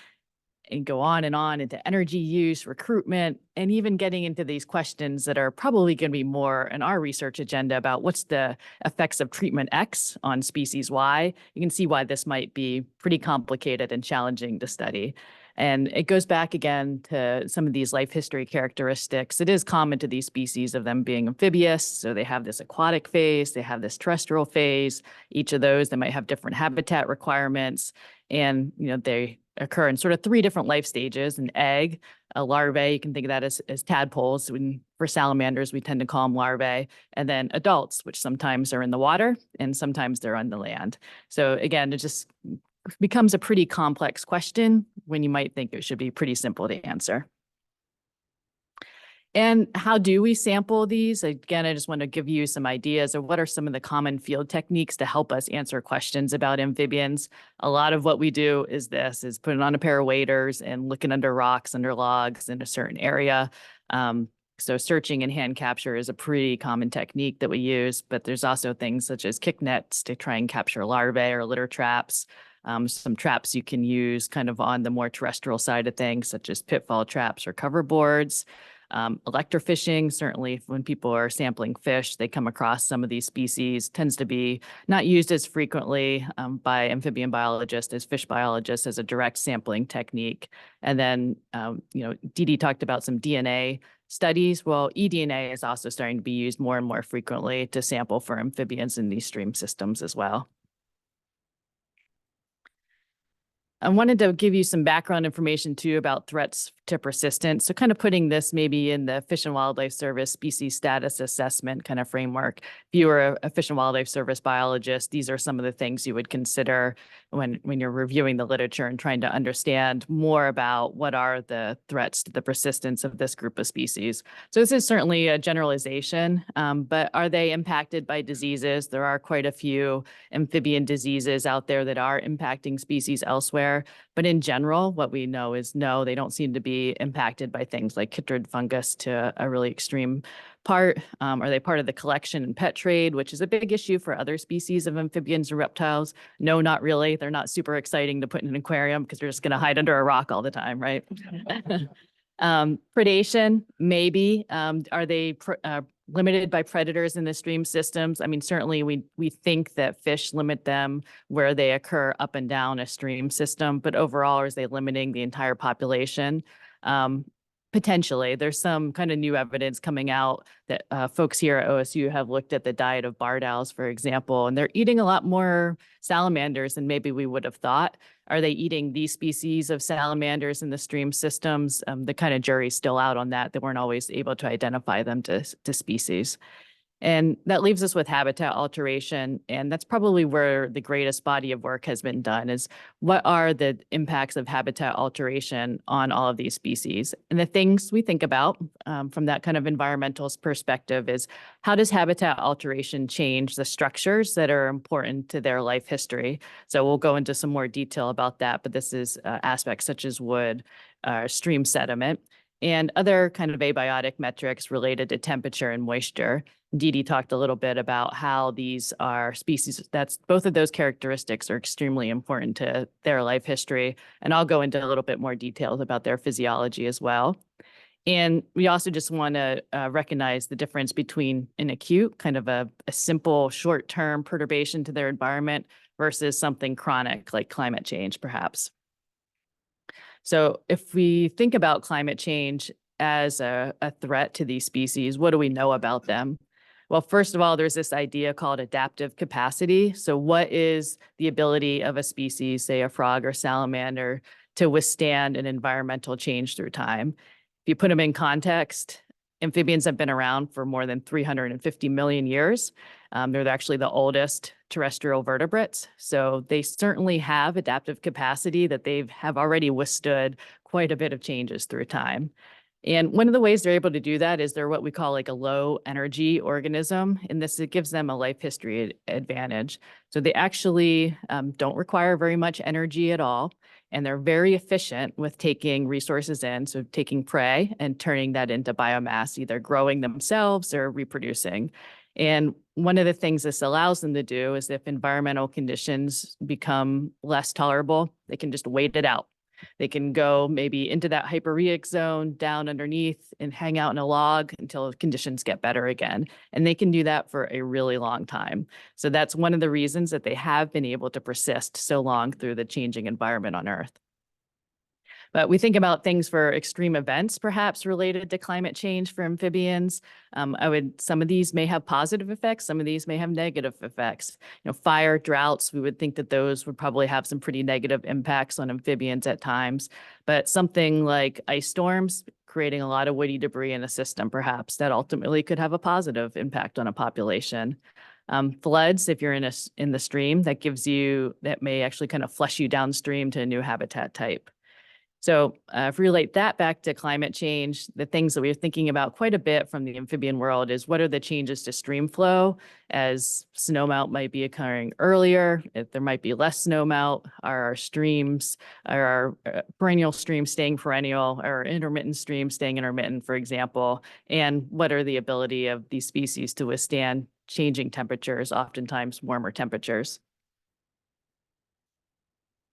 and go on and on into energy use, recruitment, and even getting into these questions that are probably going to be more in our research agenda about what's the effects of treatment X on species Y. You can see why this might be pretty complicated and challenging to study. And it goes back again to some of these life history characteristics. It is common to these species of them being amphibious. So they have this aquatic phase, they have this terrestrial phase. Each of those, they might have different habitat requirements. And, they occur in sort of 3 different life stages: an egg, a larvae, you can think of that as tadpoles. For salamanders, we tend to call them larvae, and then adults, which sometimes are in the water and sometimes they're on the land. So again, it just becomes a pretty complex question when you might think it should be pretty simple to answer. And how do we sample these? Again, I just want to give you some ideas of what are some of the common field techniques to help us answer questions about amphibians. A lot of what we do is putting on a pair of waders and looking under rocks, under logs in a certain area. So searching and hand capture is a pretty common technique that we use, but there's also things such as kick nets to try and capture larvae or litter traps. Some traps you can use kind of on the more terrestrial side of things, such as pitfall traps or cover boards. Electrofishing, certainly when people are sampling fish, they come across some of these species, tends to be not used as frequently by amphibian biologists as fish biologists as a direct sampling technique. And then, Dee Dee talked about some DNA studies. Well, eDNA is also starting to be used more and more frequently to sample for amphibians in these stream systems as well. I wanted to give you some background information too about threats to persistence. So kind of putting this maybe in the Fish and Wildlife Service species status assessment kind of framework. If you were a Fish and Wildlife Service biologist, these are some of the things you would consider when you're reviewing the literature and trying to understand more about what are the threats to the persistence of this group of species. So this is certainly a generalization, but are they impacted by diseases? There are quite a few amphibian diseases out there that are impacting species elsewhere. But in general, what we know is no, they don't seem to be impacted by things like chytrid fungus to a really extreme part. Are they part of the collection and pet trade, which is a big issue for other species of amphibians or reptiles? No, not really. They're not super exciting to put in an aquarium because they're just going to hide under a rock all the time, right? Predation, maybe. Are they limited by predators in the stream systems? I mean, certainly we think that fish limit them where they occur up and down a stream system, but overall, are they limiting the entire population? Potentially. There's some kind of new evidence coming out that folks here at OSU have looked at the diet of barred owls, for example, and they're eating a lot more salamanders than maybe we would have thought. Are they eating these species of salamanders in the stream systems? The kind of jury's still out on that. They weren't always able to identify them to species. And that leaves us with habitat alteration. And that's probably where the greatest body of work has been done, is what are the impacts of habitat alteration on all of these species? And the things we think about from that kind of environmental perspective is, how does habitat alteration change the structures that are important to their life history? So we'll go into some more detail about that, but this is aspects such as wood, stream sediment, and other kind of abiotic metrics related to temperature and moisture. Dee Dee talked a little bit about how these are species, both of those characteristics are extremely important to their life history. And I'll go into a little bit more details about their physiology as well. And we also just want to recognize the difference between an acute, kind of a simple short-term perturbation to their environment versus something chronic like climate change, perhaps. So if we think about climate change as a threat to these species, what do we know about them? Well, first of all, there's this idea called adaptive capacity. So what is the ability of a species, say a frog or salamander, to withstand an environmental change through time? If you put them in context, amphibians have been around for more than 350 million years. They're actually the oldest terrestrial vertebrates. So they certainly have adaptive capacity that they have already withstood quite a bit of changes through time. And one of the ways they're able to do that is they're what we call like a low energy organism. And it gives them a life history advantage. So they actually don't require very much energy at all. And they're very efficient with taking resources in, so taking prey and turning that into biomass, either growing themselves or reproducing. And one of the things this allows them to do is if environmental conditions become less tolerable, they can just wait it out. They can go maybe into that hyperrheic zone down underneath and hang out in a log until conditions get better again. And they can do that for a really long time. So that's one of the reasons that they have been able to persist so long through the changing environment on Earth. But we think about things for extreme events, perhaps related to climate change for amphibians. Some of these may have positive effects, some of these may have negative effects. Fire, droughts, we would think that those would probably have some pretty negative impacts on amphibians at times. But something like ice storms, creating a lot of woody debris in a system, perhaps, that ultimately could have a positive impact on a population. Floods, if you're in the stream, that may actually kind of flush you downstream to a new habitat type. So if we relate that back to climate change, the things that we're thinking about quite a bit from the amphibian world is what are the changes to stream flow as snowmelt might be occurring earlier, if there might be less snowmelt, are our perennial streams staying perennial, or intermittent streams staying intermittent, for example, and what are the ability of these species to withstand changing temperatures, oftentimes warmer temperatures.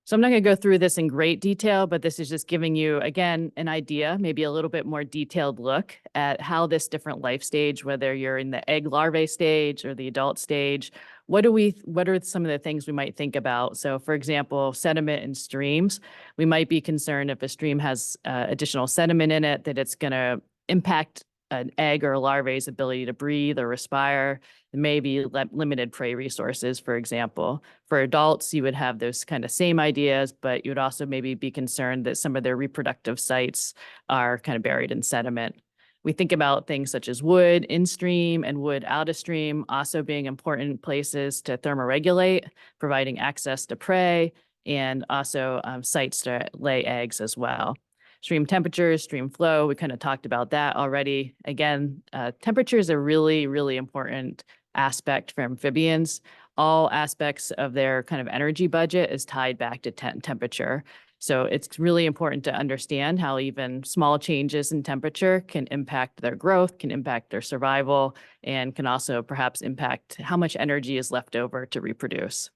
So I'm not going to go through this in great detail, but this is just giving you, again, an idea, maybe a little bit more detailed look at how this different life stage, whether you're in the egg larvae stage or the adult stage, what are some of the things we might think about? So for example, sediment in streams, we might be concerned if a stream has additional sediment in it, that it's going to impact an egg or a larvae's ability to breathe or respire. There may be limited prey resources, for example. For adults, you would have those kind of same ideas, but you would also maybe be concerned that some of their reproductive sites are kind of buried in sediment. We think about things such as wood in stream and wood out of stream also being important places to thermoregulate, providing access to prey, and also sites to lay eggs as well. Stream temperatures, stream flow, we kind of talked about that already. Again, temperature is a really, really important aspect for amphibians. All aspects of their kind of energy budget is tied back to temperature. So it's really important to understand how even small changes in temperature can impact their growth, can impact their survival, and can also perhaps impact how much energy is left over to reproduce.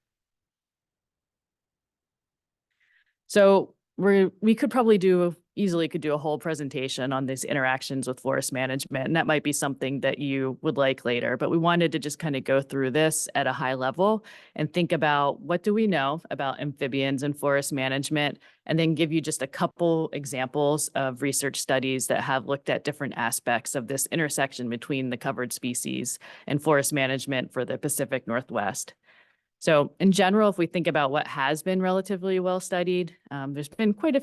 So we could probably easily do a whole presentation on these interactions with forest management, and that might be something that you would like later, but we wanted to just kind of go through this at a high level and think about what do we know about amphibians and forest management, and then give you just a couple examples of research studies that have looked at different aspects of this intersection between the covered species and forest management for the Pacific Northwest. So in general, if we think about what has been relatively well studied, there's been quite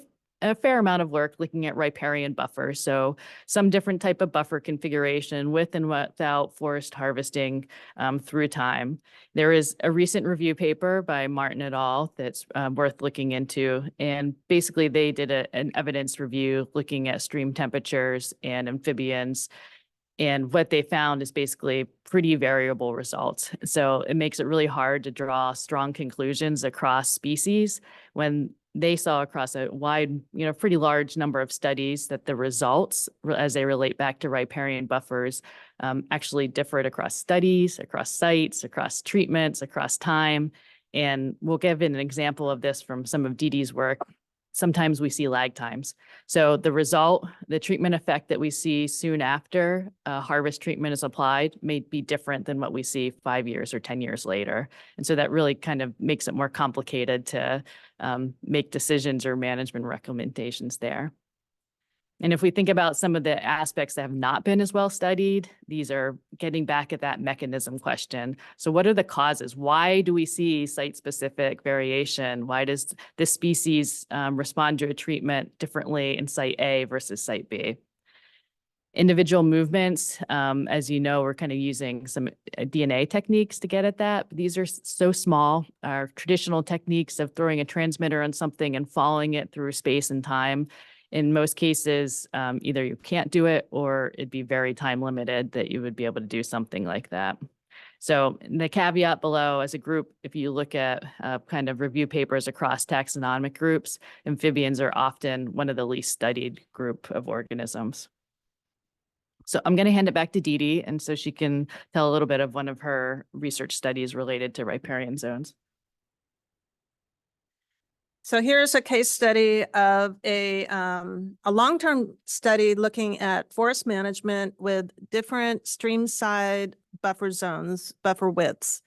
a fair amount of work looking at riparian buffers. So some different type of buffer configuration with and without forest harvesting through time. There is a recent review paper by Martin et al. That's worth looking into. And basically they did an evidence review looking at stream temperatures and amphibians. And what they found is basically pretty variable results. So it makes it really hard to draw strong conclusions across species when they saw across a wide, pretty large number of studies that the results as they relate back to riparian buffers actually differed across studies, across sites, across treatments, across time. And we'll give an example of this from some of Dee Dee's work. Sometimes we see lag times. So the treatment effect that we see soon after harvest treatment is applied may be different than what we see 5 years or 10 years later. And so that really kind of makes it more complicated to make decisions or management recommendations there. And if we think about some of the aspects that have not been as well studied, these are getting back at that mechanism question. So what are the causes? Why do we see site-specific variation? Why does this species respond to a treatment differently in site A versus site B? Individual movements, as you know, we're kind of using some DNA techniques to get at that. These are so small. Our traditional techniques of throwing a transmitter on something and following it through space and time, in most cases, either you can't do it or it'd be very time limited that you would be able to do something like that. So the caveat below, as a group, if you look at kind of review papers across taxonomic groups, amphibians are often one of the least studied group of organisms. So I'm going to hand it back to Dee Dee, and so she can tell a little bit of one of her research studies related to riparian zones. So here's a case study of a long-term study looking at forest management with different stream side buffer zones, buffer widths.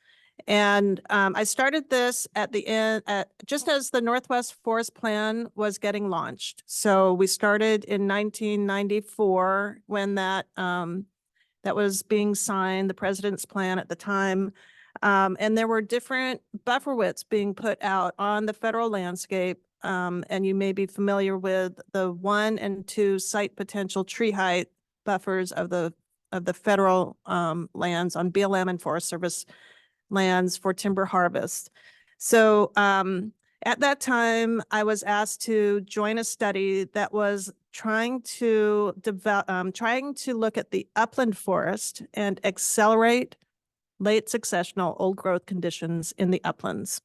And I started this at the end, just as the Northwest Forest Plan was getting launched. So we started in 1994 when that was being signed, the president's plan at the time. And there were different buffer widths being put out on the federal landscape. And you may be familiar with the 1 and 2 site potential tree height buffers of the federal lands on BLM and Forest Service lands for timber harvest. So at that time, I was asked to join a study that was trying to look at the upland forest and accelerate late successional old growth conditions in the uplands.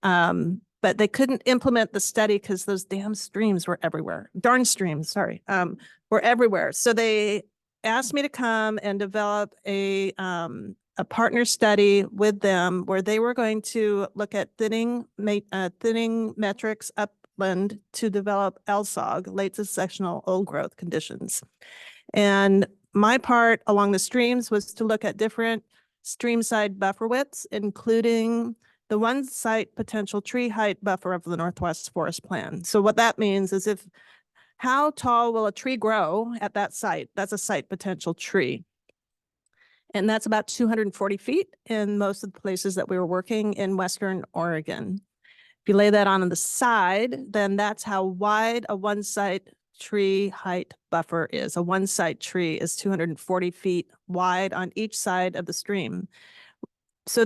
But they couldn't implement the study because those damn streams were everywhere. Darn streams, sorry, were everywhere. So they asked me to come and develop a partner study with them where they were going to look at thinning metrics upland to develop LSOG, late successional old growth conditions. And my part along the streams was to look at different stream side buffer widths, including the 1 site potential tree height buffer of the Northwest Forest Plan. So what that means is how tall will a tree grow at that site? That's a site potential tree. And that's about 240 feet in most of the places that we were working in Western Oregon. If you lay that on the side, then that's how wide a 1 site tree height buffer is. A 1 site tree is 240 feet wide on each side of the stream. So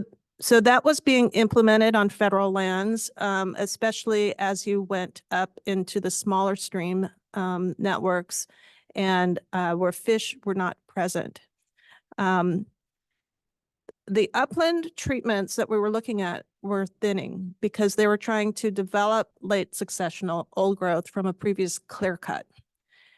that was being implemented on federal lands, especially as you went up into the smaller stream networks and where fish were not present. The upland treatments that we were looking at were thinning because they were trying to develop late successional old growth from a previous clear cut.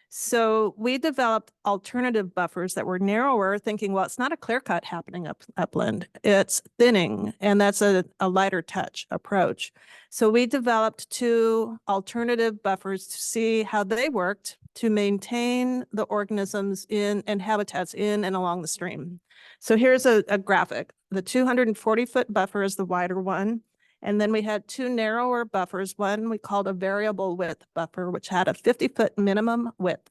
So we developed alternative buffers that were narrower, thinking, well, it's not a clear cut happening upland, it's thinning, and that's a lighter touch approach. So we developed 2 alternative buffers to see how they worked to maintain the organisms in and habitats in and along the stream. So here's a graphic. The 240-foot buffer is the wider one. And then we had 2 narrower buffers. One we called a variable width buffer, which had a 50-foot minimum width.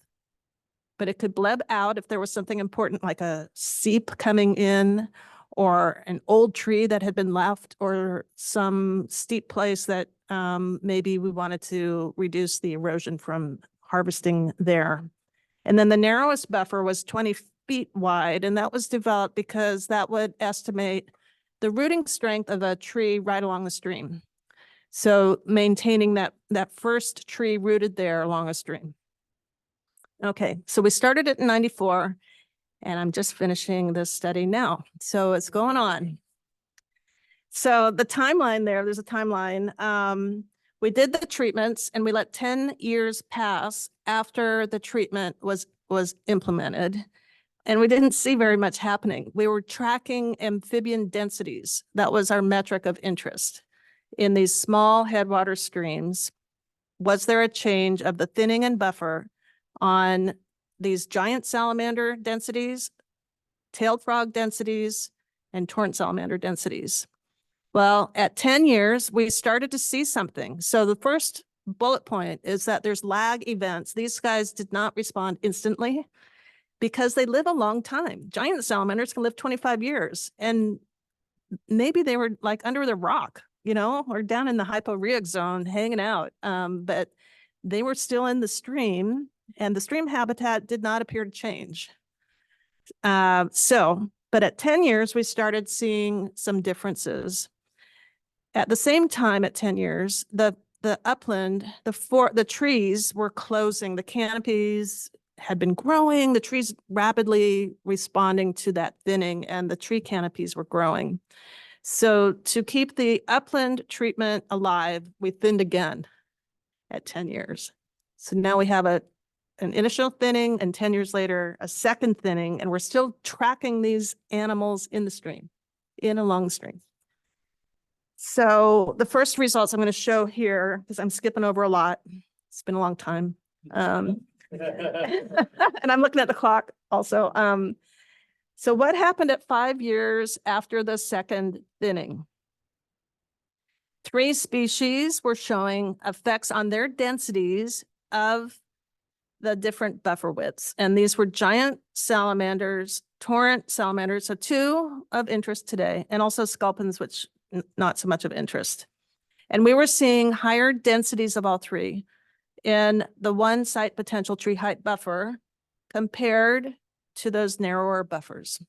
But it could bleb out if there was something important like a seep coming in or an old tree that had been left or some steep place that maybe we wanted to reduce the erosion from harvesting there. And then the narrowest buffer was 20 feet wide, and that was developed because that would estimate the rooting strength of a tree right along the stream. So maintaining that first tree rooted there along a stream. Okay, so we started it in 94, and I'm just finishing this study now. So it's going on. So the timeline there's a timeline. We did the treatments and we let 10 years pass after the treatment was implemented. And we didn't see very much happening. We were tracking amphibian densities. That was our metric of interest. In these small headwater streams, was there a change of the thinning and buffer on these giant salamander densities, tailed frog densities, and torrent salamander densities? Well, at 10 years, we started to see something. So the first bullet point is that there's lag events. These guys did not respond instantly because they live a long time. Giant salamanders can live 25 years. And maybe they were like under the rock, or down in the hyporeac zone hanging out. But they were still in the stream, and the stream habitat did not appear to change. But at 10 years, we started seeing some differences. At the same time, at 10 years, the upland, the trees were closing, the canopies had been growing, the trees rapidly responding to that thinning, and the tree canopies were growing. So to keep the upland treatment alive, we thinned again at 10 years. So now we have an initial thinning, and 10 years later, a second thinning, and we're still tracking these animals in the stream, along the stream. So the first results I'm going to show here, because I'm skipping over a lot. It's been a long time. And I'm looking at the clock also. So what happened at 5 years after the second thinning? 3 species were showing effects on their densities of the different buffer widths. And these were giant salamanders, torrent salamanders, so 2 of interest today, and also sculpins, which not so much of interest. And we were seeing higher densities of all 3 in the 1 site potential tree height buffer compared to those narrower buffers.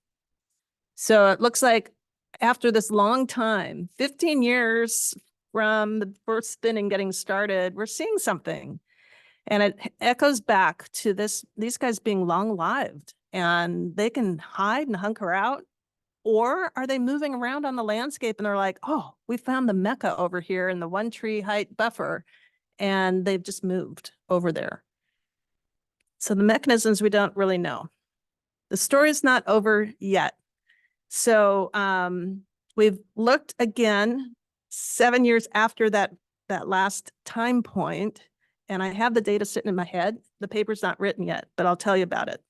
So it looks like after this long time, 15 years from the first thinning getting started, we're seeing something. And it echoes back to these guys being long-lived, and they can hide and hunker out. Or are they moving around on the landscape and they're like, oh, we found the mecca over here in the 1 tree height buffer, and they've just moved over there. So the mechanisms we don't really know. The story's not over yet. So we've looked again 7 years after that last time point, and I have the data sitting in my head. The paper's not written yet, but I'll tell you about it.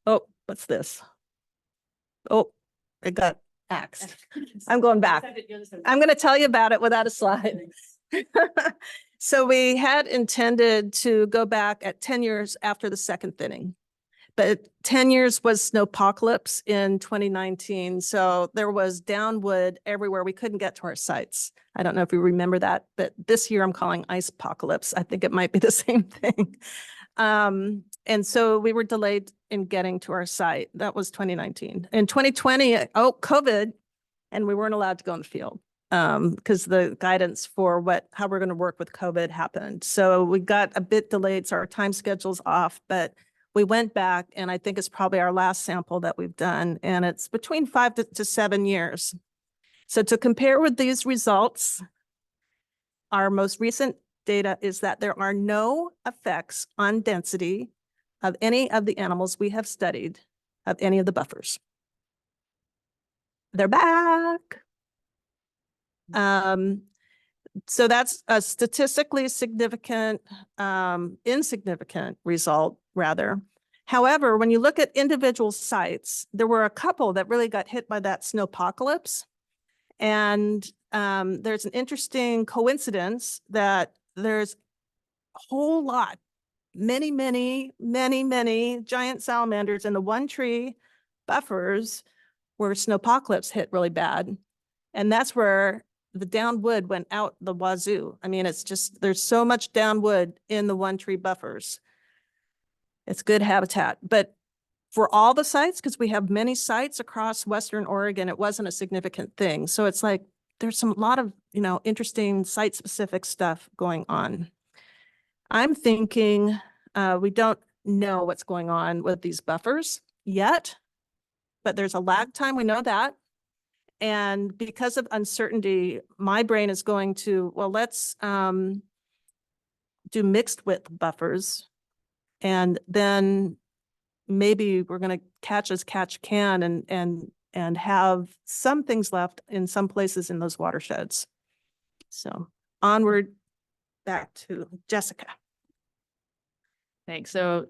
Oh, what's this? Oh, it got axed. I'm going back. I'm going to tell you about it without a slide. So we had intended to go back at 10 years after the second thinning, but 10 years was snowpocalypse in 2019. So there was downwood everywhere. We couldn't get to our sites. I don't know if you remember that, but this year I'm calling ice apocalypse. I think it might be the same thing. And so we were delayed in getting to our site. That was 2019. In 2020, COVID, and we weren't allowed to go in the field because the guidance for how we're going to work with COVID happened. So we got a bit delayed, so our time schedule's off, but we went back, and I think it's probably our last sample that we've done, and it's between 5 to 7 years. So to compare with these results, our most recent data is that there are no effects on density of any of the animals we have studied of any of the buffers. They're back. So that's a statistically significant, insignificant result, rather. However, when you look at individual sites, there were a couple that really got hit by that snowpocalypse. And there's an interesting coincidence that there's a whole lot, many giant salamanders in the 1 tree buffers where snowpocalypse hit really bad. And that's where the downwood went out the wazoo. I mean, it's just, there's so much downwood in the 1 tree buffers. It's good habitat. But for all the sites, because we have many sites across Western Oregon, it wasn't a significant thing. So it's like, there's a lot of, interesting site-specific stuff going on. I'm thinking we don't know what's going on with these buffers yet, but there's a lag time, we know that. And because of uncertainty, my brain is going to, well, let's do mixed width buffers. And then maybe we're going to catch as catch can and have some things left in some places in those watersheds. So onward, back to Jessica. Thanks. So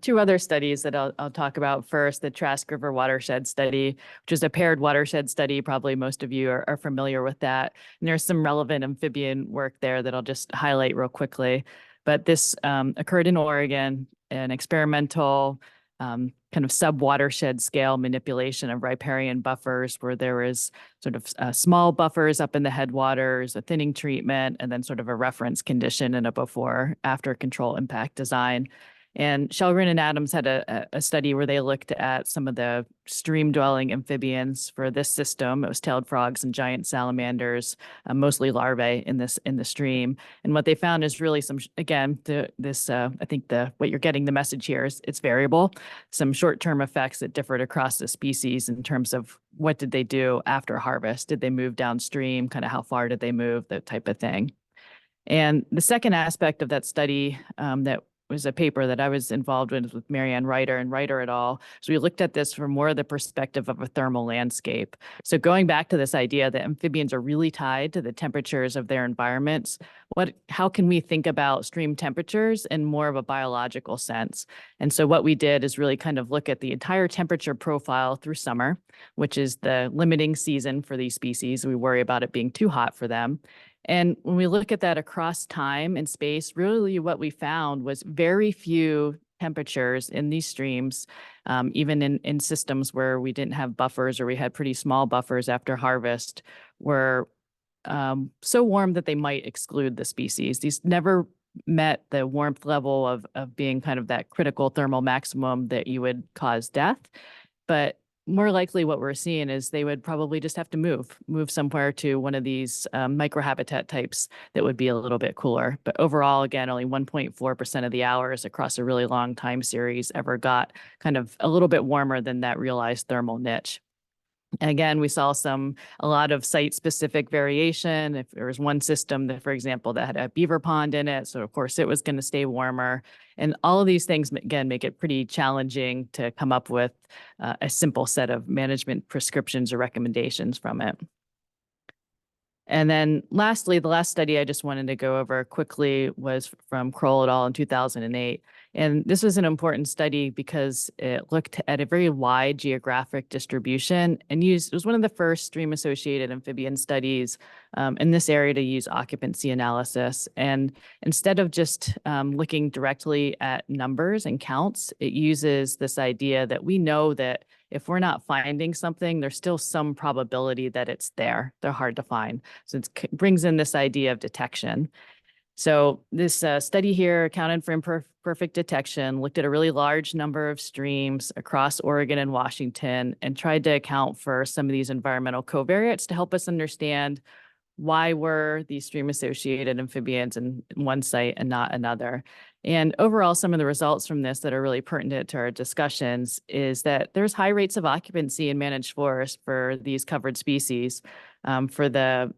2 other studies that I'll talk about first, the Trask River Watershed Study, which is a paired watershed study. Probably most of you are familiar with that. And there's some relevant amphibian work there that I'll just highlight real quickly. But this occurred in Oregon, an experimental kind of sub-watershed scale manipulation of riparian buffers where there was sort of small buffers up in the headwaters, a thinning treatment, and then sort of a reference condition and a before-after control impact design. And Shelgren and Adams had a study where they looked at some of the stream-dwelling amphibians for this system. It was tailed frogs and giant salamanders, mostly larvae in the stream. And what they found is really some, again, I think what you're getting the message here is it's variable. Some short-term effects that differed across the species in terms of what did they do after harvest? Did they move downstream? Kind of how far did they move? That type of thing. And the second aspect of that study that was a paper that I was involved with Marianne Reiter and Reiter et al. So we looked at this from more of the perspective of a thermal landscape. So going back to this idea that amphibians are really tied to the temperatures of their environments, how can we think about stream temperatures in more of a biological sense? And so what we did is really kind of look at the entire temperature profile through summer, which is the limiting season for these species. We worry about it being too hot for them. And when we look at that across time and space, really what we found was very few temperatures in these streams, even in systems where we didn't have buffers or we had pretty small buffers after harvest, were so warm that they might exclude the species. These never met the warmth level of being kind of that critical thermal maximum that you would cause death. But more likely what we're seeing is they would probably just have to move somewhere to one of these microhabitat types that would be a little bit cooler. But overall, again, only 1.4% of the hours across a really long time series ever got kind of a little bit warmer than that realized thermal niche. And again, we saw a lot of site-specific variation. If there was one system that, for example, that had a beaver pond in it, so of course it was going to stay warmer. And all of these things, again, make it pretty challenging to come up with a simple set of management prescriptions or recommendations from it. And then lastly, the last study I just wanted to go over quickly was from Kroll et al. In 2008. And this was an important study because it looked at a very wide geographic distribution and it was one of the first stream-associated amphibian studies in this area to use occupancy analysis. And instead of just looking directly at numbers and counts, it uses this idea that we know that if we're not finding something, there's still some probability that it's there. They're hard to find. So it brings in this idea of detection. So this study here accounted for imperfect detection, looked at a really large number of streams across Oregon and Washington, and tried to account for some of these environmental covariates to help us understand why were these stream-associated amphibians in one site and not another. And overall, some of the results from this that are really pertinent to our discussions is that there's high rates of occupancy in managed forests for these covered species. For the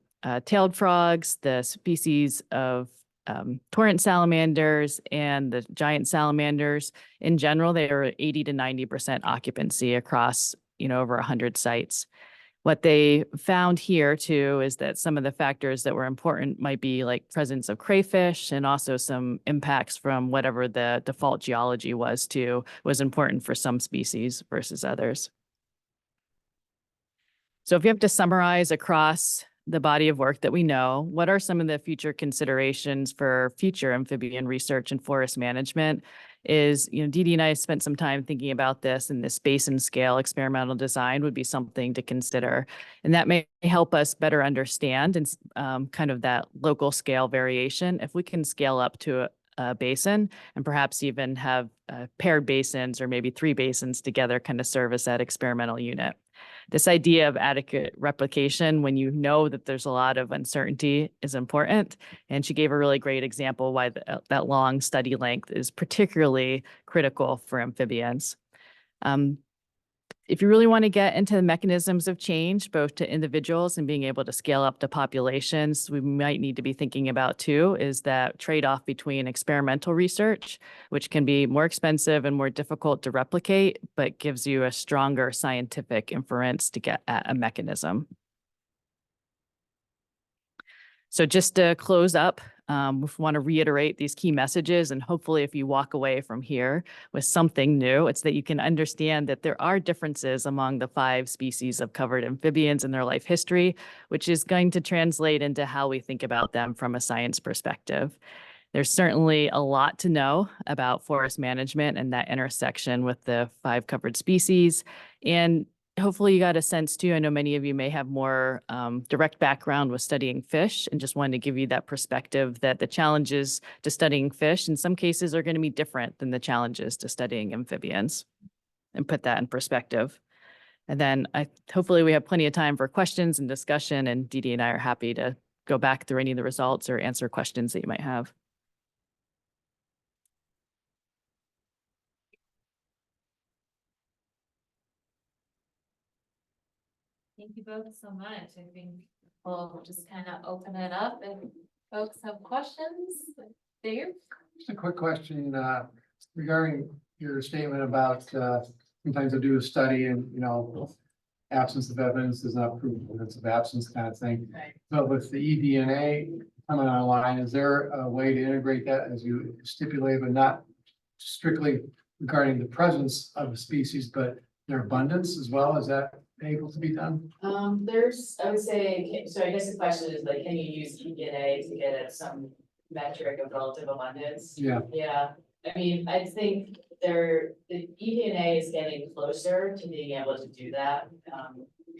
tailed frogs, the species of torrent salamanders and the giant salamanders, in general, they are 80 to 90% occupancy across, over 100 sites. What they found here too is that some of the factors that were important might be like presence of crayfish and also some impacts from whatever the default geology was important for some species versus others. So if you have to summarize across the body of work that we know, what are some of the future considerations for future amphibian research and forest management? Dee Dee and I spent some time thinking about this, and this basin scale experimental design would be something to consider. And that may help us better understand and kind of that local scale variation. If we can scale up to a basin and perhaps even have paired basins or maybe 3 basins together kind of serve as that experimental unit. This idea of adequate replication when you know that there's a lot of uncertainty is important. And she gave a really great example why that long study length is particularly critical for amphibians. If you really want to get into the mechanisms of change, both to individuals and being able to scale up to populations, we might need to be thinking about too, is that trade-off between experimental research, which can be more expensive and more difficult to replicate, but gives you a stronger scientific inference to get at a mechanism. So just to close up, we want to reiterate these key messages, and hopefully if you walk away from here with something new, it's that you can understand that there are differences among the 5 species of covered amphibians in their life history, which is going to translate into how we think about them from a science perspective. There's certainly a lot to know about forest management and that intersection with the 5 covered species. And hopefully you got a sense too. I know many of you may have more direct background with studying fish, and just wanted to give you that perspective that the challenges to studying fish in some cases are going to be different than the challenges to studying amphibians, and put that in perspective. And then hopefully we have plenty of time for questions and discussion, and Dee Dee and I are happy to go back through any of the results or answer questions that you might have. Thank you both so much. I think we'll just kind of open it up and folks have questions. Dave? Just a quick question, regarding your statement about, sometimes they do a study and, absence of evidence is not proof of evidence of absence kind of thing. Right. But with the eDNA coming online, is there a way to integrate that as you stipulate, but not strictly regarding the presence of a species, but their abundance as well? Is that able to be done? There's, I would say, so I guess the question is like, can you use eDNA to get at some metric of relative abundance? Yeah. Yeah, I mean, I think the eDNA is getting closer to being able to do that.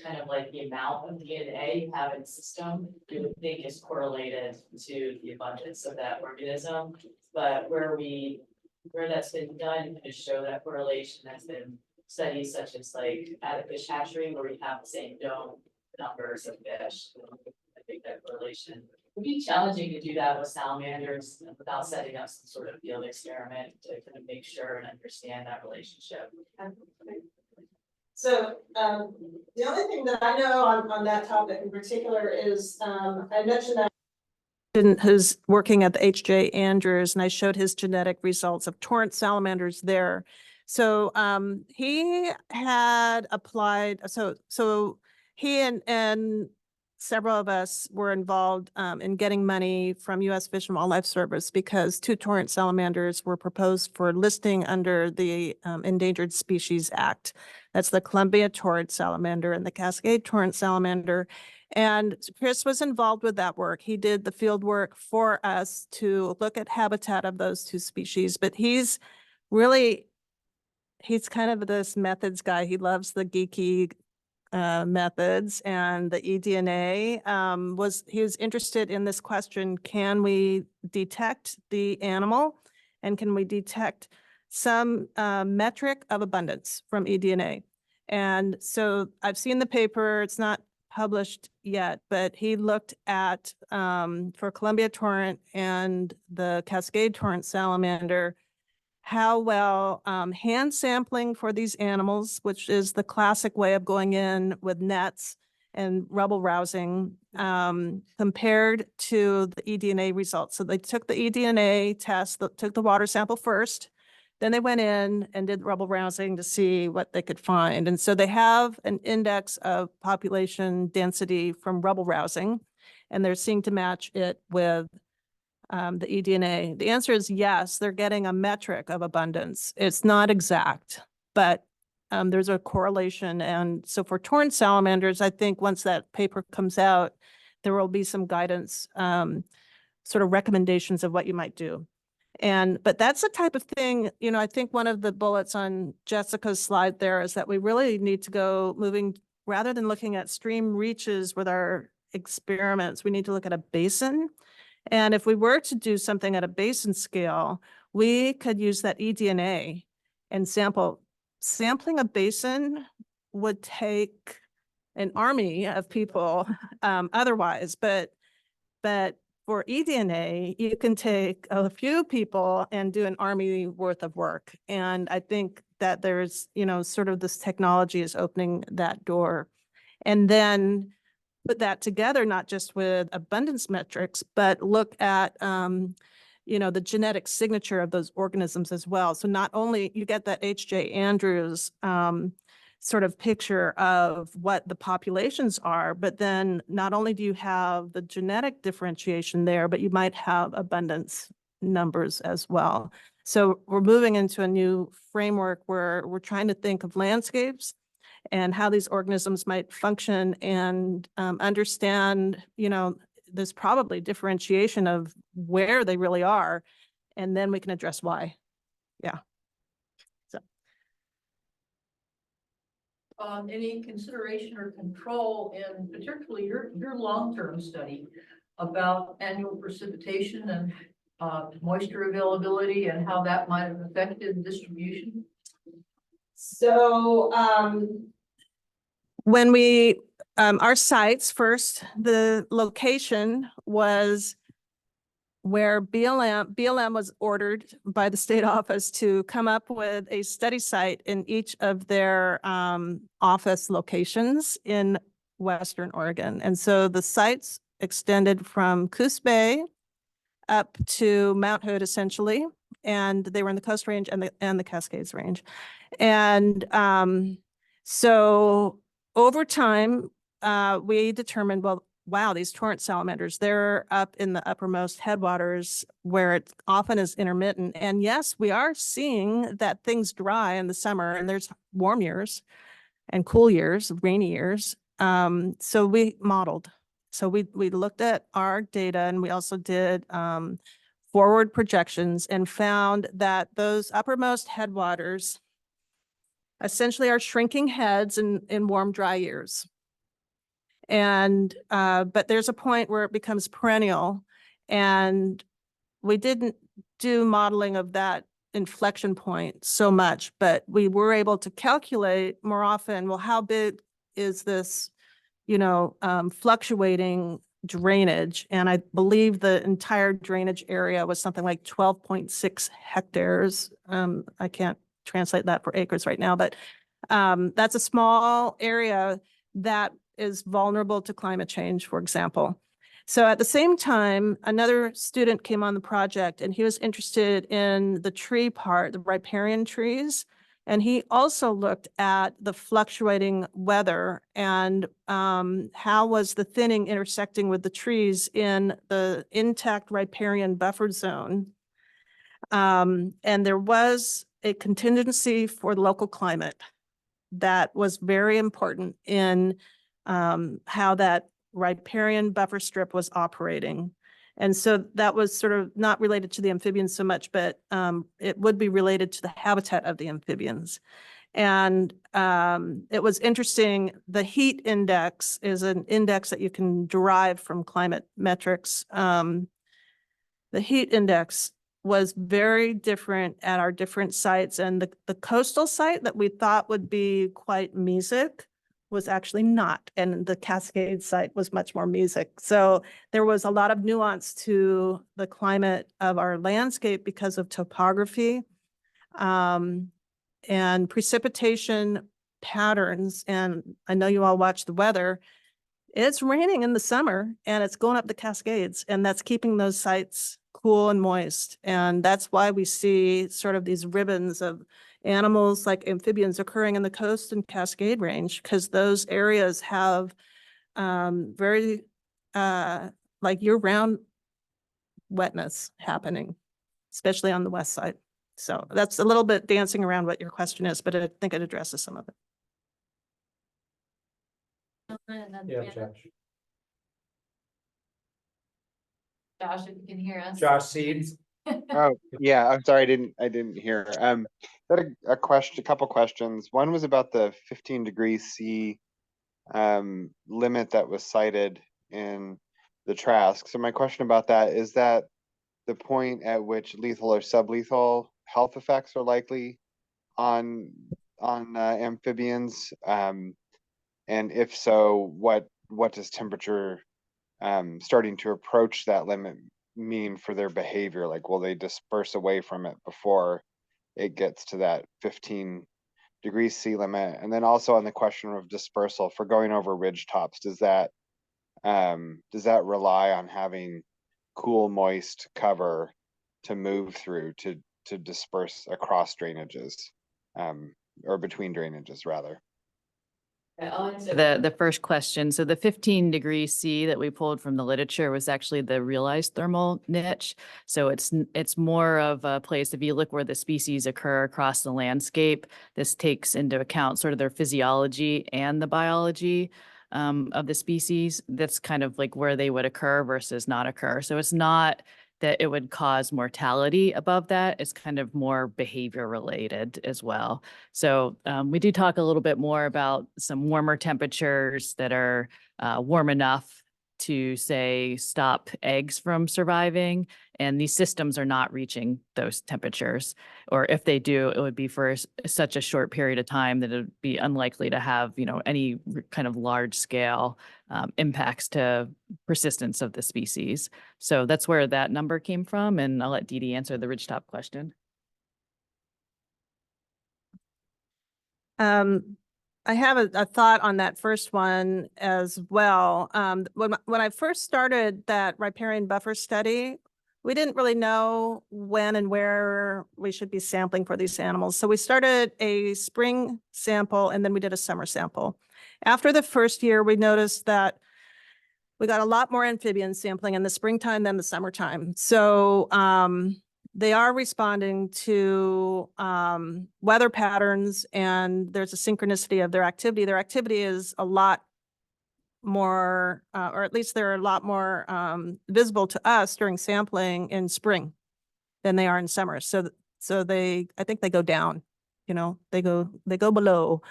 Kind of like the amount of DNA you have in the system, you would think is correlated to the abundance of that organism. But where that's been done to show that correlation, that's been studies such as like at a fish hatchery where we have the same known numbers of fish. I think that correlation would be challenging to do that with salamanders without setting up some sort of field experiment to kind of make sure and understand that relationship. So, the only thing that I know on that topic in particular is, I mentioned that who's working at the H.J. Andrews, and I showed his genetic results of torrent salamanders there. So, he had applied, so he and several of us were involved in getting money from U.S. Fish and Wildlife Service because 2 torrent salamanders were proposed for listing under the Endangered Species Act. That's the Columbia torrent salamander and the Cascade torrent salamander. And Chris was involved with that work. He did the field work for us to look at habitat of those 2 species, but he's kind of this methods guy. He loves the geeky methods, and the eDNA he was interested in this question: can we detect the animal, and can we detect some metric of abundance from eDNA? And so I've seen the paper. It's not published yet, but he looked at for Columbia torrent and the Cascade torrent salamander, how well hand sampling for these animals, which is the classic way of going in with nets and rubble rousing, compared to the eDNA results. So they took the eDNA test, took the water sample first, then they went in and did rubble rousing to see what they could find. And so they have an index of population density from rubble rousing, and they're seeing to match it with the eDNA? The answer is yes, they're getting a metric of abundance. It's not exact, but there's a correlation. And so for torrent salamanders, I think once that paper comes out, there will be some guidance, sort of recommendations of what you might do. But that's the type of thing, I think one of the bullets on Jessica's slide there is that we really need to go moving, rather than looking at stream reaches with our experiments, we need to look at a basin. And if we were to do something at a basin scale, we could use that eDNA and sampling a basin would take an army of people otherwise, but for eDNA, you can take a few people and do an army worth of work. And I think that there's, sort of this technology is opening that door. And then put that together, not just with abundance metrics, but look at, the genetic signature of those organisms as well. So not only you get that H.J. Andrews sort of picture of what the populations are, but then not only do you have the genetic differentiation there, but you might have abundance numbers as well. So we're moving into a new framework where we're trying to think of landscapes and how these organisms might function and understand, there's probably differentiation of where they really are, and then we can address why. Yeah. So. Any consideration or control in particularly your long-term study about annual precipitation and moisture availability and how that might have affected distribution? So, when we, our sites first, the location was where BLM was ordered by the state office to come up with a study site in each of their office locations in Western Oregon. And so the sites extended from Coos Bay up to Mount Hood essentially. And they were in the Coast Range and the Cascades Range. And so over time, we determined, well, wow, these torrent salamanders, they're up in the uppermost headwaters where it often is intermittent. And yes, we are seeing that things dry in the summer and there's warm years and cool years, rainy years. So we modeled. So we looked at our data and we also did forward projections and found that those uppermost headwaters essentially are shrinking heads in warm, dry years. And, but there's a point where it becomes perennial. And we didn't do modeling of that inflection point so much, but we were able to calculate more often, well, how big is this, fluctuating drainage? And I believe the entire drainage area was something like 12.6 hectares. I can't translate that for acres right now, but that's a small area that is vulnerable to climate change, for example. So at the same time, another student came on the project and he was interested in the tree part, the riparian trees. And he also looked at the fluctuating weather and how was the thinning intersecting with the trees in the intact riparian buffer zone. And there was a contingency for the local climate that was very important in how that riparian buffer strip was operating. And so that was sort of not related to the amphibians so much, but it would be related to the habitat of the amphibians. And it was interesting. The heat index is an index that you can derive from climate metrics. The heat index was very different at our different sites. And the coastal site that we thought would be quite mesic was actually not. And the Cascade site was much more mesic. So there was a lot of nuance to the climate of our landscape because of topography and precipitation patterns. And I know you all watch the weather. It's raining in the summer and it's going up the Cascades, and that's keeping those sites cool and moist. And that's why we see sort of these ribbons of animals like amphibians occurring in the coast and Cascade Range, because those areas have very like year-round wetness happening, especially on the west side. So that's a little bit dancing around what your question is, but I think it addresses some of it. Yeah, Josh. Josh, if you can hear us. Josh Seeds. Oh, yeah, I'm sorry, I didn't hear. Got a question, a couple questions. One was about the 15 degrees C limit that was cited in the Trask. So my question about that, is that the point at which lethal or sublethal health effects are likely on amphibians? And if so, what does temperature starting to approach that limit mean for their behavior? Like, will they disperse away from it before it gets to that 15 degrees C limit? And then also on the question of dispersal for going over ridge tops, does that rely on having cool, moist cover to move through to disperse across drainages, or between drainages rather? I'll answer the first question. So the 15 degrees C that we pulled from the literature was actually the realized thermal niche. So it's more of a place, if you look where the species occur across the landscape, this takes into account sort of their physiology and the biology of the species. That's kind of like where they would occur versus not occur. So it's not that it would cause mortality above that. It's kind of more behavior related as well. So we do talk a little bit more about some warmer temperatures that are warm enough to, say, stop eggs from surviving. And these systems are not reaching those temperatures. Or if they do, it would be for such a short period of time that it would be unlikely to have, any kind of large scale impacts to persistence of the species. So that's where that number came from. And I'll let Dee Dee answer the ridgetop question. I have a thought on that first one as well. When I first started that riparian buffer study, we didn't really know when and where we should be sampling for these animals. So we started a spring sample and then we did a summer sample. After the first year, we noticed that we got a lot more amphibian sampling in the springtime than the summertime. So they are responding to weather patterns, and there's a synchronicity of their activity. Their activity is a lot more, or at least they're a lot more visible to us during sampling in spring than they are in summer. So I think they go down, they go below.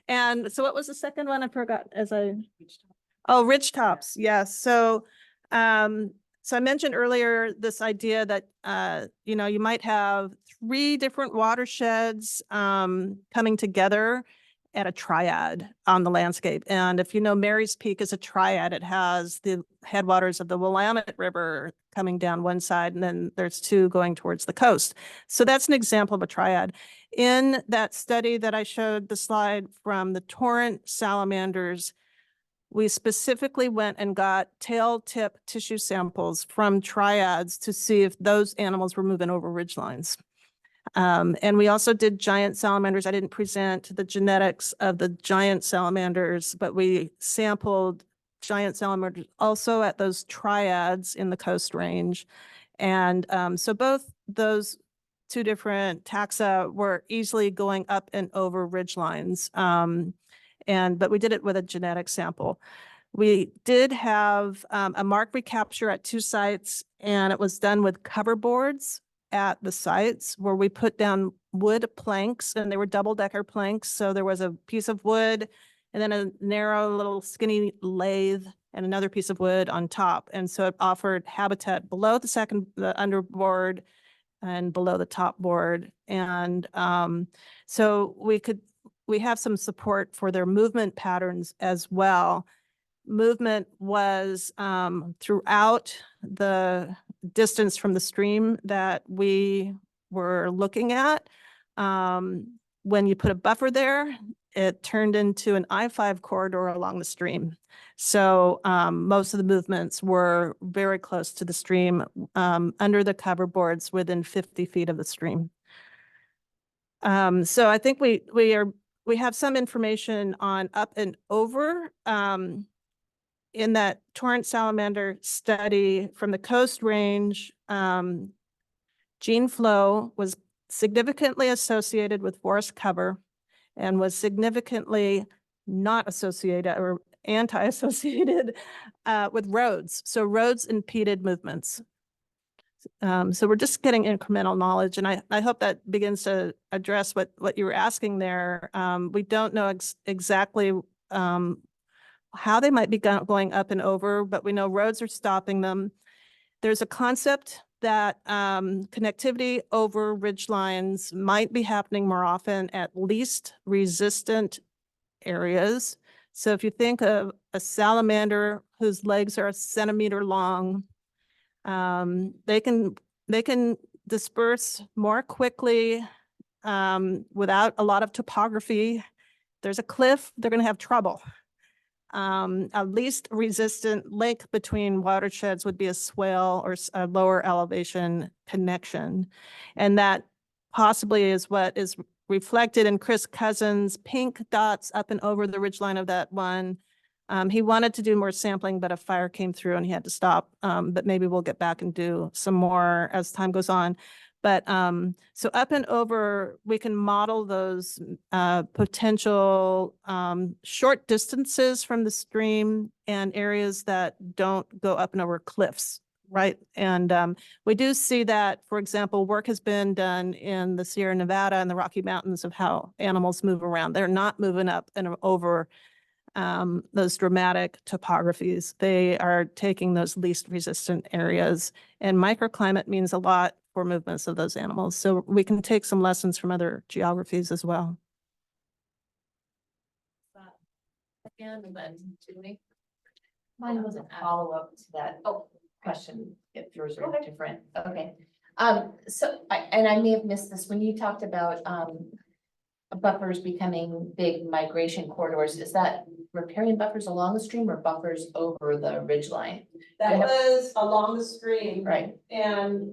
And so what was the second one? I forgot Oh, ridge tops. Yes. So I mentioned earlier this idea that you might have 3 different watersheds coming together at a triad on the landscape. And if you know Mary's Peak is a triad, it has the headwaters of the Willamette River coming down one side, and then there's 2 going towards the coast. So that's an example of a triad. In that study that I showed the slide from the torrent salamanders, we specifically went and got tail tip tissue samples from triads to see if those animals were moving over ridgelines. And we also did giant salamanders. I didn't present the genetics of the giant salamanders, but we sampled giant salamanders also at those triads in the Coast Range. And so both those 2 different taxa were easily going up and over ridgelines. But we did it with a genetic sample. We did have a mark recapture at 2 sites, and it was done with cover boards at the sites where we put down wood planks, and they were double-decker planks. So there was a piece of wood and then a narrow little skinny lathe and another piece of wood on top. And so it offered habitat below the underboard and below the top board. And so we have some support for their movement patterns as well. Movement was throughout the distance from the stream that we were looking at. When you put a buffer there, it turned into an I-5 corridor along the stream. So most of the movements were very close to the stream, under the cover boards within 50 feet of the stream. So I think we have some information on up and over. In that torrent salamander study from the Coast Range, gene flow was significantly associated with forest cover and was significantly not associated or anti-associated with roads. So roads impeded movements. So we're just getting incremental knowledge, and I hope that begins to address what you were asking there. We don't know exactly how they might be going up and over, but we know roads are stopping them. There's a concept that connectivity over ridgelines might be happening more often at least resistant areas. So if you think of a salamander whose legs are 1 centimeter long, they can disperse more quickly without a lot of topography. There's a cliff, they're going to have trouble. A least resistant link between watersheds would be a swale or a lower elevation connection. And that possibly is what is reflected in Chris Cousins' pink dots up and over the ridgeline of that one. He wanted to do more sampling, but a fire came through and he had to stop. But maybe we'll get back and do some more as time goes on. But so up and over, we can model those potential short distances from the stream and areas that don't go up and over cliffs, right? And we do see that, for example, work has been done in the Sierra Nevada and the Rocky Mountains of how animals move around. They're not moving up and over those dramatic topographies. They are taking those least resistant areas, and microclimate means a lot for movements of those animals. So we can take some lessons from other geographies as well. Again, and then Julie. Mine was a follow-up to that question, if yours are different. Okay. So I may have missed this when you talked about buffers becoming big migration corridors. Is that riparian buffers along the stream or buffers over the ridgeline? That was along the stream. Right. And,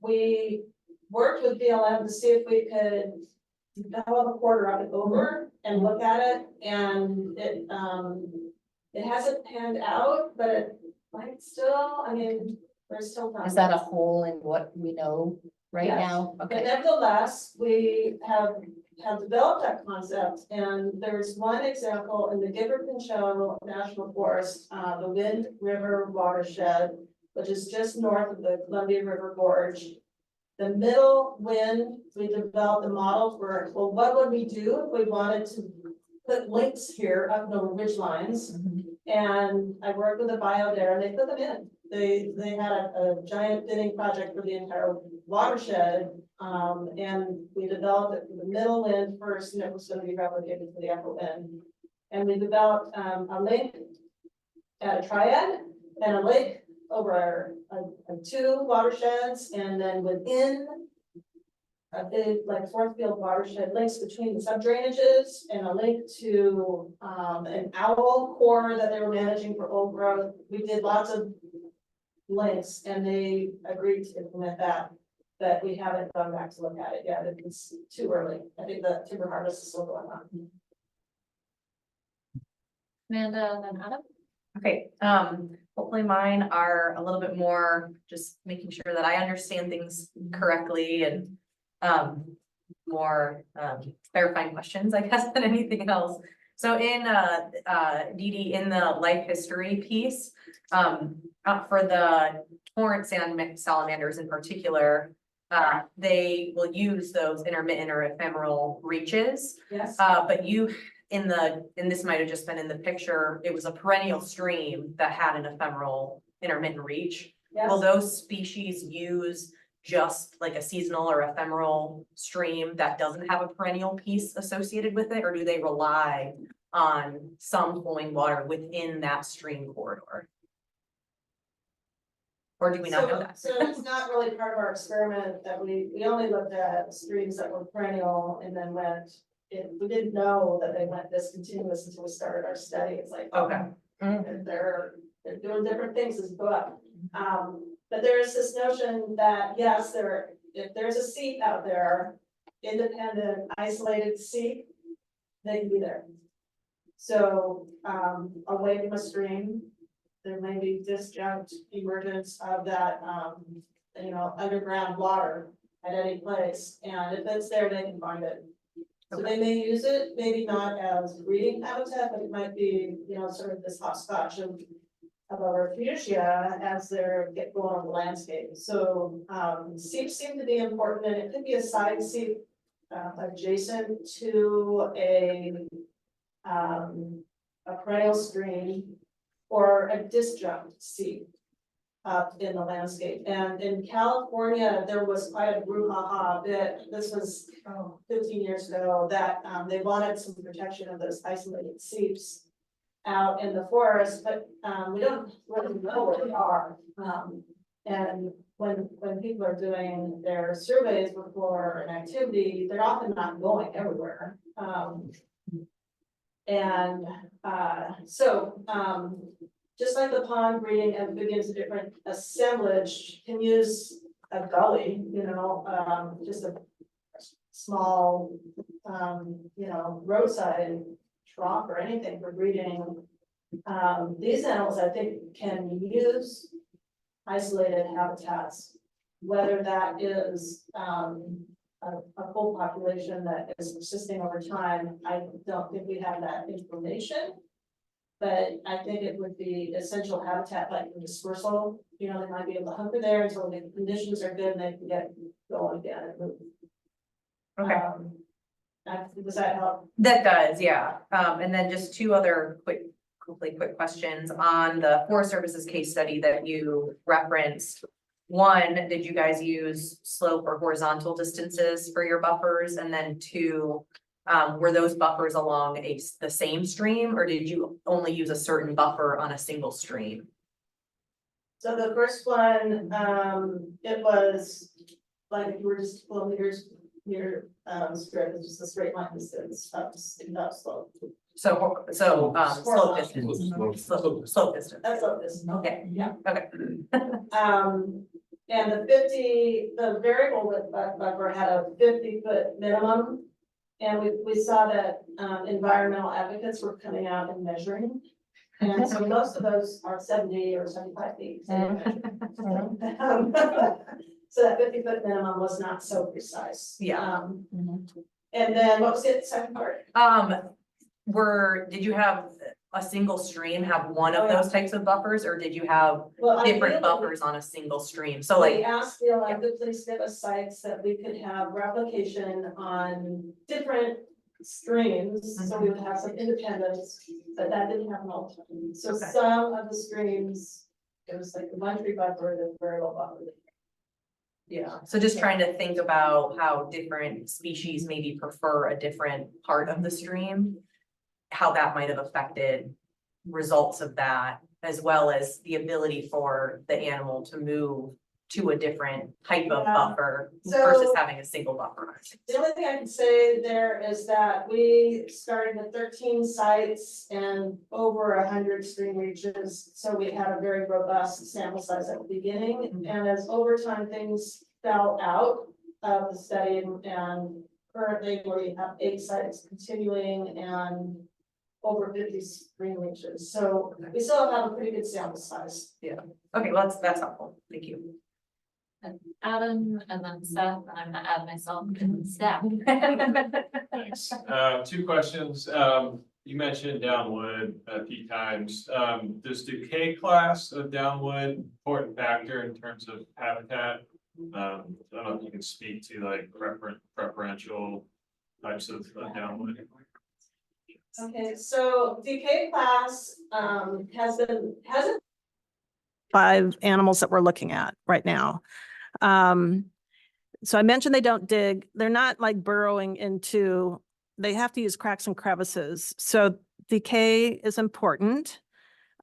we worked with BLM to see if we could develop a quarter of it over and look at it, and it hasn't panned out, but it might still, I mean, there's still. Is that a hole in what we know right Yes. now? But Okay. nevertheless, we have developed that concept, and there's one example in the Gifford Pinchot National Forest, the Wind River watershed, which is just north of the Columbia River Gorge. The middle wind, we developed a model for, well, what would we do if we wanted to put links here up the ridge lines? And I worked with a bio there, and they put them in. They had a giant thinning project for the entire watershed. And we developed it for the middle wind first, and it was gonna be replicated for the upper wind. And we developed a link at a triad and a lake over two watersheds, and then within a big like fourth field watershed links between the sub drainages, and a link to an owl core that they were managing for old growth. We did lots of links, and they agreed to implement that, but we haven't gone back to look at it yet. It's too early. I think the timber harvest is still going on. Amanda and then Adam. Okay, hopefully mine are a little bit more just making sure that I understand things correctly and more clarifying questions, I guess, than anything else. So in Dee Dee, in the life history piece, for the torrent sand salamanders in particular, they will use those intermittent or ephemeral reaches. Yes. But you, and this might have just been in the picture, it was a perennial stream that had an ephemeral intermittent reach. Yes. Will those species use just like a seasonal or ephemeral stream that doesn't have a perennial piece associated with it, or do they rely on some flowing water within that stream corridor? Or do we not know that? So it's not really part of our experiment that we only looked at streams that were perennial and then we didn't know that they went discontinuous until we started our study. It's like, Okay. They're doing different things as well. But there's this notion that, yes, if there's a seat out there, independent, isolated seat, they can be there. So, away from a stream, there may be disjunct emergence of that, underground water at any place. And if it's there, they can find it. So they may use it, maybe not as breeding habitat, but it might be, sort of this hopscotch of a refugia as they're going on the landscape. So seeps seem to be important, and it could be a side seep adjacent to a perennial stream or a disjunct seep up in the landscape. And in California, there was quite a brouhaha bit. This was 15 years ago that they wanted some protection of those isolated seeps out in the forest, but we don't really know where they are. And when people are doing their surveys before an activity, they're often not going everywhere. So just like the pond breeding amphibians, a different assemblage can use a gully, just a small, roadside trough or anything for breeding. These animals, I think, can use isolated habitats, whether that is a full population that is persisting over time. I don't think we have that information, but I think it would be essential habitat like for dispersal. They might be able to hunker there until the conditions are good and they can get going again and move. Okay. Does that help? That does, yeah. And then just two other quick questions on the Forest Services case study that you referenced. One, did you guys use slope or horizontal distances for your buffers? And then two, were those buffers along the same stream, or did you only use a certain buffer on a single stream? So the first one, it was like if you were just kilometers near strip, it's just a straight line distance up slope. So, slope distance. Slope distance. That's what this is. Okay, Yeah. okay. And the variable width buffer had a 50-foot minimum. And we saw that, environmental advocates were coming out and measuring. And so most of those are 70 or 75 feet. So that 50-foot minimum was not so precise. Yeah. And then what was the second part? Did you have a single stream have one of those types of buffers, or did you have Well, different ideally, buffers on a single stream? So we like, asked the elected police to give us sites that we could have replication on different streams, so we would have some independence, but that didn't happen all the time. So Okay. some of the streams, it was like the one tree buffer, the variable buffer. yeah, so just trying to think about how different species maybe prefer a different part of the stream, how that might have affected results of that, as well as the ability for the animal to move to a different type of buffer versus having a single buffer. The only thing I can say there is that we started with 13 sites and over 100 stream reaches. So we had a very robust sample size at the beginning. And as over time things fell out of the study, and currently we have 8 sites continuing and over 50 stream reaches. So we still have a pretty good sample size. Yeah, okay, well, that's helpful, thank you. And Adam, and then Seth, and I'm gonna add myself and staff. Thanks. 2 questions. You mentioned downwood a few times. Does decay class of downwood important factor in terms of habitat? I don't know if you can speak to like preferential types of downwood. Okay, so decay class hasn't 5 animals that we're looking at right now. So I mentioned they don't dig. They're not like burrowing into, they have to use cracks and crevices. So decay is important.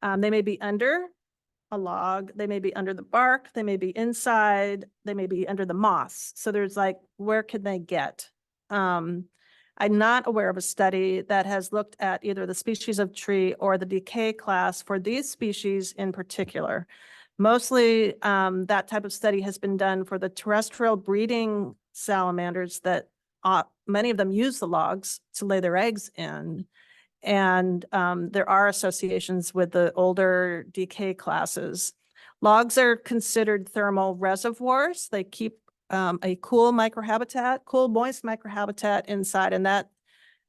They may be under a log, they may be under the bark, they may be inside, they may be under the moss. So there's like, where can they get? I'm not aware of a study that has looked at either the species of tree or the decay class for these species in particular. Mostly that type of study has been done for the terrestrial breeding salamanders that many of them use the logs to lay their eggs in. And there are associations with the older decay classes. Logs are considered thermal reservoirs. They keep a cool moist microhabitat inside, and that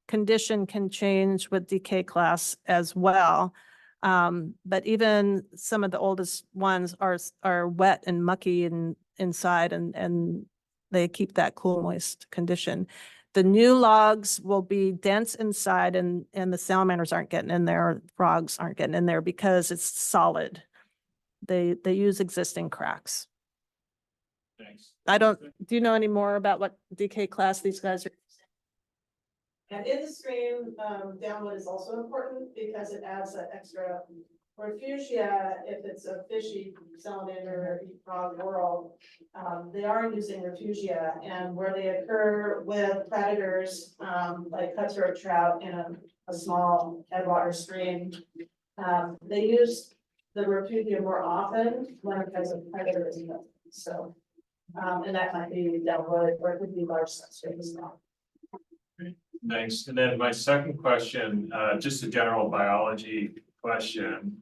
condition can change with decay class as well. But even some of the oldest ones are wet and mucky and inside, and they keep that cool moist condition. The new logs will be dense inside, and the salamanders aren't getting in there, frogs aren't getting in there because it's solid. They use existing cracks. Thanks. Do you know any more about what decay class these guys are? And in the stream, downwood is also important because it adds that extra refugia. If it's a fishy salamander, frog world, they are using refugia, and where they occur with predators, like cutthroat trout in a small headwater stream, they use the refugia more often when it has a predator in it. So, and that might be downwood, or it could be large substrate as well. Thanks. And then my second question, just a general biology question.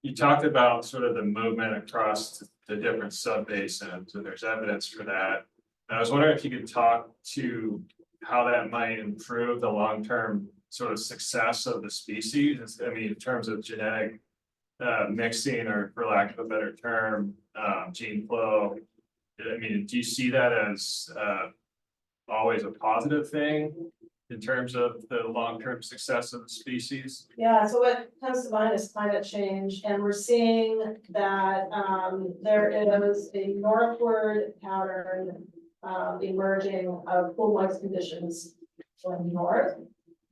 You talked about sort of the movement across the different subbasins, and there's evidence for that. And I was wondering if you could talk to how that might improve the long-term sort of success of the species. I mean, in terms of genetic mixing, or for lack of a better term, gene flow. I mean, do you see that as always a positive thing in terms of the long-term success of the species? Yeah, so what comes to mind is climate change, and we're seeing that there is a northward pattern emerging of cool moist conditions going north.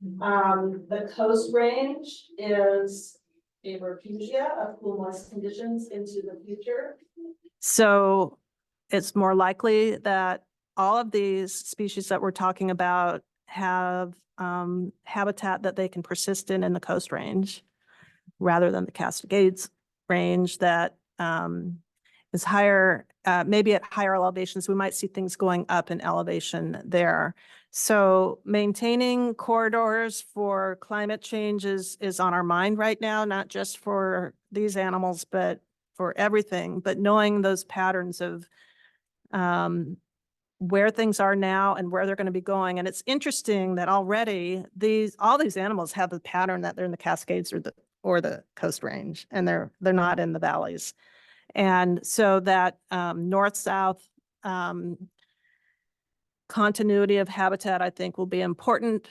The coast range is a refugia of cool moist conditions into the future. So it's more likely that all of these species that we're talking about have habitat that they can persist in the Coast Range, rather than the Cascades Range that is higher, maybe at higher elevations. We might see things going up in elevation there. So maintaining corridors for climate change is on our mind right now, not just for these animals, but for everything. But knowing those patterns of where things are now and where they're going to be going. And it's interesting that already all these animals have the pattern that they're in the Cascades or the Coast Range, and they're not in the valleys. And so that north-south continuity of habitat, I think, will be important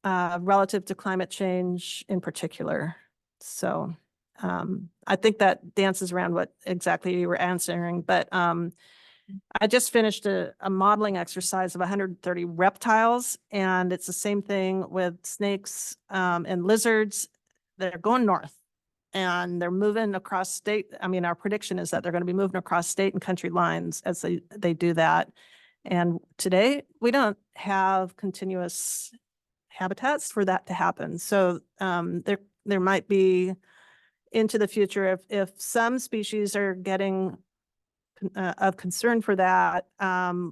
relative to climate change in particular. So I think that dances around what exactly you were answering, but I just finished a modeling exercise of 130 reptiles, and it's the same thing with snakes and lizards. They're going north and they're moving across state. I mean, our prediction is that they're going to be moving across state and country lines as they do that. And today we don't have continuous habitats for that to happen. So there might be into the future, if some species are getting of concern for that,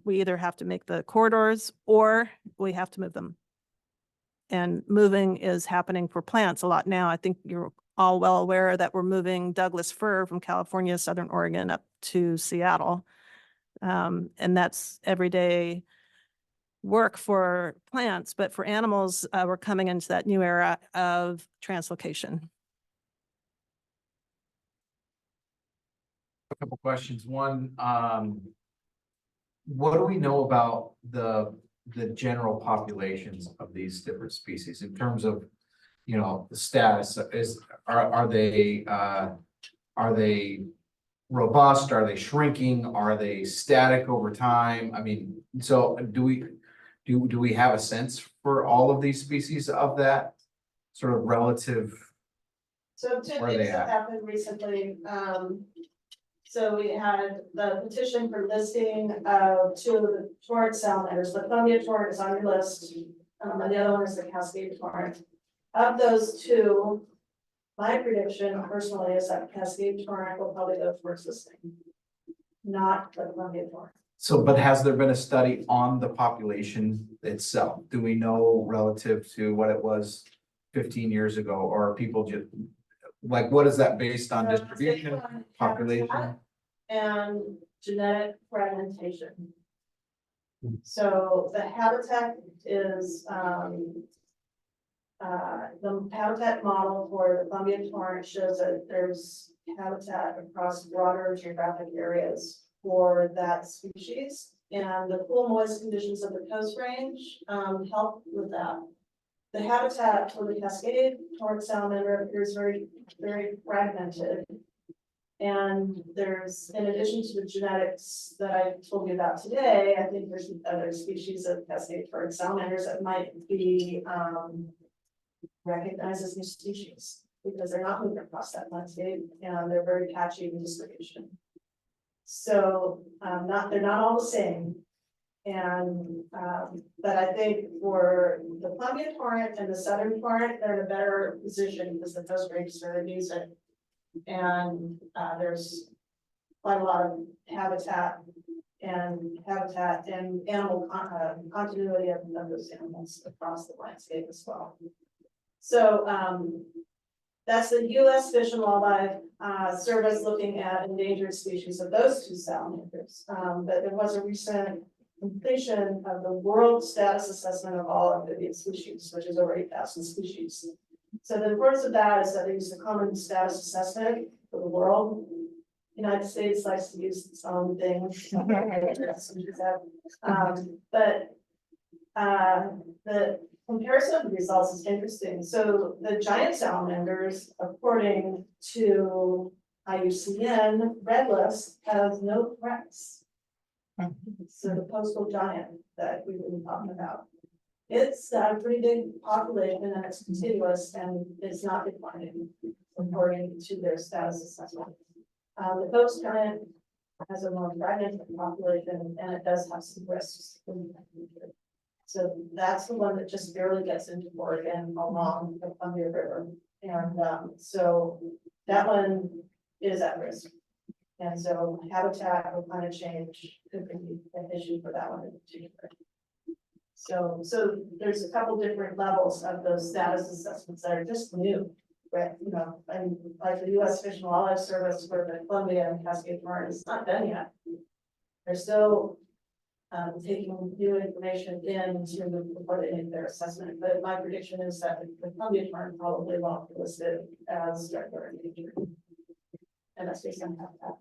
we either have to make the corridors or we have to move them. And moving is happening for plants a lot now. I think you're all well aware that we're moving Douglas fir from California, Southern Oregon up to Seattle. And that's everyday work for plants, but for animals, we're coming into that new era of translocation. A couple questions. One, what do we know about the general populations of these different species in terms of, you know, the status? Are they robust? Are they shrinking? Are they static over time? I mean, so do we have a sense for all of these species of that sort of relative? So two Where are they things that at? happened recently. So we had the petition for listing of two of the torrent salamanders. The Columbia torrent is on your list, and the other one is the Cascade torrent. Of those two, my prediction personally is that Cascade torrent will probably go towards listing, not the Columbia torrent. So, but has there been a study on the population itself? Do we know relative to what it was 15 years ago, or are people just like, what is that based on? So it's Distribution, based on population? habitat and genetic fragmentation. So the habitat is the habitat model for the Columbia torrent shows that there's habitat across broader geographic areas for that species. And the cool, moist conditions of the Coast Range help with that. The habitat for the Cascade torrent salamander appears very, very fragmented. And there's, in addition to the genetics that I told you about today, I think there's other species of Cascade torrent salamanders that might be recognized as new species because they're not moving across that landscape and they're very patchy in distribution. So they're not all the same. And but I think for the Columbia torrent and the Southern torrent, they're in a better position because the Coast Range is very music. And there's quite a lot of habitat and animal continuity of those animals across the landscape as well. So that's the U.S. Fish and Wildlife Service looking at endangered species of those two salamanders. But there was a recent completion of the world status assessment of all amphibian species, which is over 8,000 species. So the importance of that is that they use the common status assessment for the world. United States likes to use its own thing. But the comparison of the results is interesting. So the giant salamanders, according to IUCN Red List, has no threats. So the postal giant that we've been talking about, it's got a pretty big population and it's continuous and it's not declining according to their status assessment. The coast giant has a more fragmented population and it does have some risks. So that's the one that just barely gets into Oregon along the Columbia River. And so that one is at risk. And so habitat or climate change could be an issue for that one in particular. So there's a couple different levels of those status assessments that are just new. But, you know, and like the US Fish and Wildlife Service for the Columbia and Cascade Martin, it's not done yet. They're still taking new information in to report it in their assessment, but my prediction is that the Columbia Martin probably won't be listed as director endangered. And that's based on that.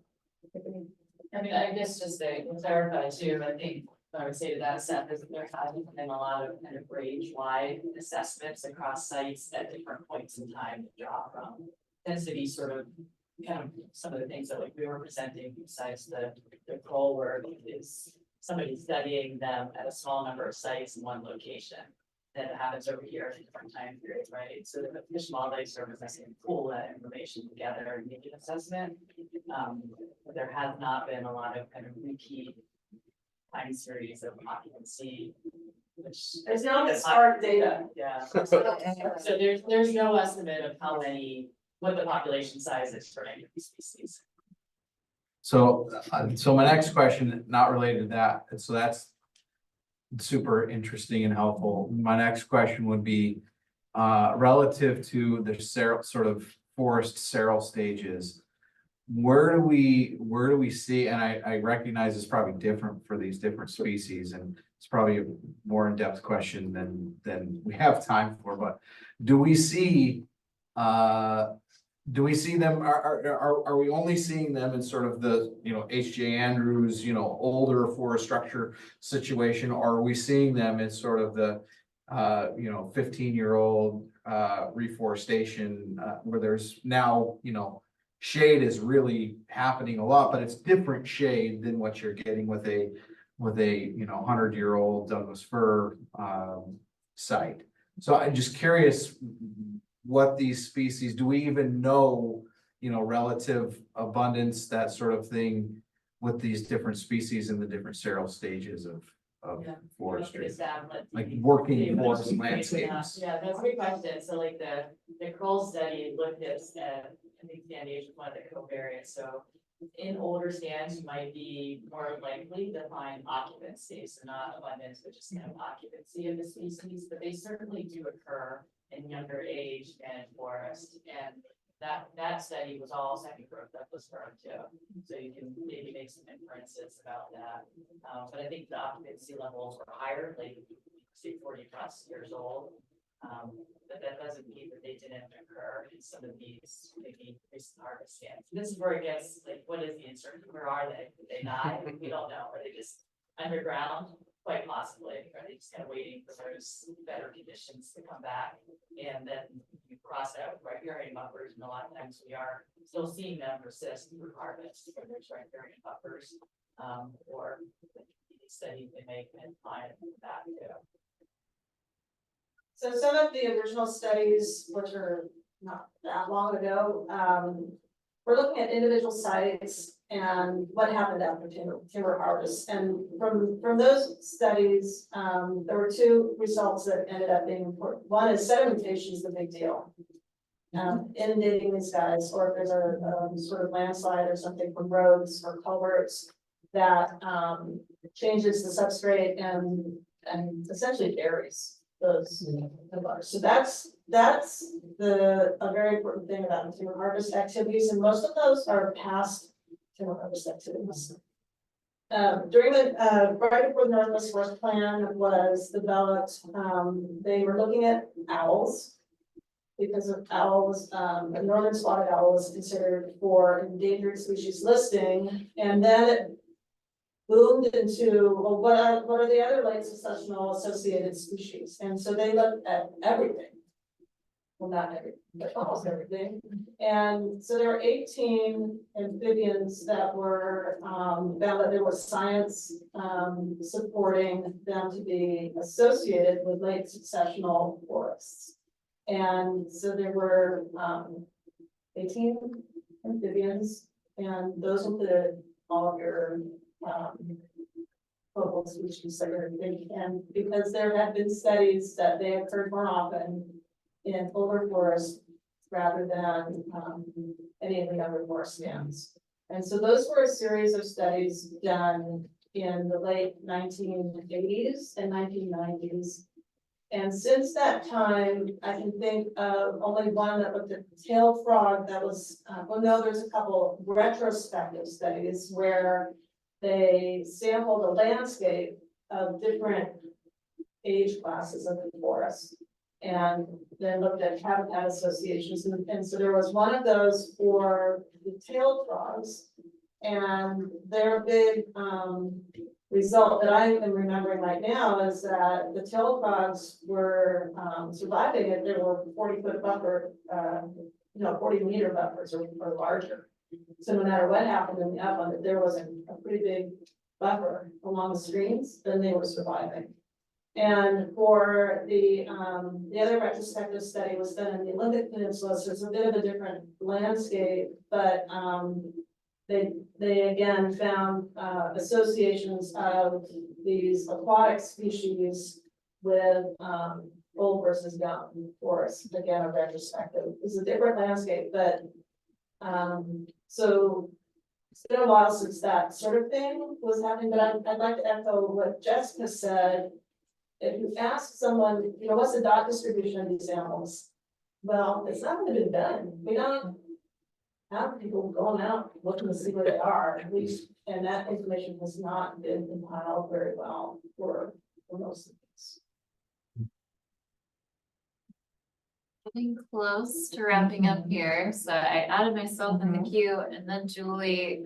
I mean, I guess just to clarify too, I think I would say to that, Seth, is that there hasn't been a lot of kind of range-wide assessments across sites at different points in time to draw from. Tends to be sort of kind of some of the things that like we were presenting besides the goal work is somebody studying them at a small number of sites in one location. Then it happens over here at different time periods, right? So the Fish and Wildlife Service has to pull that information together and make an assessment. But there has not been a lot of kind of repeat time series of occupancy, which There's no hard data. yeah. So there's no estimate of how many, what the population size is for any of these species. So, so my next question, not related to that, and so that's super interesting and helpful. My next question would be, relative to the sort of forest seral stages. Where do we see, and I recognize it's probably different for these different species, and it's probably a more in-depth question than we have time for, but do we see them, are we only seeing them in sort of the, you know, H.J. Andrews, you know, older forest structure situation, or are we seeing them in sort of the, you know, 15-year-old reforestation, where there's now, you know, shade is really happening a lot, but it's different shade than what you're getting with a, you know, 100-year-old Douglas fir site. So I'm just curious what these species, do we even know, you know, relative abundance, that sort of thing, with these different species in the different seral stages of forestry, like working forest landscapes? Yeah, that's a good question. So like the Kroll study looked at, I think the is one of the covariates. So in older stands, you might be more likely to find occupancy, so not abundance, but just kind of occupancy of the species, but they certainly do occur in younger age and forest. And that study was all second growth Douglas fir too. So you can maybe make some inferences about that. But I think the occupancy levels were higher, like say 40+ years old. But that doesn't mean that they didn't occur in some of these maybe recent harvest stands. This is where it gets like, what is the uncertainty? Where are they? Did they die? We don't know. Are they just underground? Quite possibly. Are they just kind of waiting for those better conditions to come back? And then you cross out riparian buffers, and a lot of times we are still seeing them persist through harvest when there's riparian buffers, or the study they make and find that too. So some of the original studies, which are not that long ago, we're looking at individual sites and what happened after timber harvest. And from those studies, there were two results that ended up being important. One is sedimentation is the big deal. Inundating these guys, or if there's a sort of landslide or something from roads or culverts that changes the substrate and essentially buries those the bugs. So that's a very important thing about the timber harvest activities, and most of those are past timber harvest activities. During the right before the Northwest Forest Plan was developed, they were looking at owls, because of owls, the northern spotted owl was considered for endangered species listing, and then it boomed into, well, what are the other late successional associated species? And so they looked at everything. Well, not everything, but almost everything. And so there were 18 amphibians that were found that there was science supporting them to be associated with late successional forests. And so there were 18 amphibians, and those included all of your focal species that are big, and because there have been studies that they occurred more often in older forests rather than any of the younger forest stands. And so those were a series of studies done in the late 1980s and 1990s. And since that time, I can think of only one that looked at tail frog that was, well, no, there's a couple retrospective studies where they sampled a landscape of different age classes of the forest and then looked at habitat associations. And so there was one of those for the tailed frogs. And their big result that I am remembering right now is that the tailed frogs were surviving if there were 40-foot buffer, 40-meter buffers or larger. So no matter what happened in the upland, if there was a pretty big buffer along the streams, then they were surviving. And for the other retrospective study was done in the Olympic Peninsula, so it's a bit of a different landscape, but they again found associations of these aquatic species with old versus young forests. Again, a retrospective. It's a different landscape, but so it's been a while since that sort of thing was happening, but I'd like to echo what Jessica said. If you ask someone, what's the dot distribution of these animals? Well, it's not going to be done. We don't have people going out looking to see where they are, at least, and that information has not been compiled very well for most of this. Getting close to wrapping up here, so I added myself in the queue, and then Julie.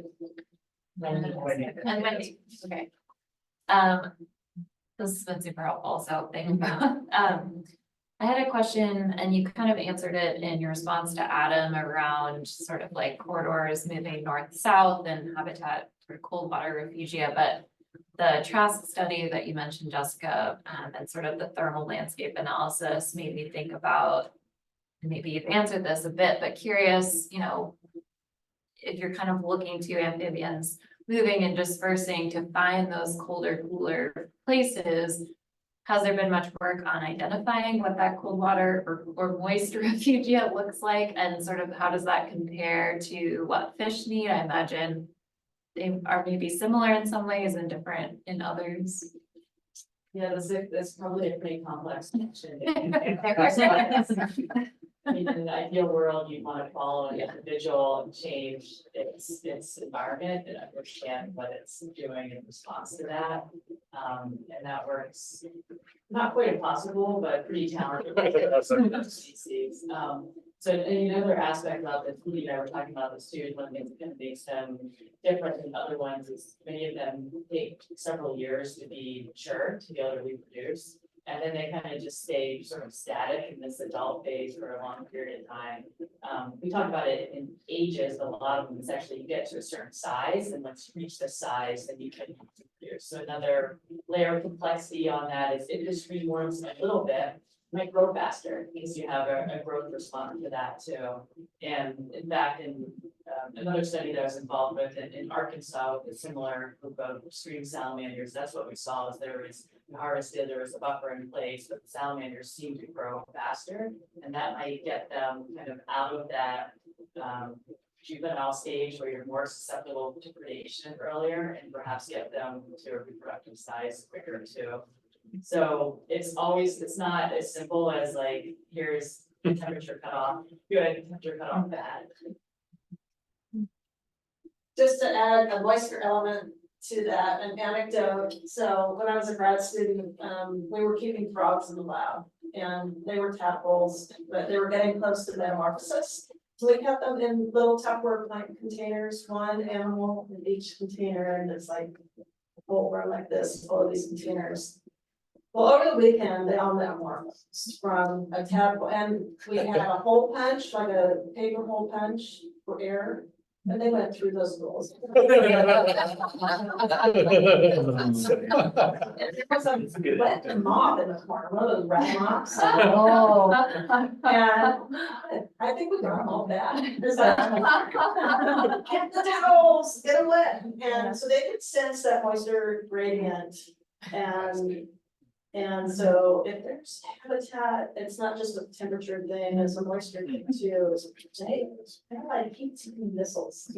And Wendy, okay. This has been super helpful, so thank you. I had a question, and you kind of answered it in your response to Adam around sort of like corridors moving north-south and habitat for cold water refugia, but the Trask study that you mentioned, Jessica, and sort of the thermal landscape analysis made me think about, maybe you've answered this a bit, but curious, if you're kind of looking to amphibians moving and dispersing to find those colder, cooler places, has there been much work on identifying what that cold water or moist refugia looks like, and sort of how does that compare to what fish need? I imagine they are maybe similar in some ways and different in others. Yeah, that's probably a pretty complex question. I mean, in the ideal world, you want to follow an individual and change its environment and understand what it's doing in response to that. And that works, not quite impossible, but pretty talented species. So another aspect of it, we're talking about this too, one thing that makes them different than other ones is many of them take several years to be mature, to be able to reproduce. And then they kind of just stay sort of static in this adult phase for a long period of time. We talk about it in ages, but a lot of them is actually you get to a certain size, and once you reach the size, then you can reproduce. So another layer of complexity on that is if this rewarms a little bit, it might grow faster because you have a growth response to that too. And in fact, in another study that I was involved with in Arkansas, with a similar group of stream salamanders, that's what we saw is there was harvested, there was a buffer in place, but the salamanders seemed to grow faster, and that might get them kind of out of that juvenile stage where you're more susceptible to predation earlier, and perhaps get them to a reproductive size quicker too. So it's not as simple as like, here's the temperature cutoff, good, temperature cutoff bad. Just to add a moisture element to that, an anecdote. So when I was a grad student, we were keeping frogs in the lab, and they were tadpoles, but they were getting close to metamorphosis. So we kept them in little Tupperware plant containers, one animal in each container, and it's like a full room like this, full of these containers. Well, over the weekend, they all metamorphosed from a tadpole, and we had a hole punch, like a paper hole punch for air. And they went through those rules. And there was a wet mob in the corner, one of those rat mobs. Oh. And I think we got them all back. It's like, get the towels, get them wet. And so they could sense that moisture gradient. And so if there's habitat, it's not just a temperature thing, it's a moisture thing too. They're like heat-seeking missiles.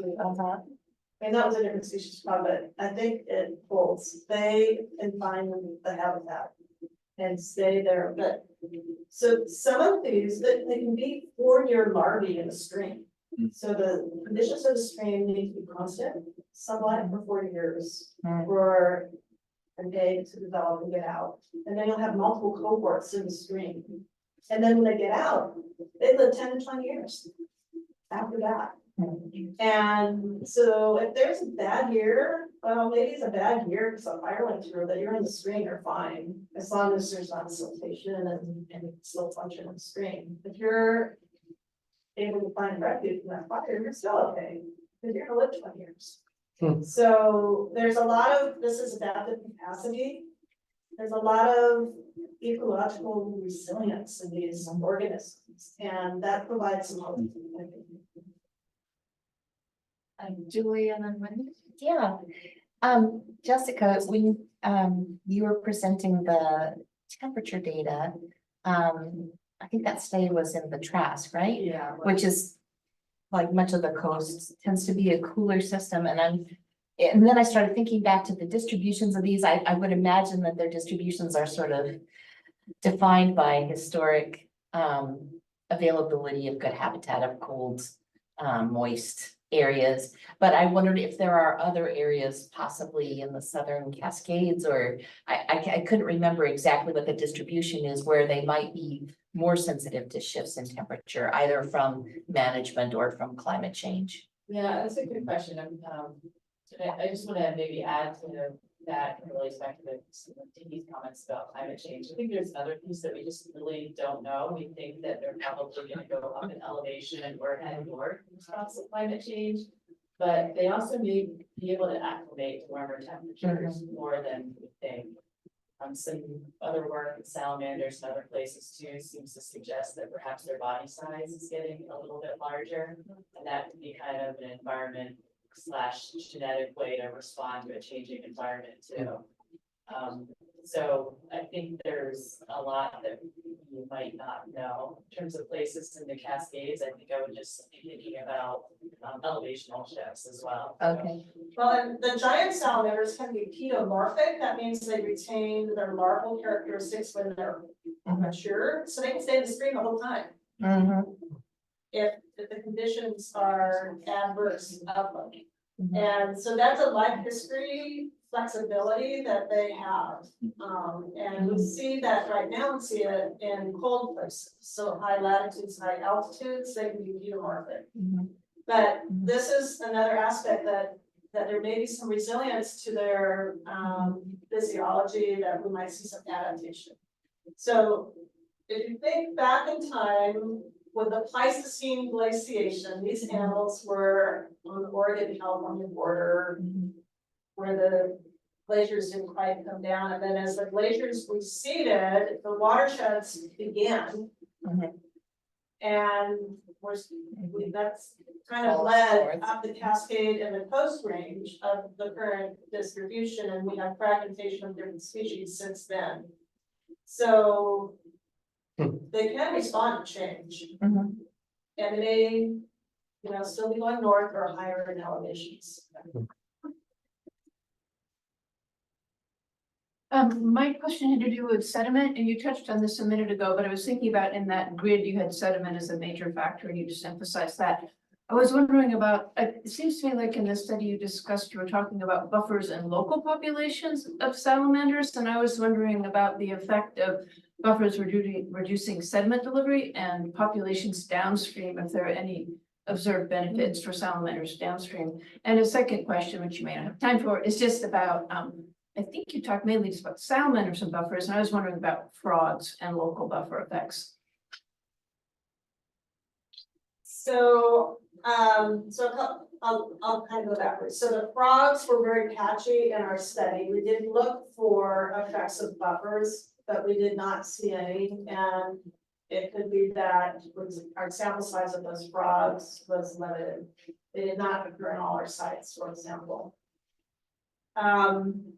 And that was a different species problem, but I think it holds. They can find the habitat and stay there. But so some of these, they can be 4-year larvae in a stream. So the conditions of the stream need to be constant sunlight for 4 years for an egg to develop and get out. And then you'll have multiple cohorts in the stream. And then when they get out, they live 10 to 20 years after that. And so if there's a bad year, well, maybe it's a bad year because of fire went through, that you're in the stream, you're fine. As long as there's not siltation and you can still function in the stream. If you're able to find refuge from that fire, you're still okay, because you're gonna live 20 years. So there's a lot of, this is adaptive capacity. There's a lot of ecological resilience in these organisms, and that provides some hope. Julie and then Wendy. Yeah, Jessica, when you were presenting the temperature data, I think that study was in the Trask, right? Yeah. Which is like much of the coast tends to be a cooler system, and then I started thinking back to the distributions of these. I would imagine that their distributions are sort of defined by historic availability of good habitat of cold, moist areas. But I wondered if there are other areas possibly in the Southern Cascades, or I couldn't remember exactly what the distribution is, where they might be more sensitive to shifts in temperature, either from management or from climate change. Yeah, that's a good question. I just want to maybe add to that and relates back to Timmy's comments about climate change. I think there's another piece that we just really don't know. We think that they're probably going to go up in elevation or head north in response to climate change, but they also may be able to acclimate to warmer temperatures more than we think. Some other work with salamanders and other places too seems to suggest that perhaps their body size is getting a little bit larger, and that could be kind of an environment / genetic way to respond to a changing environment too. So I think there's a lot that you might not know in terms of places in the Cascades. I think I would just be thinking about elevational shifts as well. Okay. Well, and the giant salamanders can be pedomorphic. That means they retain their larval characteristics when they're mature, so they can stay in the stream the whole time. If the conditions are adverse outlook. And so that's a life history flexibility that they have. And we see that right now, we see it in cold places. So high latitudes, high altitudes, they can be pedomorphic. But this is another aspect that there may be some resilience to their physiology, that we might see some adaptation. So if you think back in time, with the Pleistocene glaciation, these animals were on the Oregon-California border, where the glaciers didn't quite come down. And then as the glaciers receded, the watersheds began. And that's kind of led up the Cascade and the Coast Range of the current distribution. And we have fragmentation of different species since then. So they can respond to change. And they may, still be going north or higher in elevations. My question had to do with sediment, and you touched on this a minute ago, but I was thinking about in that grid, you had sediment as a major factor, and you just emphasized that. I was wondering about, it seems to me like in the study you discussed, you were talking about buffers and local populations of salamanders, and I was wondering about the effect of buffers reducing sediment delivery and populations downstream, if there are any observed benefits for salamanders downstream. And a second question, which you may not have time for, is just about, I think you talked mainly just about salamanders and buffers, and I was wondering about frogs and local buffer effects. So So I'll kind of go backwards. So the frogs were very patchy in our study. We did look for effects of buffers, but we did not see any. And it could be that our sample size of those frogs was limited. They did not occur in all our sites, for example.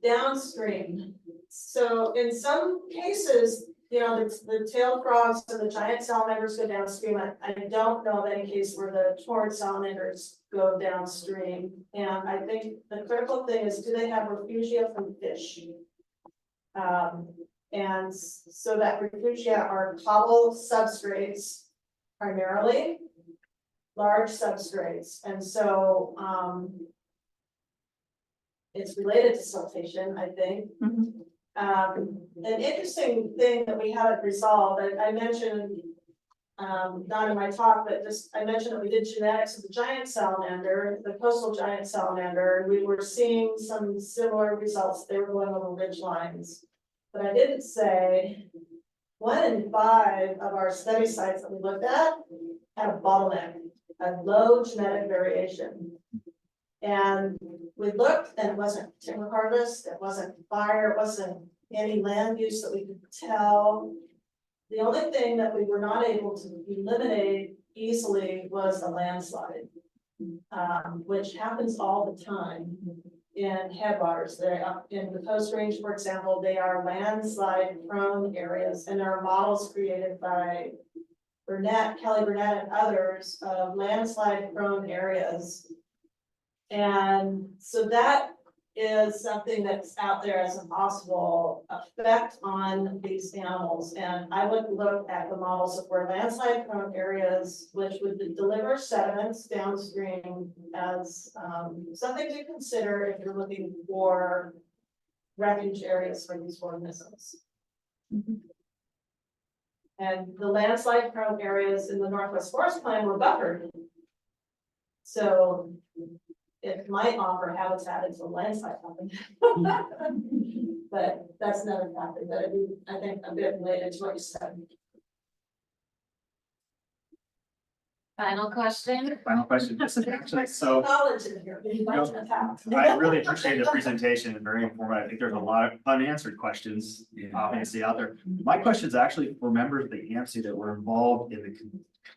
Downstream. So in some cases, the tailed frogs and the giant salamanders go downstream. I don't know of any case where the torrent salamanders go downstream. And I think the critical thing is, do they have refugia from fish? And so that refugia are cobble substrates primarily, large substrates. And so, it's related to siltation, I think. An interesting thing that we haven't resolved, I mentioned, not in my talk, but just, I mentioned that we did genetics of the giant salamander, the coastal giant salamander, and we were seeing some similar results. They were going over ridge lines. But I didn't say 1 in 5 of our study sites that we looked at had a bottleneck, a low genetic variation. And we looked, and it wasn't timber harvest, it wasn't fire, it wasn't any land use that we could tell. The only thing that we were not able to eliminate easily was a landslide, which happens all the time in headwaters. They're up in the Coast Range, for example, they are landslide prone areas, and there are models created by Kelly Burnett and others of landslide prone areas. And so that is something that's out there as a possible effect on these animals. And I would look at the models of where landslide prone areas, which would deliver sediments downstream, as something to consider if you're looking for refuge areas for these organisms. And the landslide prone areas in the Northwest Forest Plan were buffered. So it might offer habitat into landslide company. But that's another factor that would be, I think, a bit related to what you said. Final question. Final question, this is actually, so Knowledge in here, you'd like to attack. I really appreciate the presentation and very informative. I think there's a lot of unanswered questions obviously out there. My question is actually for members of the AMC that were involved in the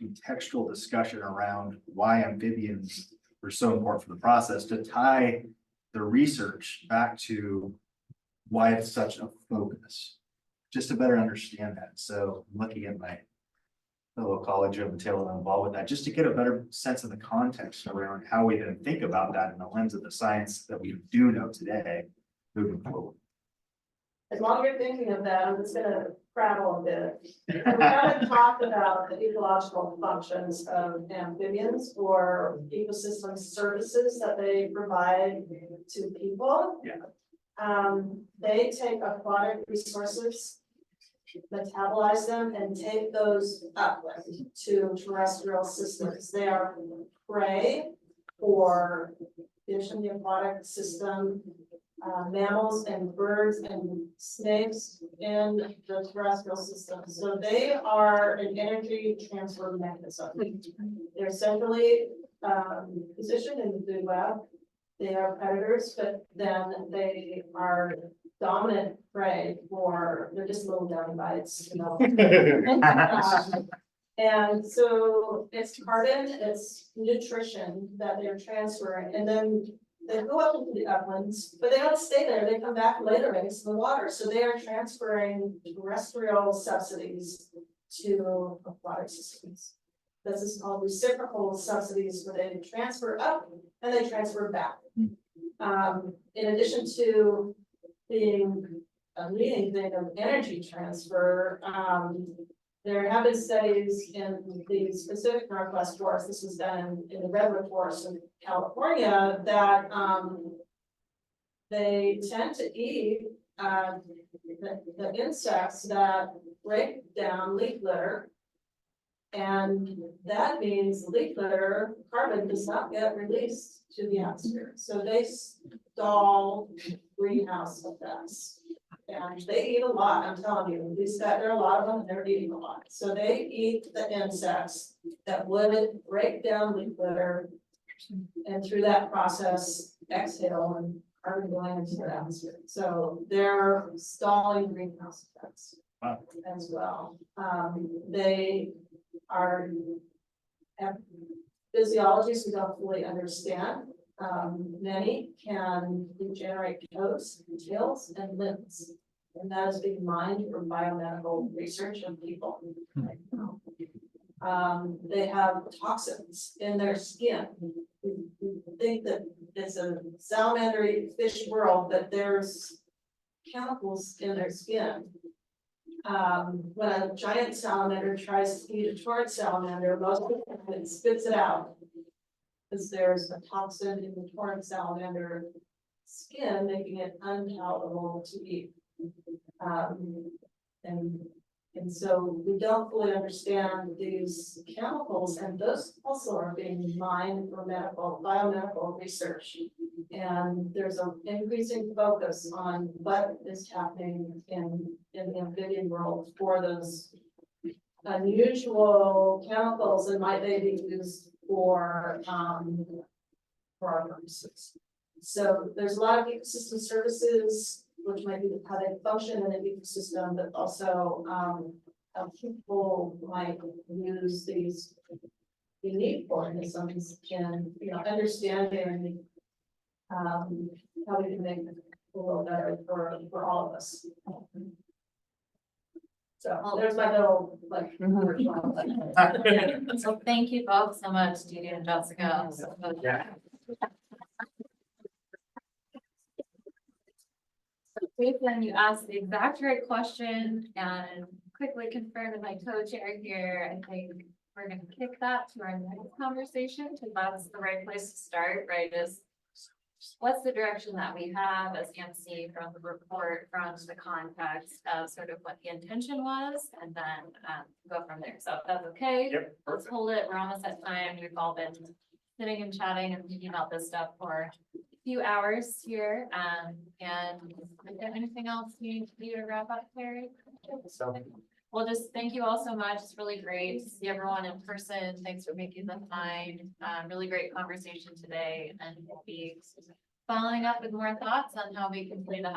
contextual discussion around why amphibians were so important for the process, to tie the research back to why it's such a focus, just to better understand that. So I'm looking at my fellow college of the tail involved with that, just to get a better sense of the context around how we then think about that in the lens of the science that we do know today moving forward. As long as you're thinking of that, I'm just gonna prattle a bit. We haven't talked about the ecological functions of amphibians or ecosystem services that they provide to people. Yeah. They take aquatic resources, metabolize them, and take those upland to terrestrial systems. They are prey for fish in the aquatic system, mammals and birds and snakes in the terrestrial system. So they are an energy transfer mechanism. They're centrally positioned in the food web. They are predators, but then they are dominant prey for, they're just little downy bites, you know. And so it's carbon, it's nutrition that they're transferring, and then they go up into the uplands, but they don't stay there. They come back later into the water. So they are transferring terrestrial subsidies to aquatic systems. This is called reciprocal subsidies, where they transfer up and they transfer back. In addition to being a leading thing of energy transfer, there have been studies in the Pacific Northwest forest. This was done in the redwood forest in California, that they tend to eat the insects that break down leaf litter. And that means leaf litter carbon does not get released to the atmosphere. So they stall greenhouse effects. and they eat a lot, I'm telling you, these guys, there are a lot of them, and they're eating a lot. So they eat the insects that would break down leaf litter. And through that process, exhale and carbon going into the atmosphere. So they're stalling greenhouse effects. Wow. As well. They are have physiologies we don't fully understand. Many can regenerate coats, tails, and limbs. And that is being mined for biomedical research of people right now. They have toxins in their skin. We think that it's a salamander fish world, but there's chemicals in their skin. When a giant salamander tries to eat a torrent salamander, most of the time it spits it out. Because there's a toxin in the torrent salamander skin, making it unpalatable to eat. And so we don't fully understand these chemicals, and those also are being mined for biomedical research. And there's an increasing focus on what is happening in the amphibian world for those unusual chemicals, and might they be used for our purposes. So there's a lot of ecosystem services, which might be how they function in an ecosystem, but also how people might use these unique organisms in, understanding how we can make it a little better for all of us. So there's my little So thank you both so much, Judy and Jessica. Yeah. Jason, you asked the exact right question and quickly confirmed with my co-chair here. I think we're gonna kick that to our next conversation, because that's the right place to start, right? Is what's the direction that we have as MC from the report, from the context of sort of what the intention was, and then go from there. So if that's okay. Yep. Let's hold it. We're almost at time. We've all been sitting and chatting and thinking about this stuff for few hours here, and is there anything else you need to do to wrap up, Terry? So, Well, just thank you all so much. It's really great to see everyone in person. Thanks for making the time. Really great conversation today, and we'll be following up with more thoughts on how we can play the